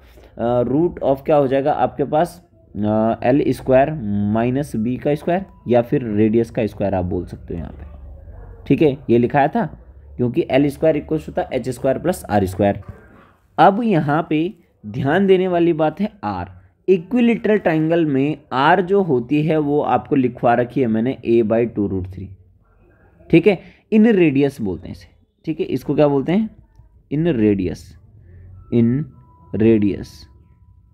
क्या हो जाएगा आपके पास L² - B का स्क्वायर या फिर रेडियस का स्क्वायर आप बोल सकते हो यहाँ पे, ठीक है। ये लिखाया था क्योंकि L² इक्वल होता है H² + R²। अब यहाँ पे ध्यान देने वाली बात है R। इक्विलेटरल ट्राइंगल में R जो होती है वो आपको लिखवा रखी है मैंने a/2√3, ठीक है। इन रेडियस बोलते हैं इसे, ठीक है। इसको क्या बोलते हैं, इन रेडियस,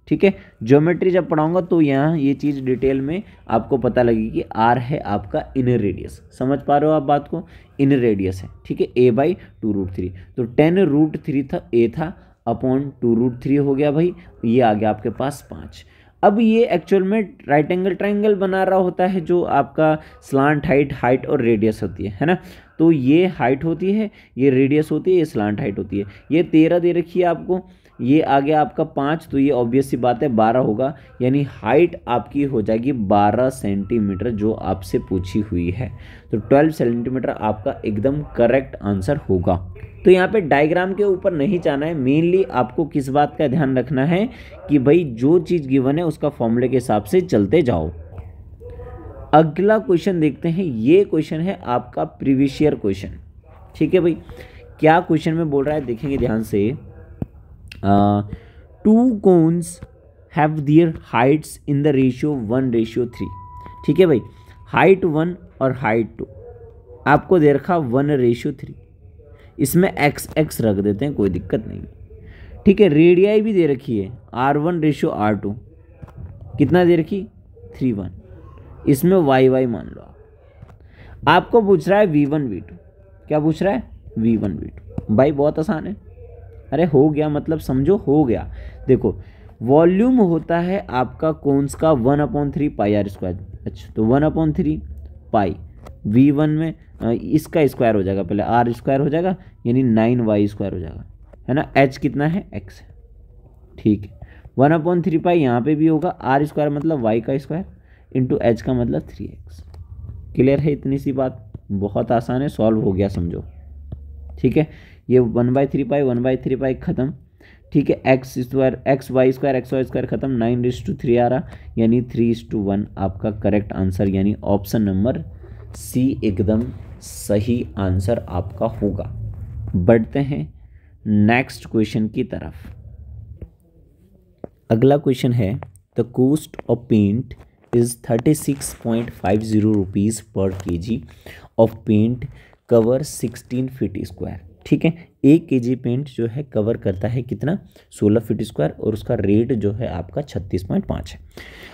ठीक है। ज्योमेट्री जब पढ़ाऊंगा तो यहाँ ये चीज़ डिटेल में आपको पता लगेगी कि R है आपका इन रेडियस। समझ पा रहे हो आप बात को, इन रेडियस है, ठीक है। a/2√3, तो 10√3 था, a था अपॉन 2√3 हो गया भाई, ये आ गया आपके पास 5। अब ये एक्चुअल में राइट एंगल ट्राइंगल बना रहा होता है जो आपका स्लांट हाइट और रेडियस होती है ना। तो ये हाइट होती है, ये रेडियस होती है, ये स्लांट हाइट होती है। ये 13 दे रखी है आपको, ये आ गया आपका 5, तो ये ऑब्वियस सी बात है 12 होगा, यानी हाइट आपकी हो जाएगी 12 सेंटीमीटर जो आपसे पूछी हुई है। तो 12 सेंटीमीटर आपका एकदम करेक्ट आंसर होगा। तो यहाँ पे डायग्राम के ऊपर नहीं जाना है, मेनली आपको किस बात का ध्यान रखना है कि भाई जो चीज़ गिवन है उसका फॉर्मूले के हिसाब से चलते जाओ। अगला क्वेश्चन देखते हैं। ये क्वेश्चन है आपका प्रीवियस ईयर क्वेश्चन, ठीक है भाई। क्या क्वेश्चन में बोल रहा है देखेंगे ध्यान से। 2 cones have their heights in the ratio 1:3, ठीक है भाई। हाइट 1 और हाइट 2 आपको दे रखा 1:3। इसमें x रख देते हैं, कोई दिक्कत नहीं, ठीक है। रेडियाई भी दे रखी है R1:R2, कितना दे रखी 3:1। इसमें y मान लो आपको पूछ रहा है V1 V2। क्या पूछ रहा है V1 V2। भाई बहुत आसान है, अरे हो गया, मतलब समझो हो गया। देखो वॉल्यूम होता है आपका कोन्स का 1/3 πr²। अच्छा तो 1/3 पाई V1 में इसका स्क्वायर हो जाएगा, पहले R² हो जाएगा यानी 9y² हो जाएगा, है ना। H कितना है x है, ठीक है। 1/3 पाई यहाँ पे भी होगा, R² मतलब y का स्क्वायर इंटू H का मतलब 3x। क्लियर है इतनी सी बात, बहुत आसान है, सॉल्व हो गया समझो, ठीक है। ये 1/3 पाई खत्म, ठीक है। xy² खत्म, 9:3 आ रहा यानी 3:1 आपका करेक्ट आंसर, यानी ऑप्शन नंबर सी एकदम सही आंसर आपका होगा। बढ़ते हैं नेक्स्ट क्वेश्चन की तरफ। अगला क्वेश्चन है the cost of paint is 36.50 rupees per kg of paint cover 16 feet square, ठीक है। 1 kg पेंट जो है कवर करता है कितना 16 फीट स्क्वायर और उसका रेट जो है आपका 36.5 है।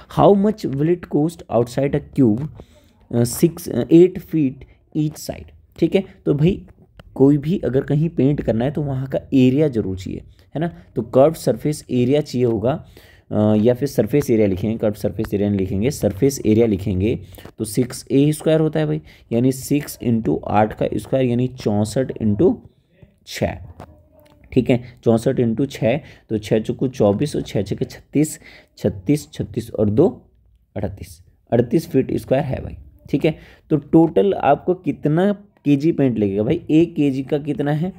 How much will it cost outside a cube 8 feet each side, ठीक है। तो भाई कोई भी अगर कहीं पेंट करना है तो वहाँ का एरिया जरूर चाहिए, है ना। तो कर्व सरफेस एरिया चाहिए होगा, या फिर सरफेस एरिया लिखेंगे, कर्व सरफेस एरिया नहीं लिखेंगे, सरफेस एरिया लिखेंगे। तो 6a² होता है भाई, यानी 6 × 8 का स्क्वायर यानी 64 × 6, ठीक है। 64 × 6, तो 6 चौको 24 और 6 छके 36, 36 और 2 38 फीट स्क्वायर है भाई, ठीक है। तो टोटल आपको कितना केजी पेंट लगेगा भाई, 1 kg का कितना है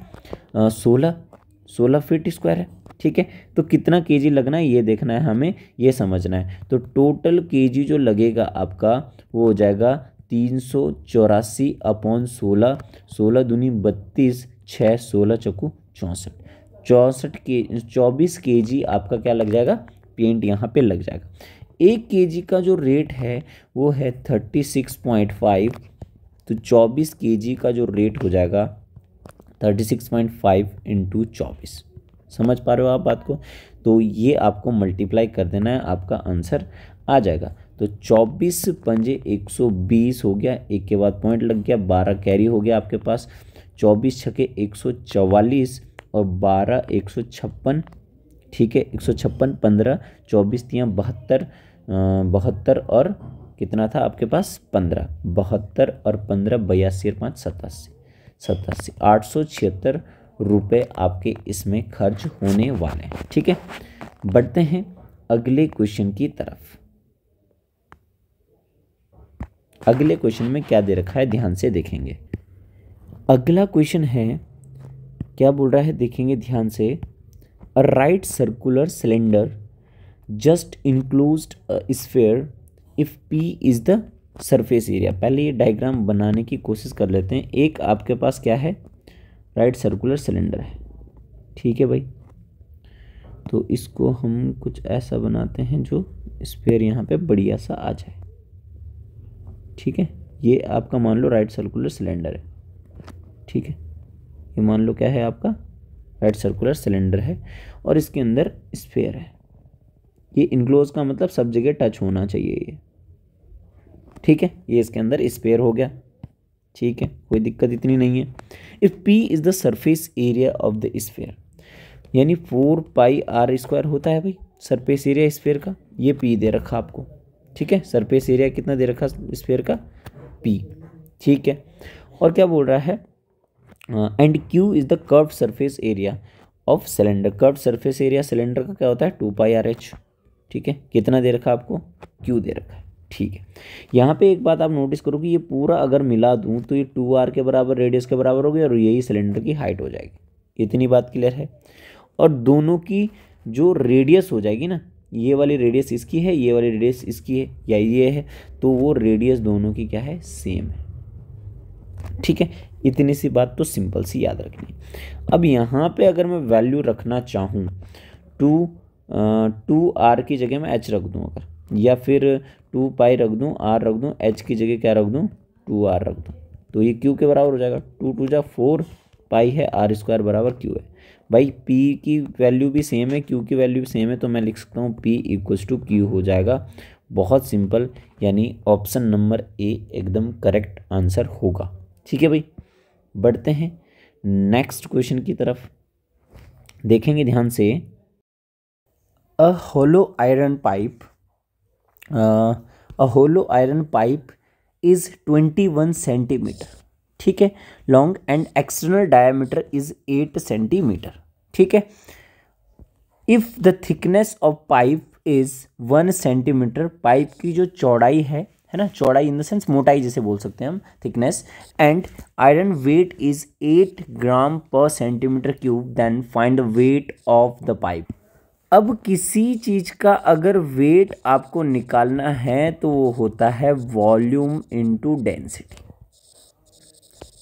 16 फीट स्क्वायर है, ठीक है। तो कितना केजी लगना है ये देखना है हमें, ये समझना है। तो टोटल केजी जो लगेगा आपका वो हो जाएगा 384/16, 16 दूनी 32, 6 16 चौको 64 के 24 kg आपका क्या लग जाएगा पेंट यहाँ पे लग जाएगा। 1 kg का जो रेट है वो है 36.5, तो 24 kg का जो रेट हो जाएगा 36.5 इंटू 24। समझ पा रहे हो आप बात को? तो ये आपको मल्टीप्लाई कर देना है, आपका आंसर आ जाएगा। तो 24 पंजे 120 हो गया, एक के बाद पॉइंट लग गया, 12 कैरी हो गया आपके पास, 24 छके 144 और 12 156, ठीक है 156, 15 24 तियाँ 72, 72 और कितना था आपके पास 15, 72 और 15 82 और 5 87, 876 रुपये आपके इसमें खर्च होने वाले हैं। ठीक है, बढ़ते हैं अगले क्वेश्चन की तरफ। अगले क्वेश्चन में क्या दे रखा है ध्यान से देखेंगे। अगला क्वेश्चन है, क्या बोल रहा है देखेंगे ध्यान से। A right circular cylinder just enclosed sphere if P is the surface area. पहले ये डायग्राम बनाने की कोशिश कर लेते हैं। एक आपके पास क्या है, राइट सर्कुलर सिलेंडर है, ठीक है भाई। तो इसको हम कुछ ऐसा बनाते हैं जो स्फीयर यहाँ पे बढ़िया सा आ जाए, ठीक है। ये आपका मान लो राइट सर्कुलर सिलेंडर है, ठीक है। ये मान लो क्या है आपका राइट सर्कुलर सिलेंडर है और इसके अंदर स्फीयर है। ये इनक्लोज का मतलब सब जगह टच होना चाहिए ये, ठीक है। ये इसके अंदर स्फीयर हो गया, ठीक है, कोई दिक्कत इतनी नहीं है। If P is the surface area of the sphere, यानी 4 पाई आर स्क्वायर होता है भाई सरफेस एरिया स्फीयर का। ये P दे रखा आपको, ठीक है। सरफेस एरिया कितना दे रखा स्फीयर का, P, ठीक है। और क्या बोल रहा है, and Q is the curve surface area of cylinder. Curve surface area cylinder का क्या होता है 2 पाई आर एच, ठीक है। कितना दे रखा आपको, Q दे रखा है, ठीक है। यहाँ पे एक बात आप नोटिस करो कि ये पूरा अगर मिला दूँ तो ये 2r के बराबर रेडियस के बराबर हो गया और यही सिलेंडर की हाइट हो जाएगी। इतनी बात क्लियर है। और दोनों की जो रेडियस हो जाएगी ना, ये वाली रेडियस इसकी है, ये वाली रेडियस इसकी है या ये है, तो वो रेडियस दोनों की क्या है, सेम है, ठीक है। इतनी सी बात तो सिंपल सी याद रखनी। अब यहाँ पे अगर मैं वैल्यू रखना चाहूँ 2r की जगह मैं h रख दूँ अगर, या फिर 2 पाई रख दूँ, r रख दूँ, h की जगह क्या रख दूँ 2r रख दूँ, तो ये q के बराबर हो जाएगा। 2 2 जा 4 पाई है, r स्क्वायर बराबर q है। भाई p की वैल्यू भी सेम है, q की वैल्यू भी सेम है, तो मैं लिख सकता हूँ p इक्वल्स टू q हो जाएगा। बहुत सिंपल, यानी ऑप्शन नंबर ए एकदम करेक्ट आंसर होगा, ठीक है भाई। बढ़ते हैं नेक्स्ट क्वेश्चन की तरफ, देखेंगे ध्यान से। A hollow iron pipe, a hollow iron pipe is 21 centimetre, ठीक है, long and external diameter is 8 centimetre, ठीक है। If the thickness of pipe is 1 centimetre, pipe की जो चौड़ाई है ना, चौड़ाई इन द सेंस मोटाई जैसे बोल सकते हैं हम, thickness, and iron weight is 8 gram per centimetre cube, then find the weight of the pipe. अब किसी चीज़ का अगर वेट आपको निकालना है तो वो होता है वॉल्यूम इनटू डेंसिटी।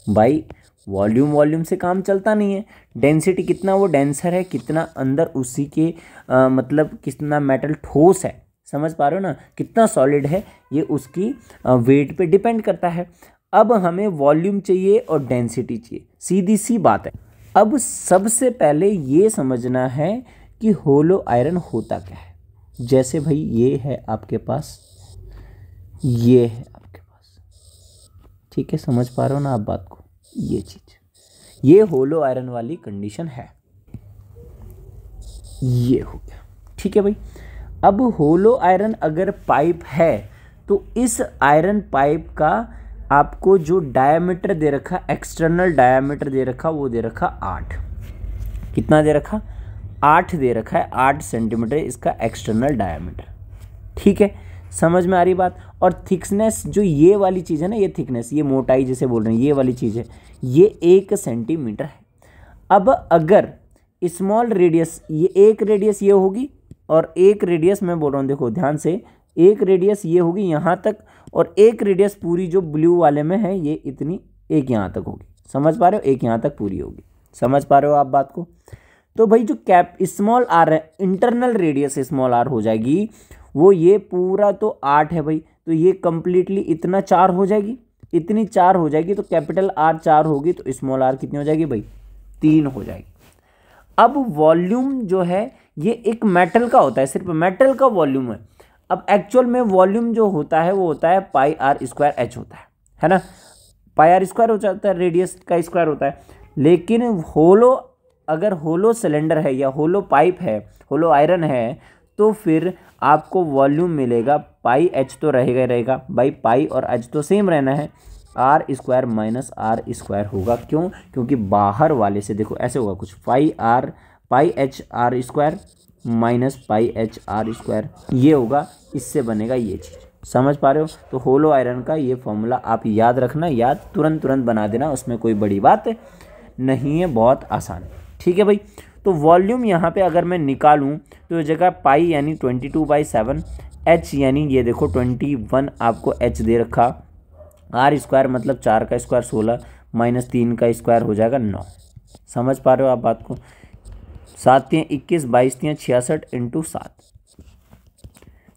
भाई वॉल्यूम से काम चलता नहीं है, डेंसिटी कितना वो डेंसर है, कितना अंदर उसी के मतलब कितना मेटल ठोस है, समझ पा रहे हो ना, कितना सॉलिड है, ये उसकी वेट पे डिपेंड करता है। अब हमें वॉल्यूम चाहिए और डेंसिटी चाहिए, सीधी सी बात है। अब सबसे पहले ये समझना है कि होलो आयरन होता क्या है। जैसे भाई ये है आपके पास, ये है आपके पास, ठीक है, समझ पा रहे हो ना आप बात को। ये चीज, ये होलो आयरन वाली कंडीशन है, ये हो गया, ठीक है भाई। अब होलो आयरन अगर पाइप है तो इस आयरन पाइप का आपको जो डायमीटर दे रखा, एक्सटर्नल डायमीटर दे रखा, वो दे रखा 8। कितना दे रखा, 8 दे रखा है, 8 सेंटीमीटर इसका एक्सटर्नल डायमीटर, ठीक है, समझ में आ रही बात। और थिकनेस जो ये वाली चीज़ है ना, ये थिकनेस, ये मोटाई जैसे बोल रहे हैं, ये वाली चीज़ है, ये 1 सेंटीमीटर है। अब अगर स्मॉल रेडियस, ये एक रेडियस ये होगी और एक रेडियस मैं बोल रहा हूँ, देखो ध्यान से, एक रेडियस ये होगी यहाँ तक और एक रेडियस पूरी जो ब्लू वाले में है ये इतनी, एक यहाँ तक होगी, समझ पा रहे हो, एक यहाँ तक पूरी होगी, समझ पा रहे हो आप बात को। तो भाई जो कैप स्मॉल आर है, इंटरनल रेडियस स्मॉल आर हो जाएगी, वो ये पूरा तो 8 है भाई, तो ये कंप्लीटली इतना 4 हो जाएगी, इतनी 4 हो जाएगी, तो कैपिटल R 4 होगी, तो स्मॉल r कितनी हो जाएगी भाई 3 हो जाएगी। अब वॉल्यूम जो है ये एक मेटल का होता है, सिर्फ मेटल का वॉल्यूम है। अब एक्चुअल में वॉल्यूम जो होता है वो होता है पाई आर स्क्वायर एच होता है ना, पाई आर स्क्वायर हो जाता है, रेडियस का स्क्वायर होता है। लेकिन होलो, अगर होलो सिलेंडर है या होलो पाइप है, होलो आयरन है, तो फिर आपको वॉल्यूम मिलेगा पाई एच तो रहेगा ही रहेगा भाई, पाई और एच तो सेम रहना है, R square minus R square होगा। क्यों? क्योंकि बाहर वाले से देखो ऐसे होगा कुछ, pi H R square minus pi H R square, ये होगा, इससे बनेगा ये चीज़। समझ पा रहे हो? तो होलो आयरन का ये फॉर्मूला आप याद रखना, याद तुरंत बना देना, उसमें कोई बड़ी बात नहीं है, बहुत आसान है। ठीक है भाई। तो वॉल्यूम यहाँ पे अगर मैं निकालूँ तो जगह पाई यानी 22/7, एच यानी ये देखो 21 आपको एच दे रखा, आर स्क्वायर मतलब 4 का स्क्वायर 16 माइनस 3 का स्क्वायर हो जाएगा 9। समझ पा रहे हो आप बात को? 7 × 21 22 × 66 इंटू 7,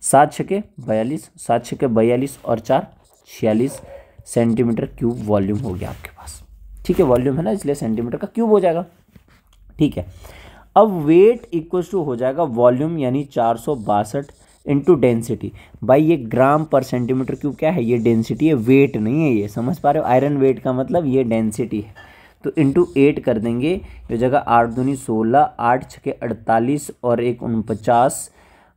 7 × 42, 7 × 42 और 4 46 सेंटीमीटर क्यूब वॉल्यूम हो गया आपके पास। ठीक है, वॉल्यूम है ना, इसलिए सेंटीमीटर का क्यूब हो जाएगा। ठीक है, अब वेट इक्वल्स टू हो जाएगा वॉल्यूम यानी 462 इंटू डेंसिटी। भाई ये ग्राम पर सेंटीमीटर क्यूब क्या है, ये डेंसिटी है, वेट नहीं है ये। समझ पा रहे हो? आयरन वेट का मतलब ये डेंसिटी है। तो इंटू 8 कर देंगे, ये जगह 8 दूनी 16, 8 × 48 और 1 49,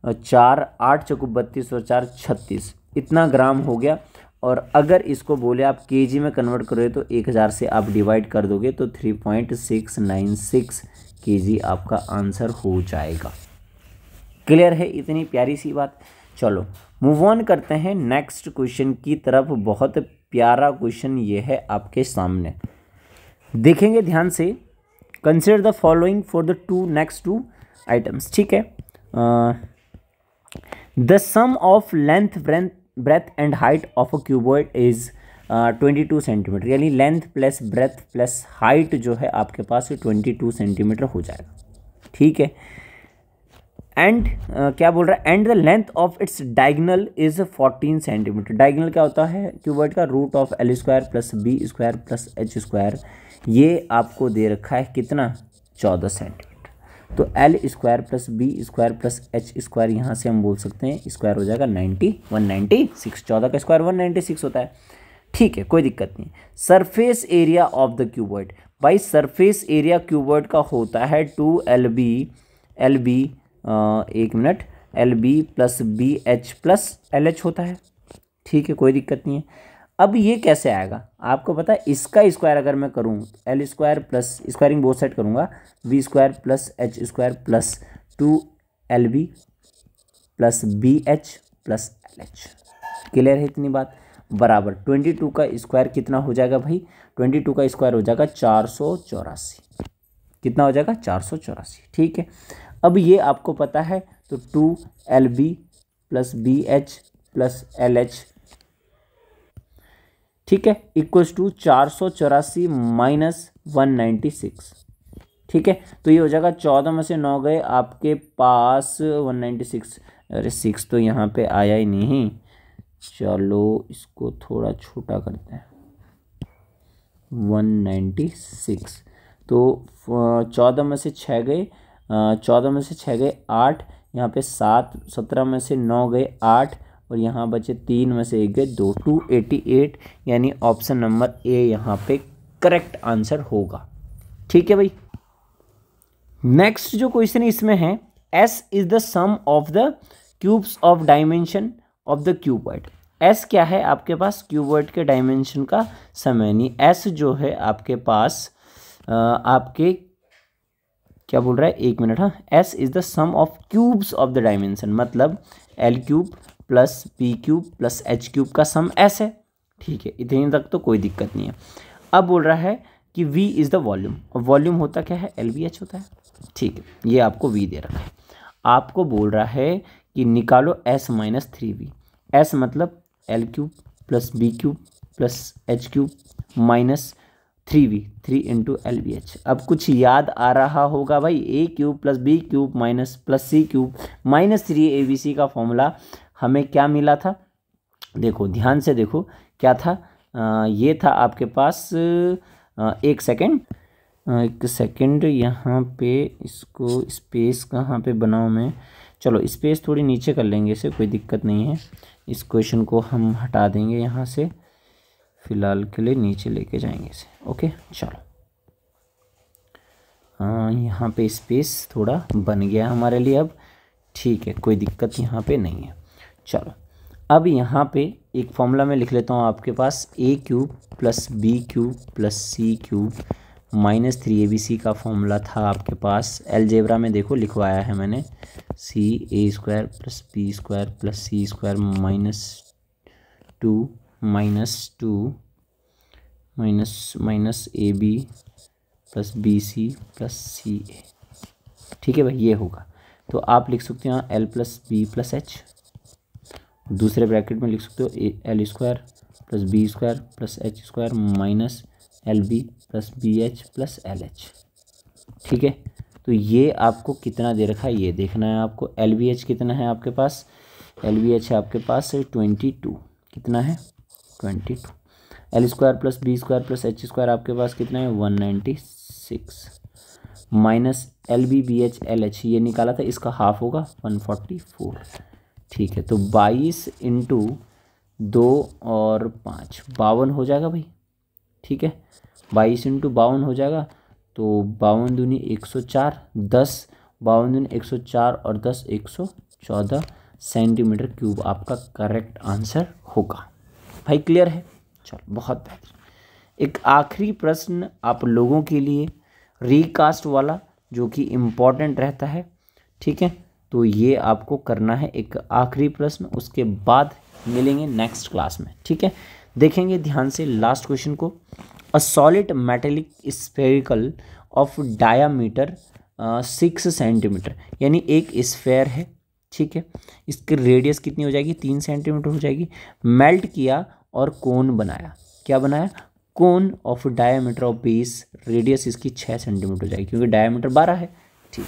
4 8 × 32 और 4 36, इतना ग्राम हो गया। और अगर इसको बोले आप केजी में कन्वर्ट करोगे तो 1000 से आप डिवाइड कर दोगे तो 3.696 केजी आपका आंसर हो जाएगा। क्लियर है इतनी प्यारी सी बात? चलो मूव ऑन करते हैं नेक्स्ट क्वेश्चन की तरफ। बहुत प्यारा क्वेश्चन ये है आपके सामने, देखेंगे ध्यान से। Consider the following for the next two items. ठीक है, the sum of length breadth and height of a cuboid is 22 centimetre, यानी length plus breadth plus height जो है आपके पास 22 सेंटीमीटर हो जाएगा। ठीक है, एंड क्या बोल रहा है, and the length of its diagonal is 14 centimetre. Diagonal क्या होता है क्यूबॉइड का? Root of L square plus B square plus H square. ये आपको दे रखा है कितना? 14 सेंटीमीटर। तो L square plus B square plus H square, यहाँ से हम बोल सकते हैं स्क्वायर हो जाएगा 196। 14 का स्क्वायर 196 होता है। ठीक है, कोई दिक्कत नहीं। Surface area of the cuboid, भाई सरफेस एरिया क्यूबॉइड का होता है 2LB, एक minute, LB plus BH plus LH होता है। ठीक है, कोई दिक्कत नहीं है। अब ये कैसे आएगा आपको पता है? इसका स्क्वायर अगर मैं करूँ, L square plus squaring both side करूँगा, B square plus H square plus 2LB plus BH plus LH। Clear है इतनी बात? बराबर 22 का स्क्वायर कितना हो जाएगा भाई? 22 का स्क्वायर हो जाएगा 484। कितना हो जाएगा? 484। ठीक है, अब ये आपको पता है, तो 2LB plus BH plus LH, ठीक है, इक्वल्स टू 484 माइनस 196। ठीक है, तो ये हो जाएगा 14 में से 9 गए आपके पास 196। अरे 6 तो यहाँ पे आया ही नहीं। चलो इसको थोड़ा छोटा करते हैं, 196। तो 14 में से 6 गए, 14 में से 6 गए 8, यहाँ पे 7, 17 में से 9 गए 8 और यहाँ बचे 3 में से 1 गए 2, 288, यानी ऑप्शन नंबर ए यहाँ पे करेक्ट आंसर होगा। ठीक है भाई। नेक्स्ट जो क्वेश्चन इसमें है, S is the sum of the cubes of dimension of the cuboid. S क्या है आपके पास? क्यूबॉइड के डायमेंशन का सम, यानी एस जो है आपके पास आपके क्या बोल रहा है, एक मिनट, हाँ, S is the sum of cubes of the dimension, मतलब L cube plus P cube plus H cube का सम एस है। ठीक है, इतने तक तो कोई दिक्कत नहीं है। अब बोल रहा है कि V इज़ द वॉल्यूम, और वॉल्यूम होता क्या है? LBH होता है। ठीक है, ये आपको V दे रखा है। आपको बोल रहा है कि निकालो S माइनस 3V। S मतलब L cube plus B cube plus H cube minus 3v 3 into LBH। अब कुछ याद आ रहा होगा भाई, A cube plus B cube minus plus C cube minus 3abc का फॉर्मूला हमें क्या मिला था? देखो ध्यान से देखो क्या था, ये था आपके पास, एक सेकंड यहाँ पे इसको स्पेस कहाँ पे बनाऊँ मैं, चलो स्पेस थोड़ी नीचे कर लेंगे, इसे कोई दिक्कत नहीं है। इस क्वेश्चन को हम हटा देंगे यहाँ से, फिलहाल के लिए नीचे लेके जाएंगे इसे। ओके चलो, यहाँ पे स्पेस थोड़ा बन गया हमारे लिए अब, ठीक है, कोई दिक्कत यहाँ पे नहीं है। चलो अब यहाँ पे एक फॉर्मूला मैं लिख लेता हूँ आपके पास, A cube plus B cube plus C cube minus 3abc का फॉर्मूला था आपके पास। अलजेब्रा में देखो लिखवाया है मैंने, C A square plus B square plus C square minus A B plus B C plus C A. ठीक है भाई, ये होगा। तो आप लिख सकते हो यहाँ L plus B plus H, दूसरे ब्रैकेट में लिख सकते हो L square plus B square plus H square minus L B plus B H plus L H. ठीक है, तो ये आपको कितना दे रखा है ये देखना है आपको। एल बी एच कितना है आपके पास? एल बी एच है आपके पास 22, कितना है 22। L square plus B square plus H square आपके पास कितना है 196 minus L B H L H ये निकाला था, इसका हाफ होगा 144। ठीक है, तो 22 इंटू 2 और 5 52 हो जाएगा भाई। ठीक है, 22 इंटू 52 हो जाएगा, तो 52 दूनी 104, 10 52 दूनी 104 और 10 114 सेंटीमीटर क्यूब आपका करेक्ट आंसर होगा। भाई क्लियर है? चलो बहुत बेहतर। एक आखिरी प्रश्न आप लोगों के लिए रीकास्ट वाला, जो कि इम्पॉर्टेंट रहता है। ठीक है, तो ये आपको करना है एक आखिरी प्रश्न, उसके बाद मिलेंगे नेक्स्ट क्लास में। ठीक है, देखेंगे ध्यान से लास्ट क्वेश्चन को। A solid metallic spherical of diameter 6 centimetre, यानी एक स्फेयर है। ठीक है, इसकी रेडियस कितनी हो जाएगी 3 सेंटीमीटर हो जाएगी। मेल्ट किया और कोन बनाया, क्या बनाया? Cone of diameter of base, radius इसकी 6 सेंटीमीटर हो जाएगी क्योंकि डायामीटर 12 है। ठीक,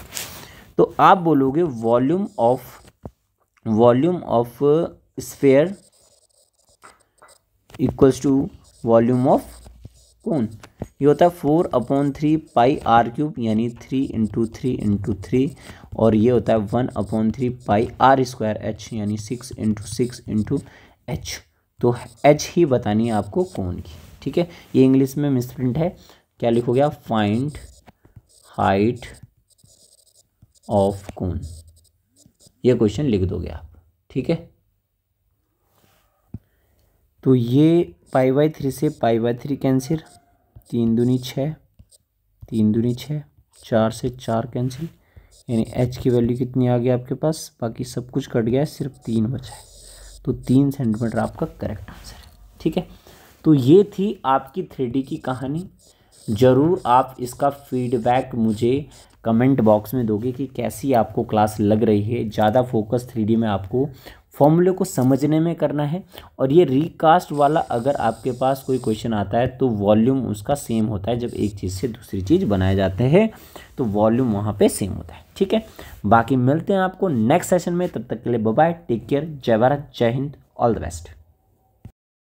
तो आप बोलोगे volume of sphere equals to volume of cone, ये होता है 4/3 पाई आर क्यूब, यानी 3 इंटू 3 इंटू 3, और ये होता है 1/3 पाई आर स्क्वायर एच, यानी 6 इंटू 6 इंटू एच। तो एच ही बतानी है आपको कोन की। ठीक है, ये इंग्लिश में मिसप्रिंट है, क्या लिखोगे आप? फाइंड हाइट ऑफ कोन, ये क्वेश्चन लिख दोगे आप। ठीक है, तो ये π/3 से π/3 कैंसिल, 3 दूनी 6, 3 दूनी 6, 4 से 4 कैंसिल, यानी h की वैल्यू कितनी आ गई आपके पास? बाकी सब कुछ कट गया है, सिर्फ 3 बचा है, तो 3 सेंटीमीटर आपका करेक्ट आंसर है। ठीक है, तो ये थी आपकी 3D की कहानी। ज़रूर आप इसका फीडबैक मुझे कमेंट बॉक्स में दोगे कि कैसी आपको क्लास लग रही है। ज़्यादा फोकस 3D में आपको फॉर्मूले को समझने में करना है। और ये रीकास्ट वाला अगर आपके पास कोई क्वेश्चन आता है तो वॉल्यूम उसका सेम होता है। जब एक चीज़ से दूसरी चीज़ बनाए जाते हैं तो वॉल्यूम वहाँ पे सेम होता है। ठीक है, बाकी मिलते हैं आपको नेक्स्ट सेशन में, तब तक के लिए बाय बाय, टेक केयर, जय भारत, जय हिंद, ऑल द बेस्ट।